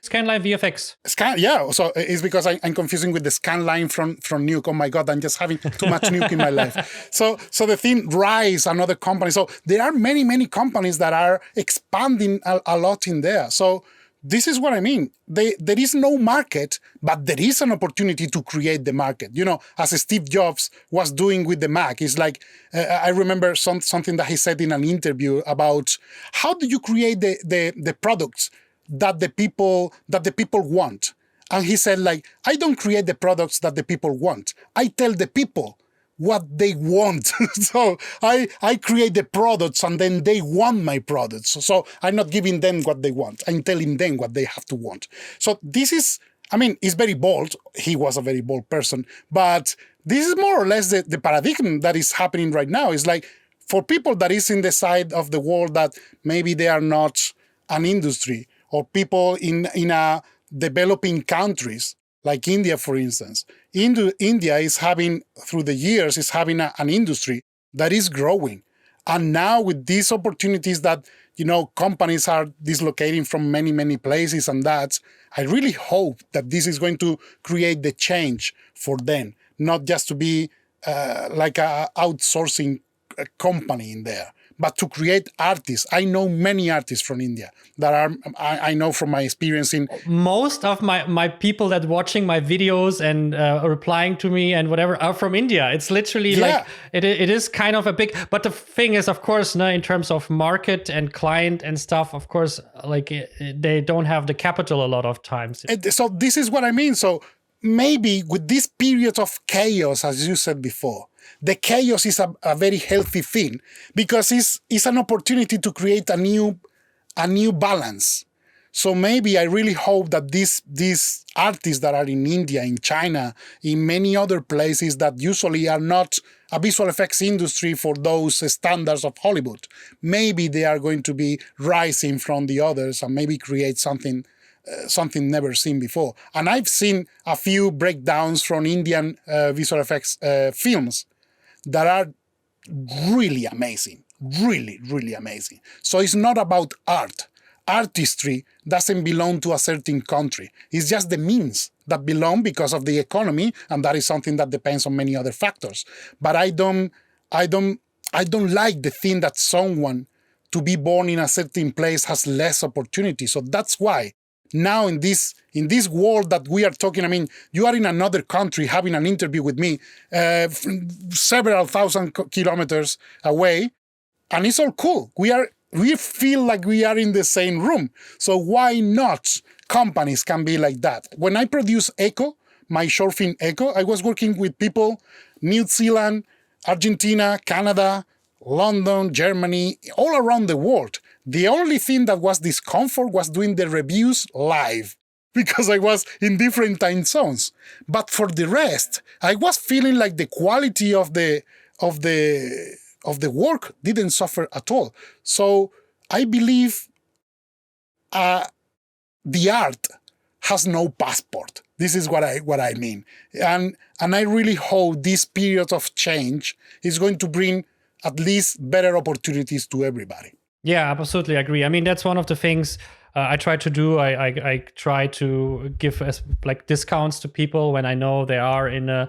VFX. So it's because I'm confusing with the Scanline from Nuke. Oh my God, I'm just having too much Nuke in my life. So the thing Rise, another company. So there are many, many companies that are expanding a lot in there. So this is what I mean. There is no market, but there is an opportunity to create the market. As Steve Jobs was doing with the Mac. It's like, I remember something that he said in an interview about how do you create the products that the people want. And he said, like, I don't create the products that the people want. I tell the people what they want. So I create the products and then they want my products. So I'm not giving them what they want. I'm telling them what they have to want. So this is, it's very bold. He was a very bold person, but this is more or less the paradigm that is happening right now. It's like for people that is in the side of the world that maybe they are not an industry, or people in a developing countries, like India, for instance. India is having, through the years, an industry that is growing. And now with these opportunities that, companies are dislocating from many, many places and that, I really hope that this is going to create the change for them, not just to be like a outsourcing company in there, but to create artists. I know many artists from India that are, I know from my experience in... Most of my people that watching my videos and replying to me and whatever are from India. It's literally like, it is kind of a big, but the thing is, of course, no, in terms of market and client and stuff, of course, like they don't have the capital a lot of times. So this is what I mean. So maybe with this period of chaos, as you said before, the chaos is a very healthy thing, because it's an opportunity to create a new balance. So maybe I really hope that these artists that are in India, in China, in many other places that usually are not a visual effects industry for those standards of Hollywood, maybe they are going to be rising from the others and maybe create something never seen before. And I've seen a few breakdowns from Indian visual effects films that are really amazing, really, really amazing. So it's not about art. Artistry doesn't belong to a certain country. It's just the means that belong because of the economy, and that is something that depends on many other factors. But I don't like the thing that someone to be born in a certain place has less opportunity. So that's why now in this world that we are talking, I mean, you are in another country having an interview with me, several thousand kilometers away, and it's all cool. We feel like we are in the same room. So why not companies can be like that? When I produced Echo, my short film Echo, I was working with people, New Zealand, Argentina, Canada, London, Germany, all around the world. The only thing that was discomfort was doing the reviews live, because I was in different time zones. But for the rest, I was feeling like the quality of the work didn't suffer at all. So I believe the art has no passport. This is what I mean. And I really hope this period of change is going to bring at least better opportunities to everybody. Yeah, absolutely agree. I mean, that's one of the things I try to do. I try to give like discounts to people when I know they are in a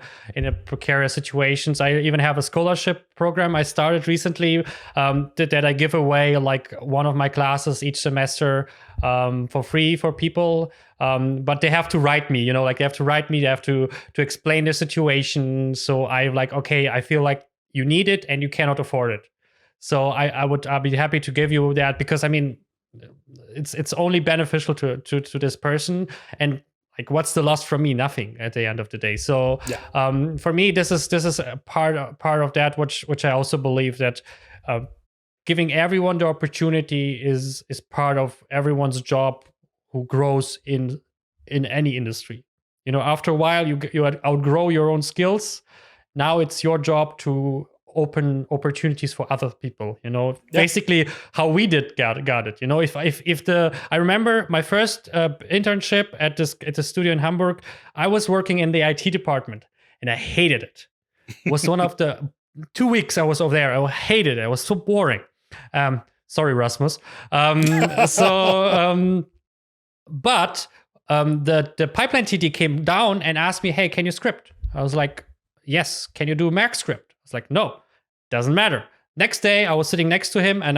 precarious situations. I even have a scholarship program I started recently that I give away like one of my classes each semester for free for people. But they have to write me, like they have to write me. They have to explain their situation. So I'm like, okay, I feel like you need it and you cannot afford it. So I'll be happy to give you that, because I mean, it's only beneficial to this person, and like what's the loss from me? Nothing at the end of the day. So for me, this is a part of that, which I also believe that giving everyone the opportunity is part of everyone's job who grows in any industry. After a while you outgrow your own skills. Now it's your job to open opportunities for other people, basically how we got it. If I remember my first internship at the studio in Hamburg, I was working in the IT department and I hated it. It was one of the 2 weeks I was over there. I hated it. It was so boring. Sorry, Rasmus. But the pipeline TD came down and asked me, hey, can you script? I was like, yes. Can you do Mac script? It's like, no, doesn't matter. Next day, I was sitting next to him and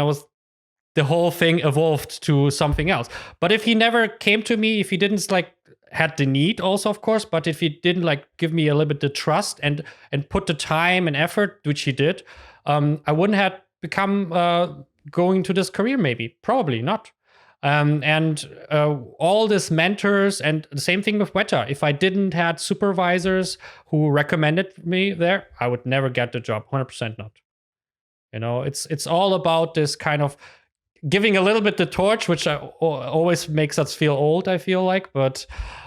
the whole thing evolved to something else. But if he never came to me, if he didn't had the need also, of course, but if he didn't give me a little bit the trust and put the time and effort, which he did, I wouldn't have become going to this career, maybe, probably not. And all these mentors, and the same thing with Weta. If I didn't had supervisors who recommended me there, I would never get the job. 100% not. It's all about this kind of giving a little bit the torch, which always makes us feel old, I feel like. But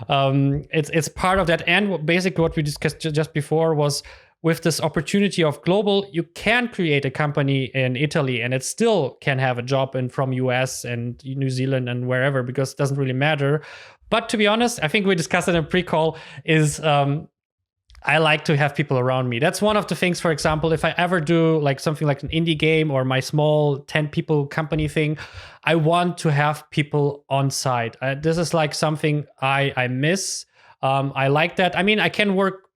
it's part of that. And basically what we discussed just before was, with this opportunity of global, you can create a company in Italy and it still can have a job from US and New Zealand and wherever, because it doesn't really matter. But to be honest, I think we discussed it in pre-call, is I like to have people around me. That's one of the things, for example, if I ever do something like an indie game or my small 10 people company thing, I want to have people on site. This is something I miss. I like that. I mean, I can work,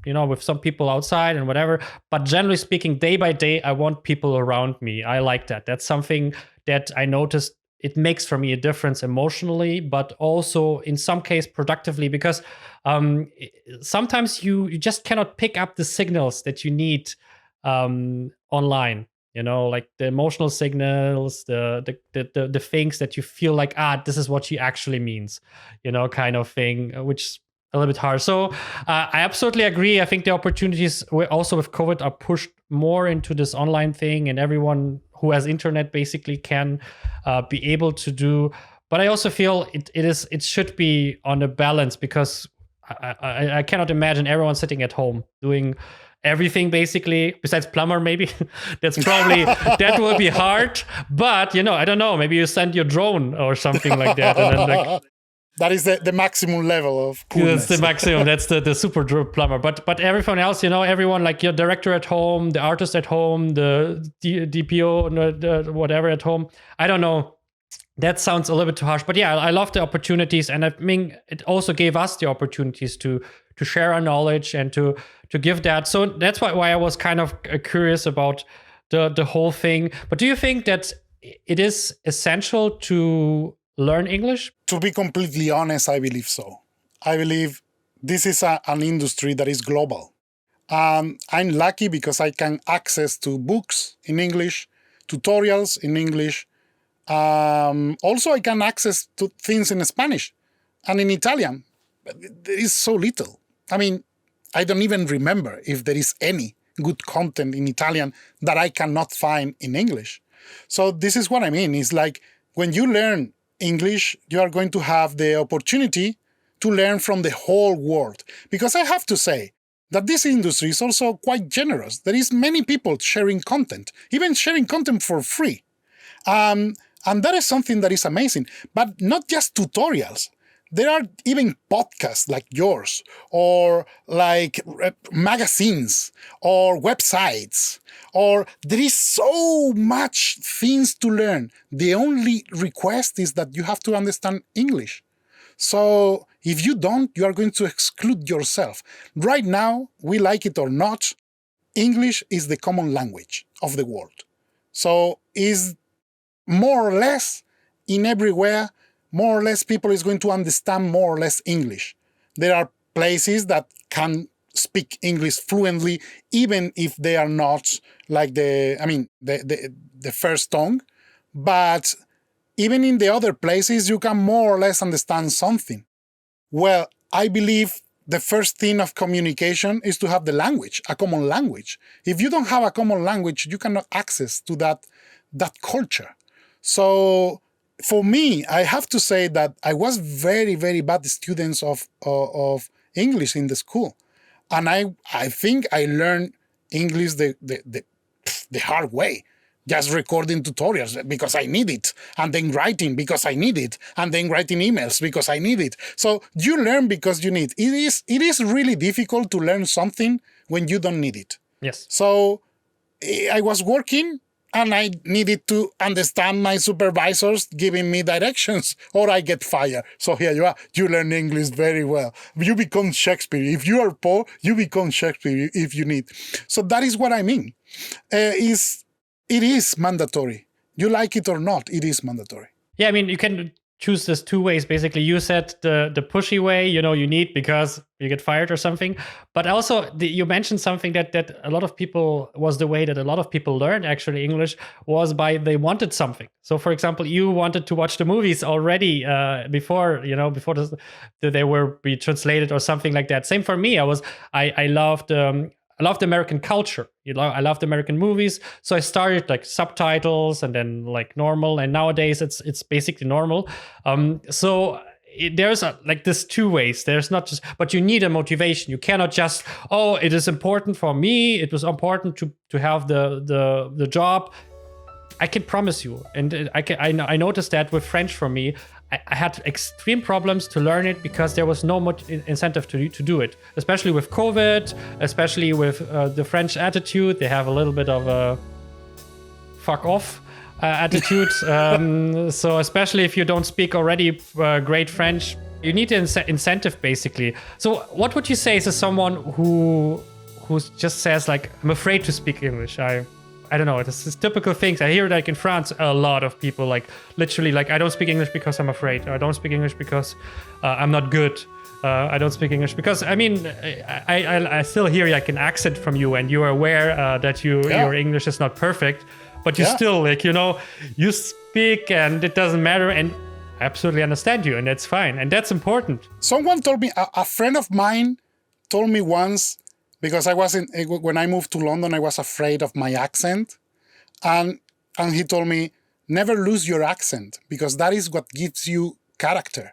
with some people outside and whatever. But generally speaking, day by day, I want people around me. I like that. That's something that I noticed. It makes for me a difference emotionally, but also in some case productively, because sometimes you just cannot pick up the signals that you need online. Like the emotional signals, the things that you feel like, this is what she actually means, kind of thing, which a little bit hard. So I absolutely agree. I think the opportunities also with COVID are pushed more into this online thing, and everyone who has internet basically can be able to do. But I also feel it should be on a balance, because I cannot imagine everyone sitting at home doing everything basically, besides plumber maybe. That's probably, that will be hard. But, I don't know, maybe you send your drone or something like that. And then that is the maximum level of coolness. That's the maximum. That's the super plumber. But everyone else, everyone, like your director at home, the artist at home, the DPO, the whatever at home. I don't know. That sounds a little bit too harsh. But yeah, I love the opportunities. And I mean, it also gave us the opportunities to share our knowledge and to give that. So that's why I was kind of curious about the whole thing. But do you think that it is essential to learn English? To be completely honest, I believe so. I believe this is an industry that is global. I'm lucky because I can access to books in English, tutorials in English. Also, I can access to things in Spanish and in Italian. There is so little. I mean, I don't even remember if there is any good content in Italian that I cannot find in English. So this is what I mean. It's like when you learn English, you are going to have the opportunity to learn from the whole world. Because I have to say that this industry is also quite generous. There is many people sharing content, even sharing content for free. And that is something that is amazing. But not just tutorials. There are even podcasts like yours, or like magazines, or websites, or there is so much things to learn. The only request is that you have to understand English. So if you don't, you are going to exclude yourself. Right now, we like it or not, English is the common language of the world. So is more or less in everywhere, more or less people is going to understand more or less English. There are places that can speak English fluently, even if they are not like the first tongue. But even in the other places, you can more or less understand something. Well, I believe the first thing of communication is to have the language, a common language. If you don't have a common language, you cannot access to that culture. So for me, I have to say that I was very, very bad student of English in the school. And I think I learned English the hard way. Just recording tutorials because I need it, and then writing because I need it, and then writing emails because I need it. So you learn because you need. It is really difficult to learn something when you don't need it. Yes. So I was working, and I needed to understand my supervisors giving me directions, or I get fired. So here you are. You learn English very well. You become Shakespeare. If you are poor, you become Shakespeare if you need. So that is what I mean. It is mandatory. You like it or not, it is mandatory. Yeah, I mean, you can choose this two ways. Basically, you said the pushy way, you need because you get fired or something. But also, you mentioned something that a lot of people was the way that a lot of people learned actually English was by they wanted something. So, for example, you wanted to watch the movies already before they were be translated or something like that. Same for me. I loved American culture. I loved American movies. So I started like subtitles and then like normal. And nowadays it's basically normal. So there's like this two ways. There's not just, but you need a motivation. You cannot just, it is important for me. It was important to have the job. I can promise you, and I noticed that with French for me, I had extreme problems to learn it because there was no much incentive to do it, especially with COVID, especially with the French attitude. They have a little bit of a fuck off attitude. So especially if you don't speak already great French, You need an incentive, basically. So what would you say to someone who just says, like, I'm afraid to speak English? I don't know. This is typical things. I hear, like, in France, a lot of people, like, literally, like, I don't speak English because I'm afraid. Or I don't speak English because I'm not good. I don't speak English because, I mean, I still hear, like, an accent from you, and you are aware that your English is not perfect, but you still, like, you speak and it doesn't matter, and I absolutely understand you, and that's fine, and that's important. Someone told me, a friend of mine told me once, because when I moved to London, I was afraid of my accent, and he told me, never lose your accent, because that is what gives you character.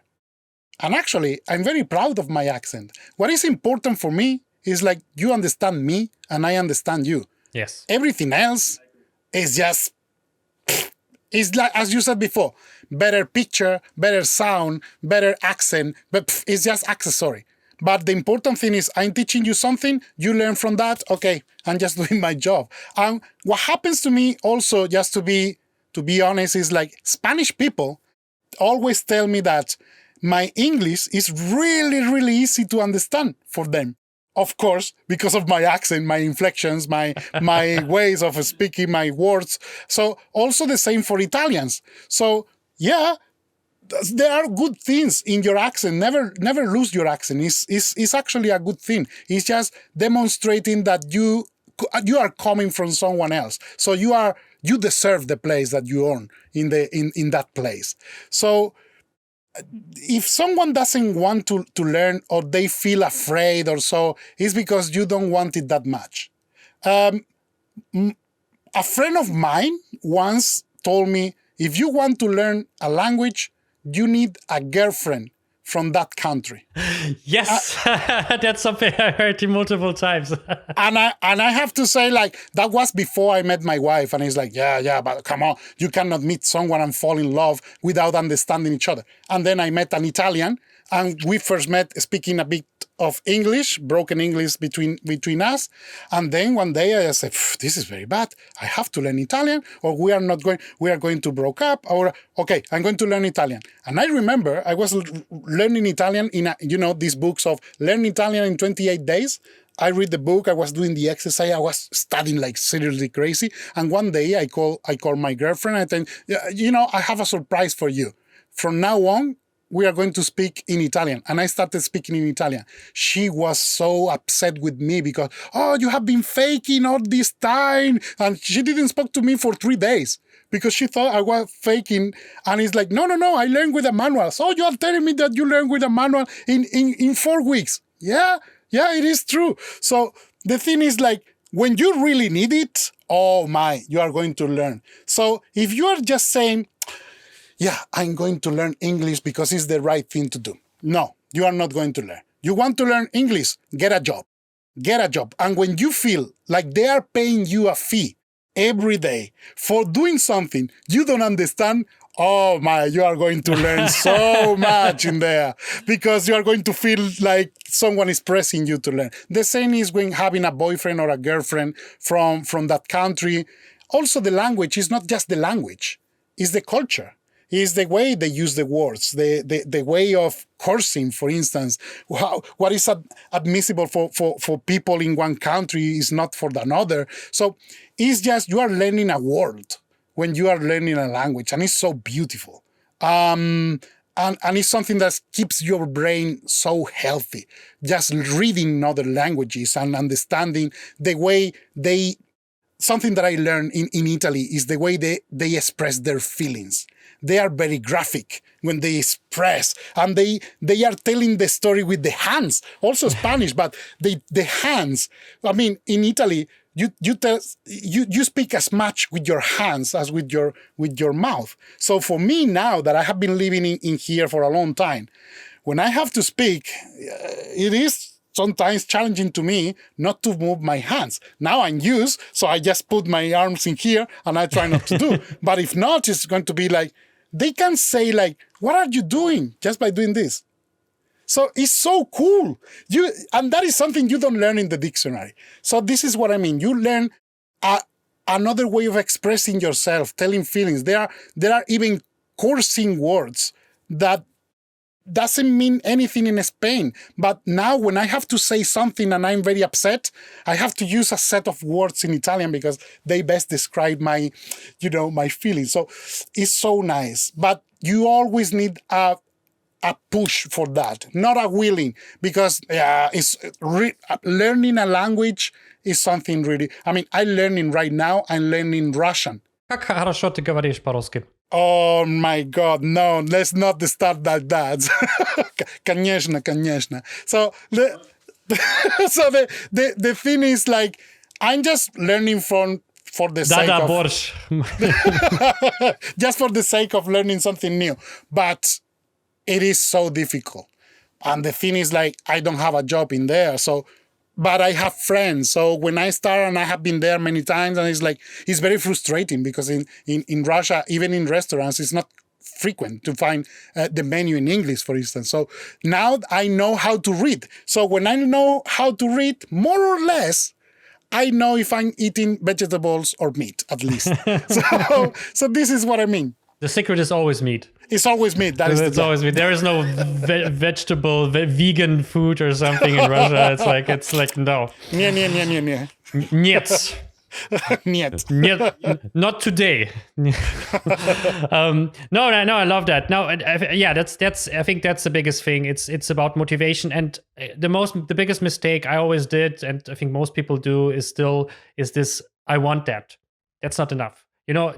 And actually, I'm very proud of my accent. What is important for me is, like, you understand me and I understand you. Yes. Everything else is just, it's like, as you said before, better picture, better sound, better accent, but it's just accessory. But the important thing is, I'm teaching you something, you learn from that, okay, I'm just doing my job. And what happens to me also, just to be honest, is like Spanish people always tell me that my English is really, really easy to understand for them. Of course, because of my accent, my inflections, my ways of speaking, my words. So also the same for Italians. So yeah, there are good things in your accent. Never lose your accent. It's actually a good thing. It's just demonstrating that you are coming from someone else. So you deserve the place that you earn in that place. So if someone doesn't want to learn, or they feel afraid or so, it's because you don't want it that much. A friend of mine once told me, if you want to learn a language, you need a girlfriend from that country. Yes, that's something I heard multiple times. and I have to say, like, that was before I met my wife, and it's like, yeah, but come on, you cannot meet someone and fall in love without understanding each other. And then I met an Italian, and we first met speaking a bit of English, broken English between us. And then one day I said, this is very bad. I have to learn Italian, or we are going to break up, or okay, I'm going to learn Italian. And I remember I was learning Italian in these books of Learn Italian in 28 days. I read the book, I was doing the exercise, I was studying like seriously crazy. And one day I call my girlfriend, and I think, I have a surprise for you. From now on, we are going to speak in Italian. And I started speaking in Italian. She was so upset with me because, you have been faking all this time. And she didn't speak to me for 3 days because she thought I was faking. And it's like, no, I learned with a manual. So you are telling me that you learned with a manual in 4 weeks. Yeah, it is true. So the thing is, like, when you really need it, you are going to learn. So if you are just saying, yeah, I'm going to learn English because it's the right thing to do. No, you are not going to learn. You want to learn English? Get a job. And when you feel like they are paying you a fee every day for doing something you don't understand, you are going to learn so much in there, because you are going to feel like someone is pressing you to learn. The same is when having a boyfriend or a girlfriend from that country. Also, the language is not just the language, it's the culture. Is the way they use the words, the way of cursing, for instance. What is admissible for people in one country is not for another. So it's just you are learning a world when you are learning a language, and it's so beautiful. And it's something that keeps your brain so healthy. Just reading other languages and understanding the way something that I learned in Italy is the way they express their feelings. They are very graphic when they express, and they are telling the story with the hands. Also Spanish, but the hands. I mean, in Italy, you speak as much with your hands as with your mouth. So for me now that I have been living in here for a long time, when I have to speak, it is sometimes challenging to me not to move my hands. Now I'm used, so I just put my arms in here and I try not to do. But if not, it's going to be like, they can say like, what are you doing just by doing this? So it's so cool. And that is something you don't learn in the dictionary. So this is what I mean. You learn another way of expressing yourself, telling feelings. There are even cursing words that doesn't mean anything in Spain. But now when I have to say something and I'm very upset, I have to use a set of words in Italian because they best describe my feelings. So it's so nice. But you always need a push for that, not a willing, because learning a language is something really... I mean, I'm learning right now, I'm learning Russian. Как хорошо ты говоришь по-русски? Oh my God, no, let's not start like that. Конечно, конечно. So the thing is like, I'm just learning for the sake of... борщ. just for the sake of learning something new. But it is so difficult. And the thing is like, I don't have a job in there. But I have friends. So when I start, and I have been there many times, and it's very frustrating because in Russia, even in restaurants, it's not frequent to find the menu in English, for instance. So now I know how to read. So when I know how to read, more or less, I know if I'm eating vegetables or meat, at least. So this is what I mean. The secret is always meat. It's always meat. It's always meat. There is no vegetable, vegan food or something in Russia. It's like no. Нет. Нет, not today. No, I love that. No, that's. I think that's the biggest thing. It's about motivation, and the biggest mistake I always did, and I think most people do, is this. I want that. That's not enough.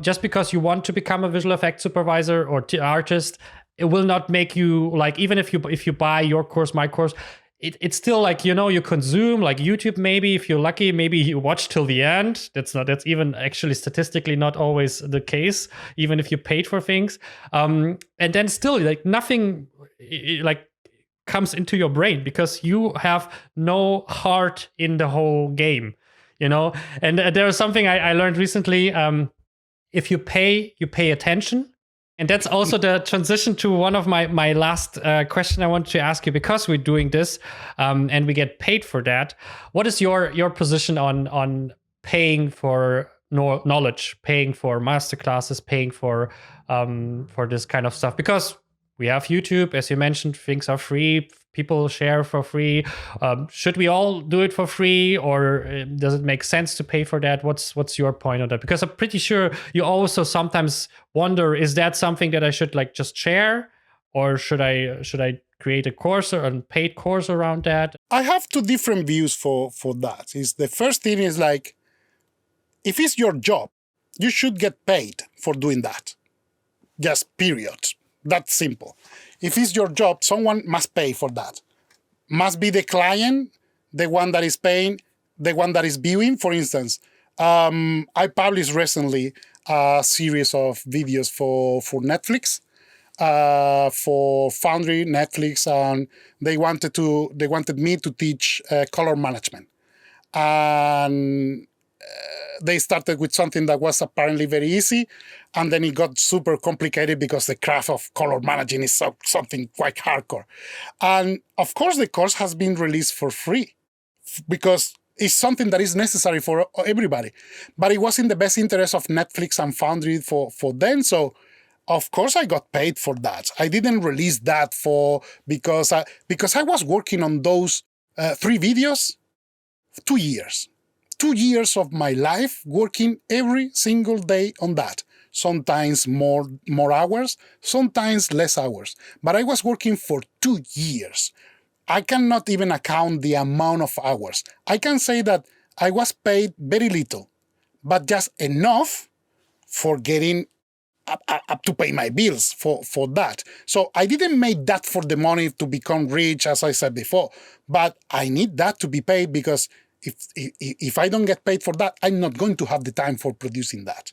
Just because you want to become a visual effects supervisor or artist, it will not make you like, even if you buy your course, my course, it's still like, you consume like YouTube. Maybe if you're lucky, maybe you watch till the end. That's even actually statistically not always the case, even if you paid for things. And then still like nothing like comes into your brain because you have no heart in the whole game, And there was something I learned recently. If you pay attention. And that's also the transition to one of my last question I wanted to ask you, because we're doing this and we get paid for that. What is your position on paying for knowledge, paying for masterclasses, paying for this kind of stuff? Because we have YouTube, as you mentioned, things are free. People share for free. Should we all do it for free, or does it make sense to pay for that? What's your point on that? Because I'm pretty sure you also sometimes wonder, is that something that I should like just share, or should I create a course or a paid course around that? I have two different views for that. The first thing is like, if it's your job, you should get paid for doing that. Just period. That's simple. If it's your job, someone must pay for that. Must be the client, the one that is paying, the one that is viewing. For instance, I published recently a series of videos for Netflix, for Foundry, Netflix, and they wanted me to teach color management. And they started with something that was apparently very easy, and then it got super complicated because the craft of color managing is something quite hardcore. And of course, the course has been released for free because it's something that is necessary for everybody. But it was in the best interest of Netflix and Foundry for them. So of course I got paid for that. I didn't release that because I was working on those 3 videos 2 years. 2 years of my life working every single day on that. Sometimes more hours, sometimes less hours. But I was working for 2 years. I cannot even account the amount of hours. I can say that I was paid very little, but just enough for getting up to pay my bills for that. So I didn't make that for the money to become rich, as I said before, but I need that to be paid because if I don't get paid for that, I'm not going to have the time for producing that.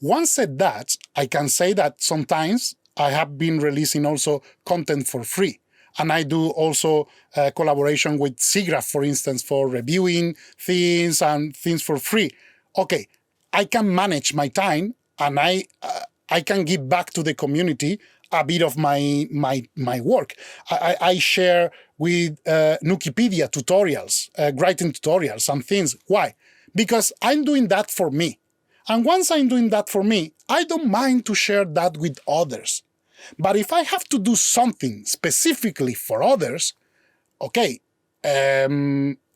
Once said that, I can say that sometimes I have been releasing also content for free. And I do also collaboration with SIGGRAPH, for instance, for reviewing things and things for free. Okay, I can manage my time and I can give back to the community a bit of my work. I share with Nukipedia tutorials, writing tutorials and things. Why? Because I'm doing that for me. And once I'm doing that for me, I don't mind to share that with others. But if I have to do something specifically for others, okay,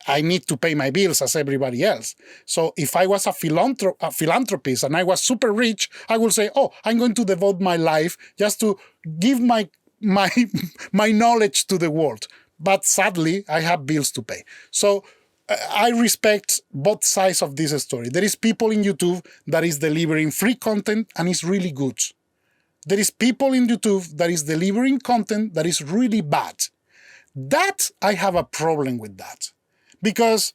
I need to pay my bills as everybody else. So if I was a philanthropist and I was super rich, I will say, oh, I'm going to devote my life just to give my knowledge to the world. But sadly, I have bills to pay. So I respect both sides of this story. There is people in YouTube that is delivering free content and is really good. There is people in YouTube that is delivering content that is really bad. That I have a problem with that. Because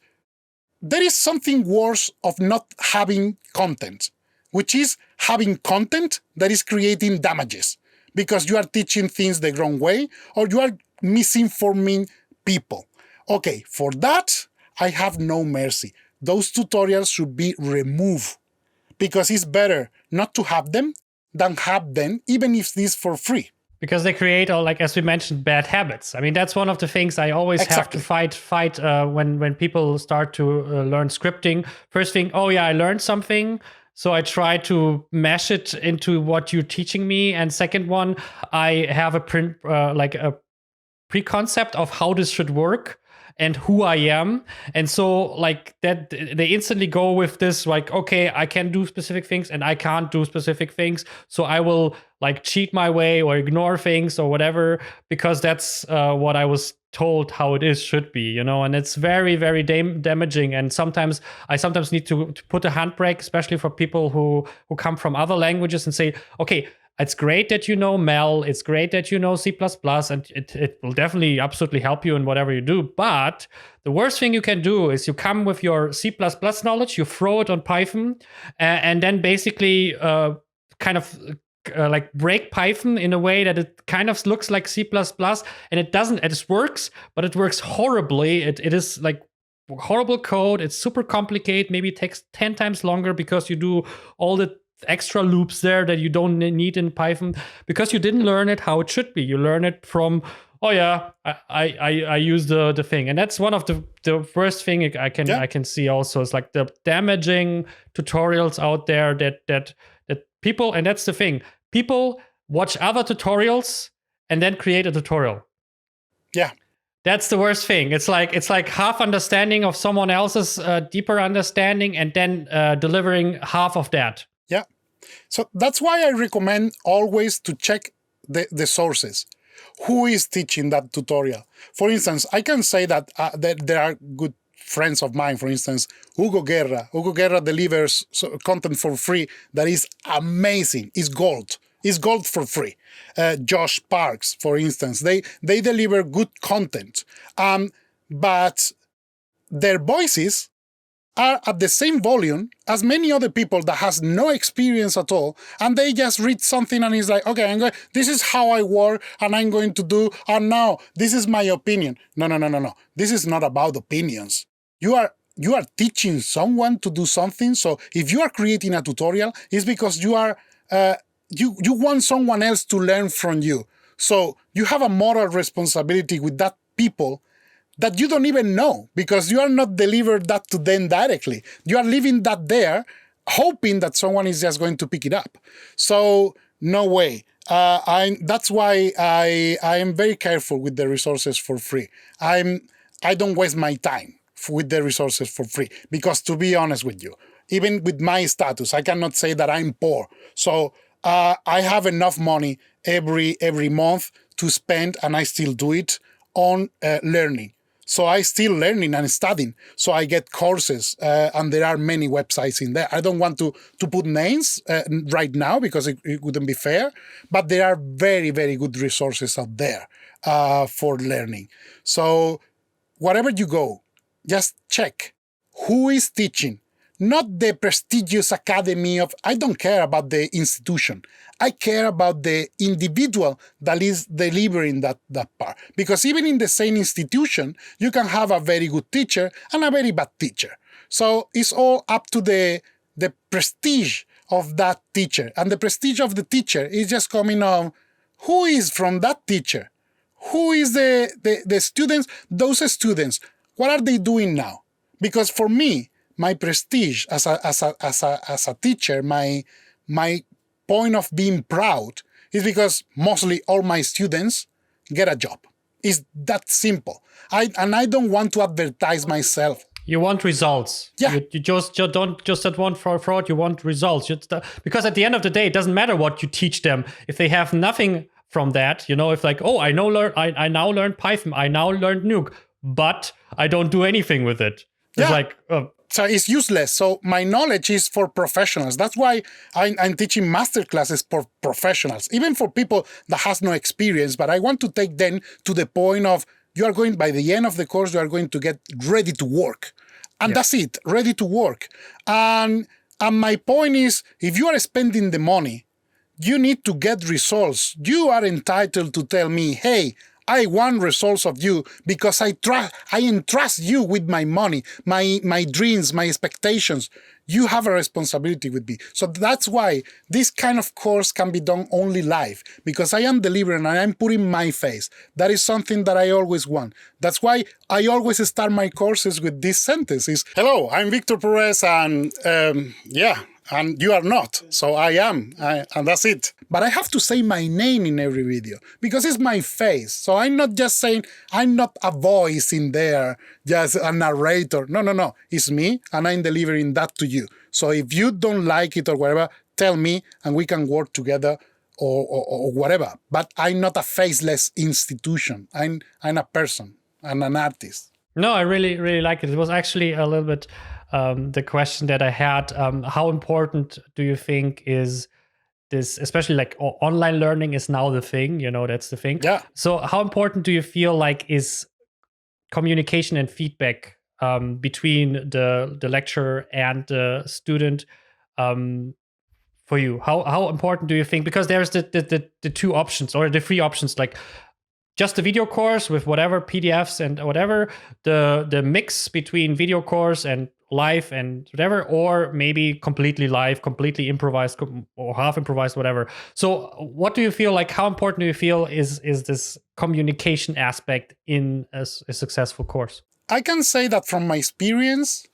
there is something worse of not having content, which is having content that is creating damages because you are teaching things the wrong way or you are misinforming people. Okay, for that, I have no mercy. Those tutorials should be removed because it's better not to have them than have them, even if it's for free. Because they create, like as we mentioned, bad habits. I mean, that's one of the things I always have to fight when people start to learn scripting. First thing, oh yeah, I learned something, so I try to mesh it into what you're teaching me. And second one, I have a preconcept of how this should work and who I am. And so like that, they instantly go with this, like, okay, I can do specific things and I can't do specific things. So I will like cheat my way or ignore things or whatever, because that's what I was told how it should be, and it's very, very damaging. And I sometimes need to put a handbrake, especially for people who come from other languages and say, okay, it's great that you know Mel, it's great that you know C++, and it will definitely absolutely help you in whatever you do. But the worst thing you can do is you come with your C++ knowledge, you throw it on Python, and then basically kind of like break Python in a way that it kind of looks like C++, and it doesn't. It works, but it works horribly. It is like horrible code. It's super complicated. Maybe it takes 10 times longer because you do all the extra loops there that you don't need in Python because you didn't learn it how it should be. You learn it from, oh yeah, I use the thing, and that's one of the worst thing I can see. Also, is like the damaging tutorials out there that people, and that's the thing. People watch other tutorials and then create a tutorial. Yeah. That's the worst thing. It's like half understanding of someone else's deeper understanding and then delivering half of that. Yeah. So that's why I recommend always to check the sources. Who is teaching that tutorial? For instance, I can say that there are good friends of mine, for instance, Hugo Guerra. Hugo Guerra delivers content for free that is amazing. It's gold. It's gold for free. Josh Parks, for instance, they deliver good content, but their voices are at the same volume as many other people that has no experience at all, and they just read something and it's like, okay, this is how I work, and I'm going to do, and now this is my opinion. No. This is not about opinions. You are teaching someone to do something. So if you are creating a tutorial, it's because you are you want someone else to learn from you. So you have a moral responsibility with that people that you don't even know, because you are not delivered that to them directly. You are leaving that there, hoping that someone is just going to pick it up. So no way. That's why I am very careful with the resources for free. I don't waste my time with the resources for free, because to be honest with you, even with my status, I cannot say that I'm poor. So I have enough money every month to spend, and I still do it on learning. So I still learning and studying. So I get courses, and there are many websites in there. I don't want to put names right now because it wouldn't be fair, but there are very, very good resources out there for learning. So wherever you go, just check who is teaching. Not the prestigious academy I don't care about the institution. I care about the individual that is delivering that part. Because even in the same institution, you can have a very good teacher and a very bad teacher. So it's all up to the prestige of that teacher. And the prestige of the teacher is just coming on who is from that teacher. Who is the students? Those students, what are they doing now? Because for me, my prestige as a teacher, my point of being proud is because mostly all my students get a job. It's that simple. I don't want to advertise myself. You want results. Yeah. You don't just want fraud. You want results. Because at the end of the day, it doesn't matter what you teach them if they have nothing from that. If like, oh, I now learned Python. I now learned Nuke, but I don't do anything with it. It's like. So it's useless. So my knowledge is for professionals. That's why I'm teaching master classes for professionals, even for people that has no experience. But I want to take them to the point of by the end of the course, you are going to get ready to work. And that's it, ready to work. And my point is, if you are spending the money, you need to get results. You are entitled to tell me, hey, I want results of you because I entrust you with my money, my dreams, my expectations. You have a responsibility with me. So that's why this kind of course can be done only live, because I am delivering and I'm putting my face. That is something that I always want. That's why I always start my courses with this sentence: hello, I'm Victor Perez, and and you are not. So I am, and that's it. But I have to say my name in every video because it's my face. So I'm not just saying, I'm not a voice in there, just a narrator. No. It's me, and I'm delivering that to you. So if you don't like it or whatever, tell me, and we can work together or whatever. But I'm not a faceless institution. I'm a person and an artist. No, I really, really like it. It was actually a little bit the question that I had. How important do you think is this, especially like online learning is now the thing, that's the thing. Yeah. So how important do you feel like is communication and feedback between the lecturer and the student for you? How important do you think? Because there's the two options or the three options, like just the video course with whatever PDFs and whatever, the mix between video course and live and whatever, or maybe completely live, completely improvised or half improvised, whatever. So what do you feel like, how important do you feel is this communication aspect in a successful course? I can say that from my experience,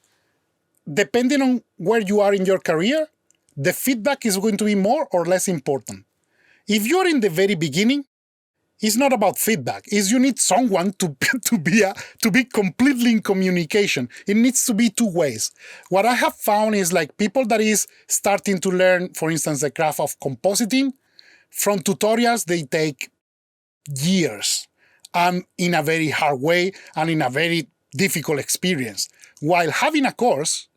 depending on where you are in your career, the feedback is going to be more or less important. If you're in the very beginning, it's not about feedback. It's you need someone to be completely in communication. It needs to be two ways. What I have found is like people that is starting to learn, for instance, the craft of compositing, from tutorials, they take years and in a very hard way and in a very difficult experience. While having a course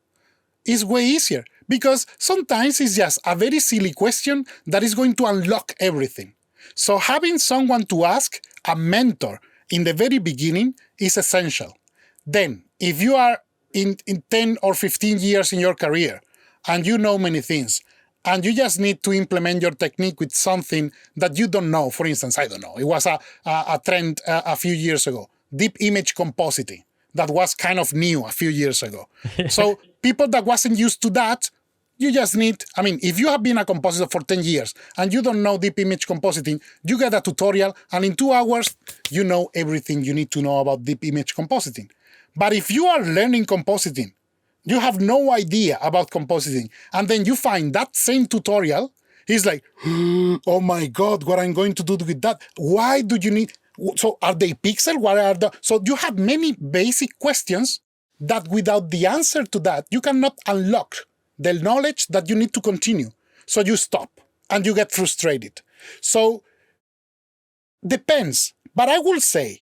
is way easier because sometimes it's just a very silly question that is going to unlock everything. So having someone to ask, a mentor, in the very beginning is essential. Then, if you are in 10 or 15 years in your career and you know many things, and you just need to implement your technique with something that you don't know, for instance, I don't know, it was a trend a few years ago, deep image compositing, that was kind of new a few years ago. So people that wasn't used to that, you just need, if you have been a compositor for 10 years and you don't know deep image compositing, you get a tutorial and in 2 hours, you know everything you need to know about deep image compositing. But if you are learning compositing, you have no idea about compositing, and then you find that same tutorial, it's like, oh my God, what I'm going to do with that? Why do you need, so are they pixel? What are the, so you have many basic questions that without the answer to that, you cannot unlock the knowledge that you need to continue. So you stop and you get frustrated. So depends. But I will say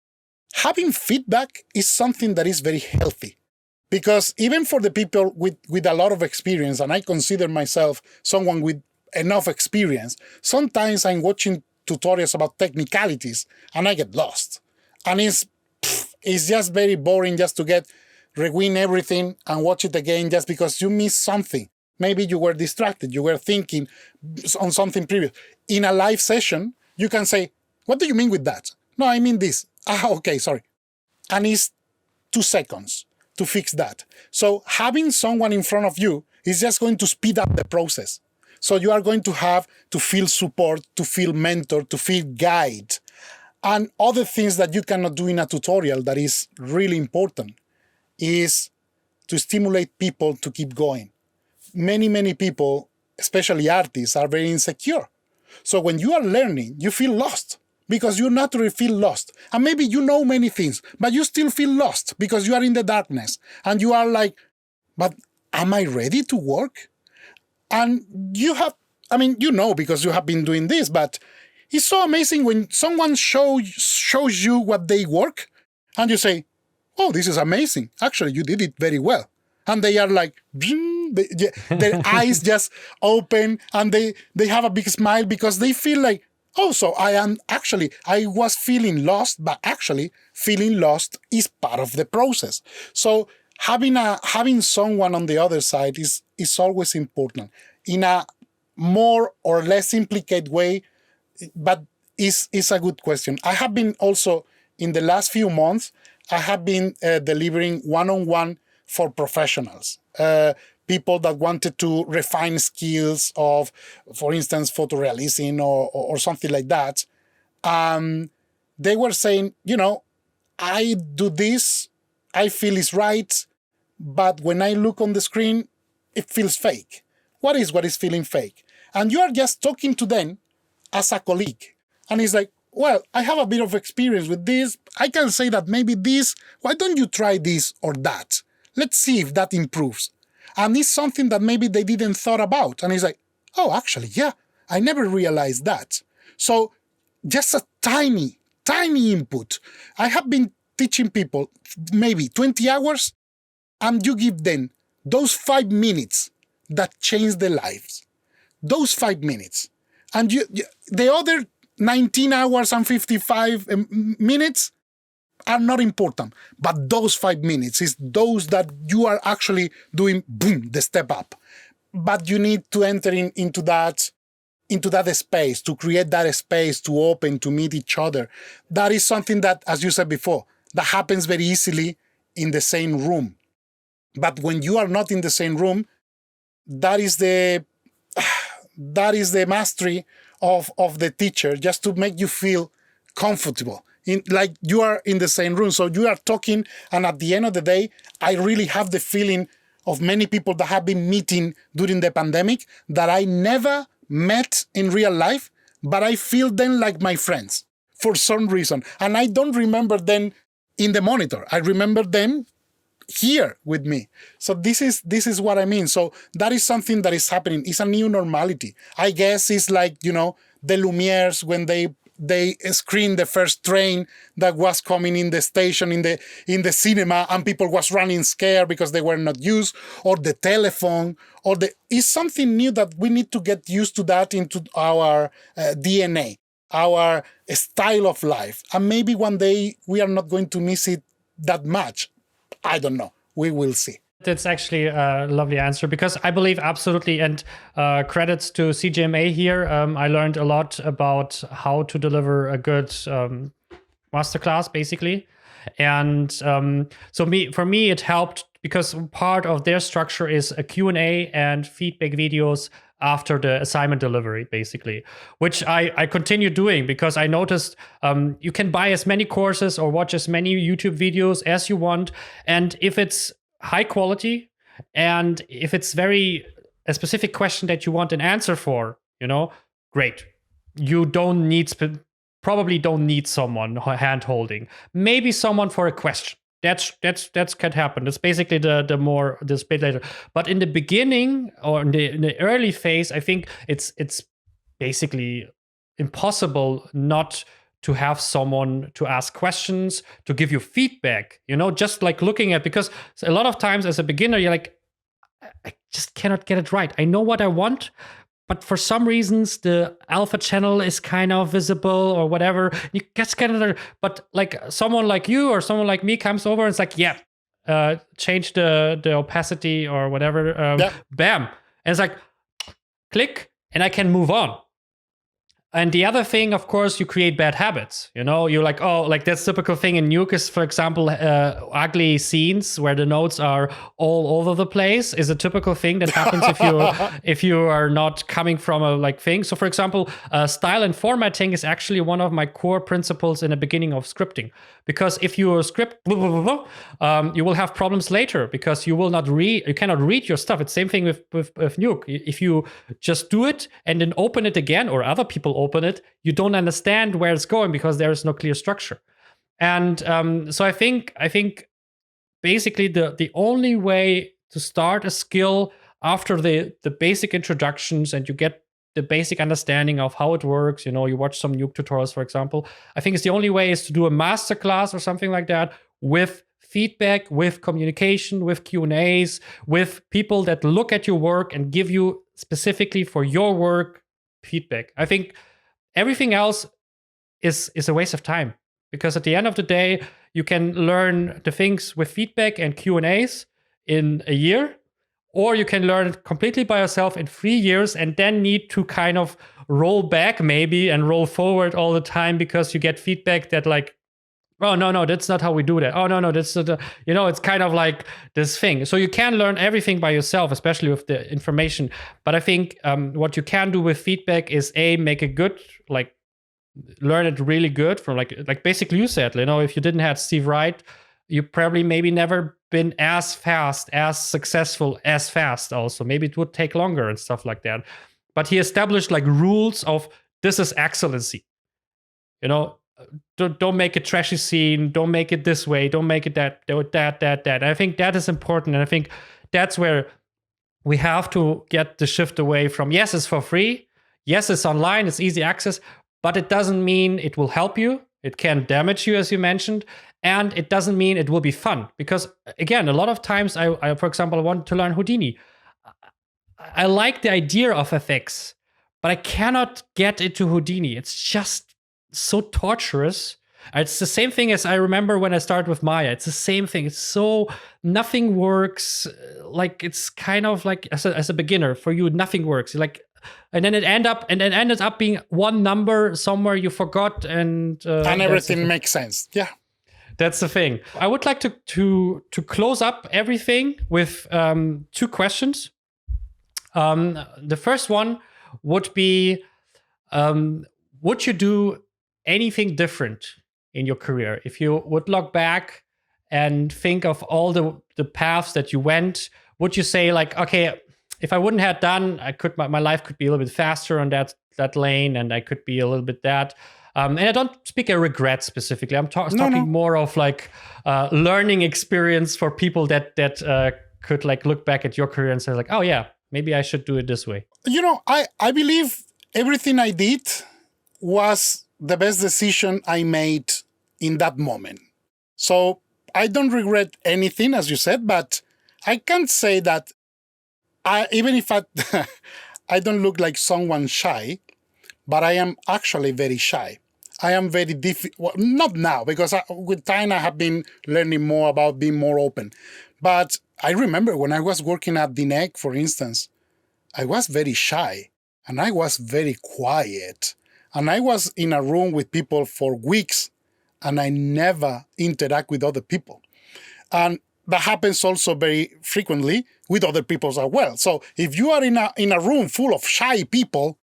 having feedback is something that is very healthy, because even for the people with a lot of experience, and I consider myself someone with enough experience, sometimes I'm watching tutorials about technicalities and I get lost. And it's just very boring just to rewind everything and watch it again just because you missed something. Maybe you were distracted, you were thinking on something previous. In a live session, you can say, what do you mean with that? No, I mean this. Okay, sorry. And it's 2 seconds to fix that. So having someone in front of you is just going to speed up the process. So you are going to have to feel support, to feel mentor, to feel guide, and other things that you cannot do in a tutorial that is really important is to stimulate people to keep going. Many people, especially artists, are very insecure. So when you are learning, you feel lost because you naturally feel lost. And maybe you know many things, but you still feel lost because you are in the darkness. And you are like, but am I ready to work? And you have, because you have been doing this, but it's so amazing when someone shows you what they work and you say, oh, this is amazing. Actually, you did it very well. And they are like, their eyes just open and they have a big smile because they feel like, oh, so I was feeling lost, but actually feeling lost is part of the process. So having someone on the other side is always important in a more or less implicated way, but is a good question. I have been also, in the last few months, I have been delivering one-on-one for professionals, people that wanted to refine skills of, for instance, photorealism or something like that. They were saying, I do this, I feel it's right, but when I look on the screen, it feels fake. What is feeling fake? And you are just talking to them as a colleague. And it's like, well, I have a bit of experience with this. I can say that maybe this, why don't you try this or that? Let's see if that improves. And it's something that maybe they didn't thought about. And it's like, oh, actually, yeah, I never realized that. So just a tiny input. I have been teaching people maybe 20 hours, and you give them those 5 minutes that change their lives. Those 5 minutes. And the other 19 hours and 55 minutes are not important. But those 5 minutes is those that you are actually doing, boom, the step up. But you need to enter into that space, to create that space, to open, to meet each other. That is something that, as you said before, that happens very easily in the same room. But when you are not in the same room, that is the mastery of the teacher, just to make you feel comfortable, like you are in the same room. So you are talking, and at the end of the day, I really have the feeling of many people that have been meeting during the pandemic that I never met in real life, but I feel them like my friends for some reason. And I don't remember them in the monitor. I remember them here with me. So this is what I mean. So that is something that is happening. It's a new normality. I guess it's like, the Lumières when they screened the first train that was coming in the station in the cinema, and people was running scared because they were not used, or the telephone, it's something new that we need to get used to that into our DNA, our style of life. And maybe one day we are not going to miss it that much. I don't know. We will see. That's actually a lovely answer, because I believe absolutely, and credits to CGMA here. I learned a lot about how to deliver a good masterclass, basically. And for me, it helped because part of their structure is a Q&A and feedback videos after the assignment delivery, basically, which I continue doing because I noticed you can buy as many courses or watch as many YouTube videos as you want. And if it's high quality and if it's a specific question that you want an answer for, great. You probably don't need someone hand holding. Maybe someone for a question. That's can happen. That's basically this bit later. But in the beginning or in the early phase, I think it's basically impossible not to have someone to ask questions, to give you feedback. Just like looking at, because a lot of times as a beginner, you're like, I just cannot get it right. I know what I want, but for some reasons the alpha channel is kind of visible or whatever. You just but like someone like you or someone like me comes over and it's like, change the opacity or whatever. Bam. And it's like, click, and I can move on. And the other thing, of course, you create bad habits. You're like, oh, like that's typical thing in Nuke is, for example, ugly scenes where the notes are all over the place is a typical thing that happens if you are not coming from a like thing. So, for example, style and formatting is actually one of my core principles in the beginning of scripting, because if you script, you will have problems later because you cannot read your stuff. It's same thing with Nuke. If you just do it and then open it again, or other people open it, you don't understand where it's going because there is no clear structure. And so I think basically the only way to start a skill after the basic introductions and you get the basic understanding of how it works, you watch some Nuke tutorials, for example, I think it's the only way is to do a masterclass or something like that with feedback, with communication, with Q&As, with people that look at your work and give you specifically for your work feedback. I think everything else is a waste of time, because at the end of the day, you can learn the things with feedback and Q&As in a year, or you can learn it completely by yourself in 3 years and then need to kind of roll back maybe and roll forward all the time because you get feedback that like, oh, no, that's not how we do that. Oh, no, that's not, it's kind of like this thing. So you can learn everything by yourself, especially with the information. But I think what you can do with feedback is make a good, like, learn it really good from like basically you said, if you didn't have Steve Wright, you probably maybe never been as fast, as successful, as fast also. Maybe it would take longer and stuff like that. But he established like rules of this is excellency. Don't make a trashy scene. Don't make it this way. Don't make it that. And I think that is important. And I think that's where we have to get the shift away from, yes, it's for free. Yes, it's online. It's easy access. But it doesn't mean it will help you. It can damage you, as you mentioned. And it doesn't mean it will be fun. Because, again, a lot of times, I for example, I wanted to learn Houdini. I like the idea of FX, but I cannot get into Houdini. It's just so torturous. It's the same thing as I remember when I started with Maya. It's the same thing. It's so nothing works. Like it's kind of like as a beginner for you, nothing works. Like, and then it ended up being one number somewhere you forgot, and everything makes sense. Yeah, that's the thing. I would like to close up everything with 2 questions. The first one would be, would you do anything different in your career? If you would look back and think of all the paths that you went, would you say like, okay, if I wouldn't have done, my life could be a little bit faster on that lane, and I could be a little bit that. And I don't speak a regret specifically. I'm talking more of like learning experience for people that could like look back at your career and say like, oh yeah, maybe I should do it this way. I believe everything I did was the best decision I made in that moment. So I don't regret anything, as you said, but I can't say that even if I don't look like someone shy, but I am actually very shy. I am very difficult, not now, because with time I have been learning more about being more open. But I remember when I was working at DNEG, for instance, I was very shy and I was very quiet. And I was in a room with people for weeks and I never interact with other people. And that happens also very frequently with other people as well. So if you are in a room full of shy people,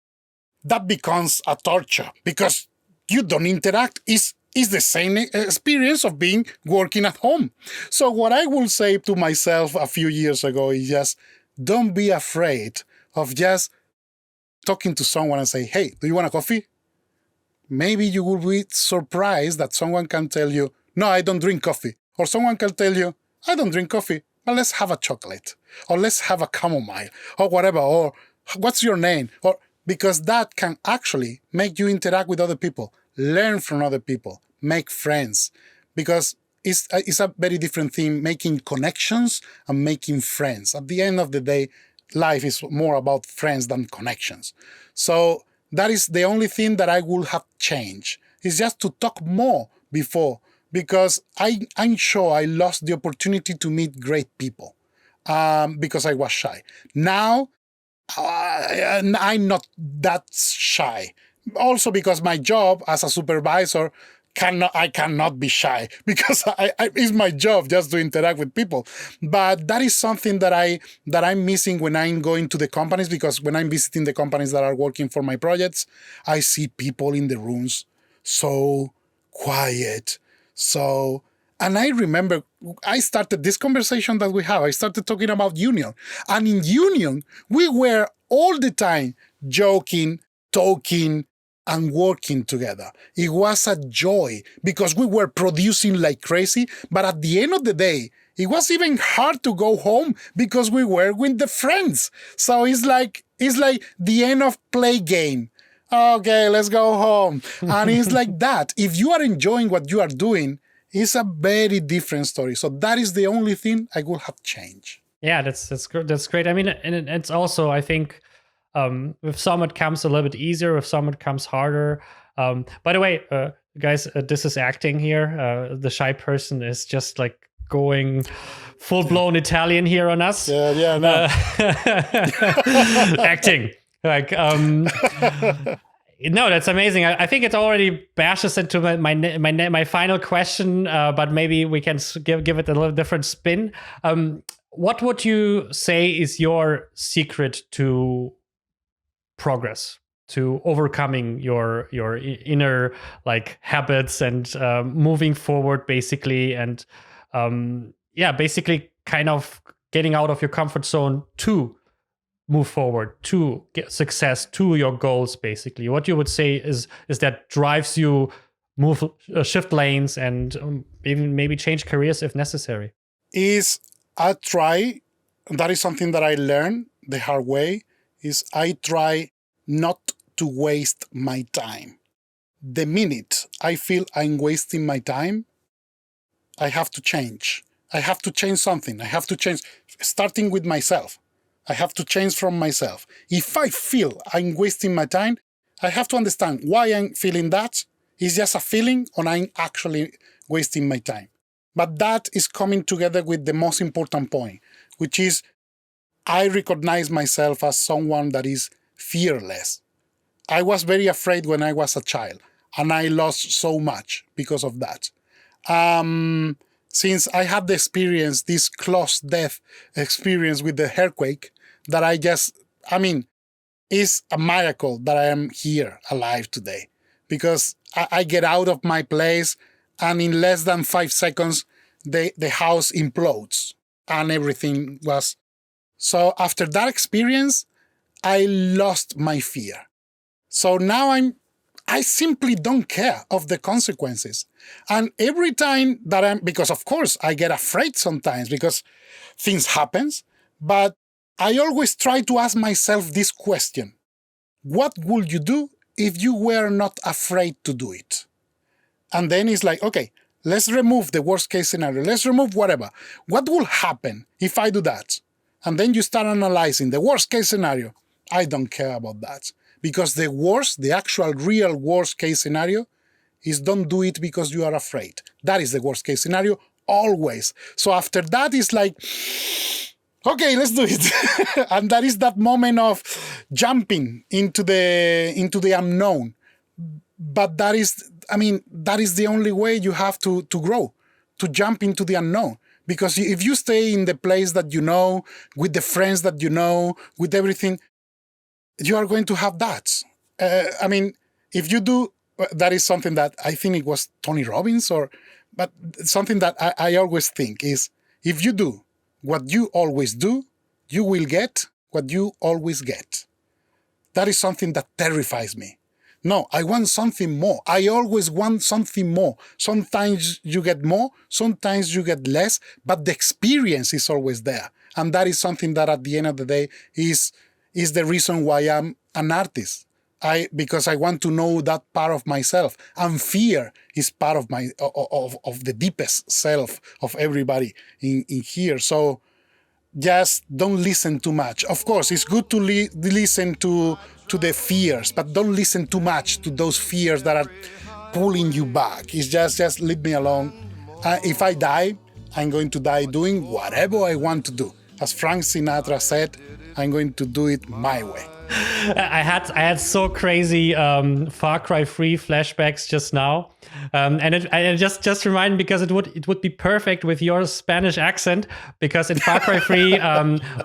that becomes a torture because you don't interact. It's the same experience of working at home. So what I will say to myself a few years ago is just don't be afraid of just talking to someone and say, hey, do you want a coffee? Maybe you will be surprised that someone can tell you, no, I don't drink coffee. Or someone can tell you, I don't drink coffee, but let's have a chocolate. Or let's have a chamomile. Or whatever. Or what's your name? Or because that can actually make you interact with other people, learn from other people, make friends. Because it's a very different thing, making connections and making friends. At the end of the day, life is more about friends than connections. So that is the only thing that I would have changed. Is just to talk more before, because I'm sure I lost the opportunity to meet great people because I was shy. Now, I'm not that shy Also because my job as a supervisor, I cannot be shy because it's my job just to interact with people. But that is something that I'm missing when I'm going to the companies, because when I'm visiting the companies that are working for my projects, I see people in the rooms so quiet. And I remember I started this conversation that we have. I started talking about union. And in union, we were all the time joking, talking, and working together. It was a joy because we were producing like crazy. But at the end of the day, it was even hard to go home because we were with the friends. So it's like the end of play game. Okay, let's go home. And it's like that. If you are enjoying what you are doing, it's a very different story. So that is the only thing I would have changed. Yeah, that's great. I mean, and it's also, I think, with some it comes a little bit easier, with some it comes harder. By the way, guys, this is acting here. The shy person is just like going full-blown Italian here on us. Yeah, no. Acting. Like, no, that's amazing. I think it already bashes into my final question, but maybe we can give it a little different spin. What would you say is your secret to progress, to overcoming your inner like habits and moving forward, basically, and basically kind of getting out of your comfort zone to move forward, to get success, to your goals, basically? What you would say is that drives you shift lanes and even maybe change careers if necessary? Is I try, that is something that I learned the hard way, is I try not to waste my time. The minute I feel I'm wasting my time, I have to change. I have to change something. I have to change, starting with myself. I have to change from myself. If I feel I'm wasting my time, I have to understand why I'm feeling that. Is just a feeling or I'm actually wasting my time? But that is coming together with the most important point, which is I recognize myself as someone that is fearless. I was very afraid when I was a child, and I lost so much because of that. Since I had the experience, this close death experience with the earthquake, that it's a miracle that I am here alive today, because I get out of my place and in less than 5 seconds, the house implodes and everything was. So after that experience, I lost my fear. So now I simply don't care of the consequences. And every time that because of course I get afraid sometimes because things happen, but I always try to ask myself this question: what would you do if you were not afraid to do it? And then it's like, okay, let's remove the worst case scenario. Let's remove whatever. What will happen if I do that? And then you start analyzing the worst case scenario. I don't care about that. Because the actual real worst case scenario is don't do it because you are afraid. That is the worst case scenario, always. So after that, it's like, okay, let's do it. And that is that moment of jumping into the unknown. But that is the only way you have to grow, to jump into the unknown. Because if you stay in the place that you know, with the friends that you know, with everything, you are going to have that. If you do, that is something that I think it was Tony Robbins, but something that I always think is, if you do what you always do, you will get what you always get. That is something that terrifies me. No, I want something more. I always want something more. Sometimes you get more, sometimes you get less, but the experience is always there. And that is something that at the end of the day is the reason why I'm an artist. Because I want to know that part of myself. And fear is part of of the deepest self of everybody in here. So just don't listen too much. Of course, it's good to listen to the fears, but don't listen too much to those fears that are pulling you back. It's just leave me alone. If I die, I'm going to die doing whatever I want to do. As Frank Sinatra said, I'm going to do it my way. I had so crazy Far Cry 3 flashbacks just now, and it just reminded me because it would be perfect with your Spanish accent, because in Far Cry 3,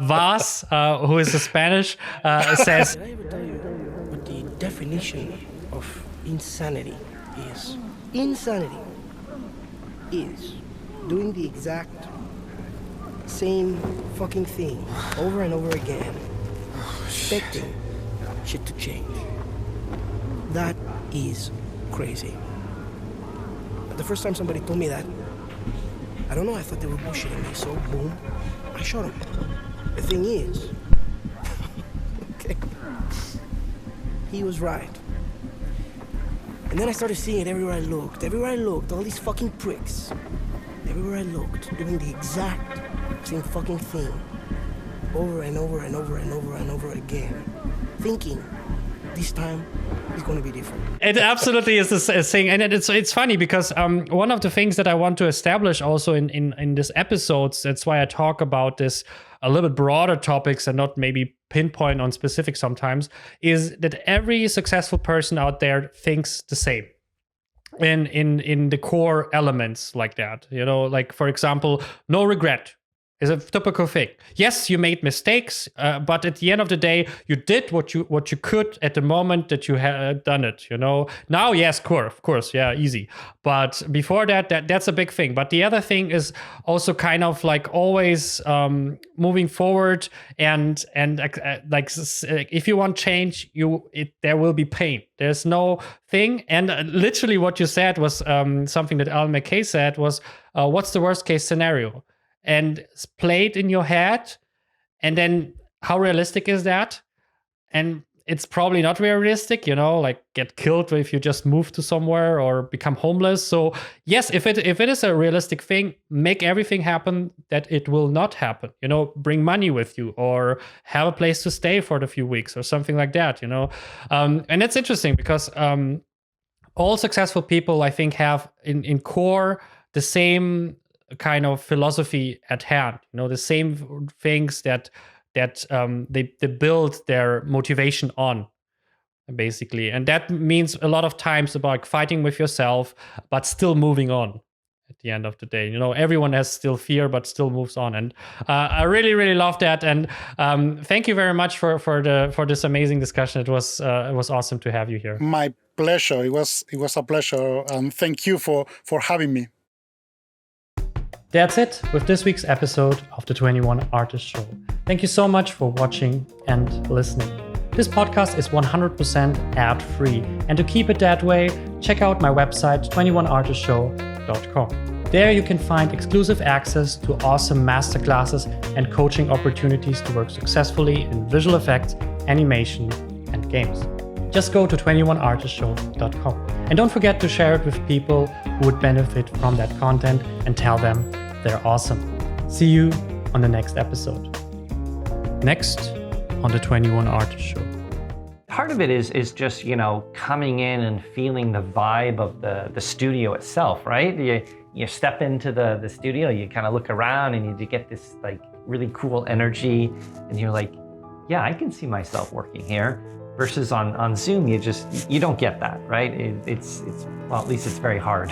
Vaz, who is a Spanish, says, Did I ever tell you what the definition of insanity is? Insanity is doing the exact same fucking thing over and over again, expecting shit to change. That is crazy. The first time somebody told me that, I don't know, I thought they were bullshitting me, so boom, I shot him. The thing is, okay, he was right. And then I started seeing it everywhere I looked, all these fucking pricks. Everywhere I looked, doing the exact same fucking thing. Over and over and over and over and over again. Thinking, this time, it's going to be different. It absolutely is a thing. And it's funny because one of the things that I want to establish also in this episodes, that's why I talk about this a little bit broader topics and not maybe pinpoint on specific sometimes, is that every successful person out there thinks the same in the core elements like that. You know, like for example, no regret is a typical thing. Yes, you made mistakes, but at the end of the day, you did what you could at the moment that you had done it. You know, now yes, of course, yeah, easy. But before that's a big thing. But the other thing is also kind of like always moving forward and like if you want change, there will be pain. There's no thing. And literally, what you said was something that Alan McKay said was, "What's the worst case scenario?" And play it in your head, and then how realistic is that? And it's probably not realistic, you know, like get killed if you just move to somewhere or become homeless. So yes, if it is a realistic thing, make everything happen that it will not happen. You know, bring money with you or have a place to stay for the few weeks or something like that. You know, and it's interesting because all successful people, I think, have in core the same kind of philosophy at hand, you know, the same things that they build their motivation on, basically. And that means a lot of times about fighting with yourself, but still moving on at the end of the day. You know, everyone has still fear, but still moves on. And I really, really love that. And thank you very much for this amazing discussion. It was awesome to have you here. My pleasure. It was a pleasure. Thank you for having me. That's it with this week's episode of the 21 Artist Show. Thank you so much for watching and listening. This podcast is 100% ad-free, and to keep it that way, check out my website 21artistshow.com. There you can find exclusive access to awesome masterclasses and coaching opportunities to work successfully in visual effects, animation, and games. Just go to 21artistshow.com. And don't forget to share it with people who would benefit from that content and tell them they're awesome. See you on the next episode. Next on the 21 Artist Show. Part of it is just, you know, coming in and feeling the vibe of the studio itself, right? You step into the studio, you kind of look around and you get this like really cool energy and you're like, yeah, I can see myself working here. Versus on Zoom, you don't get that, right? Well, at least it's very hard.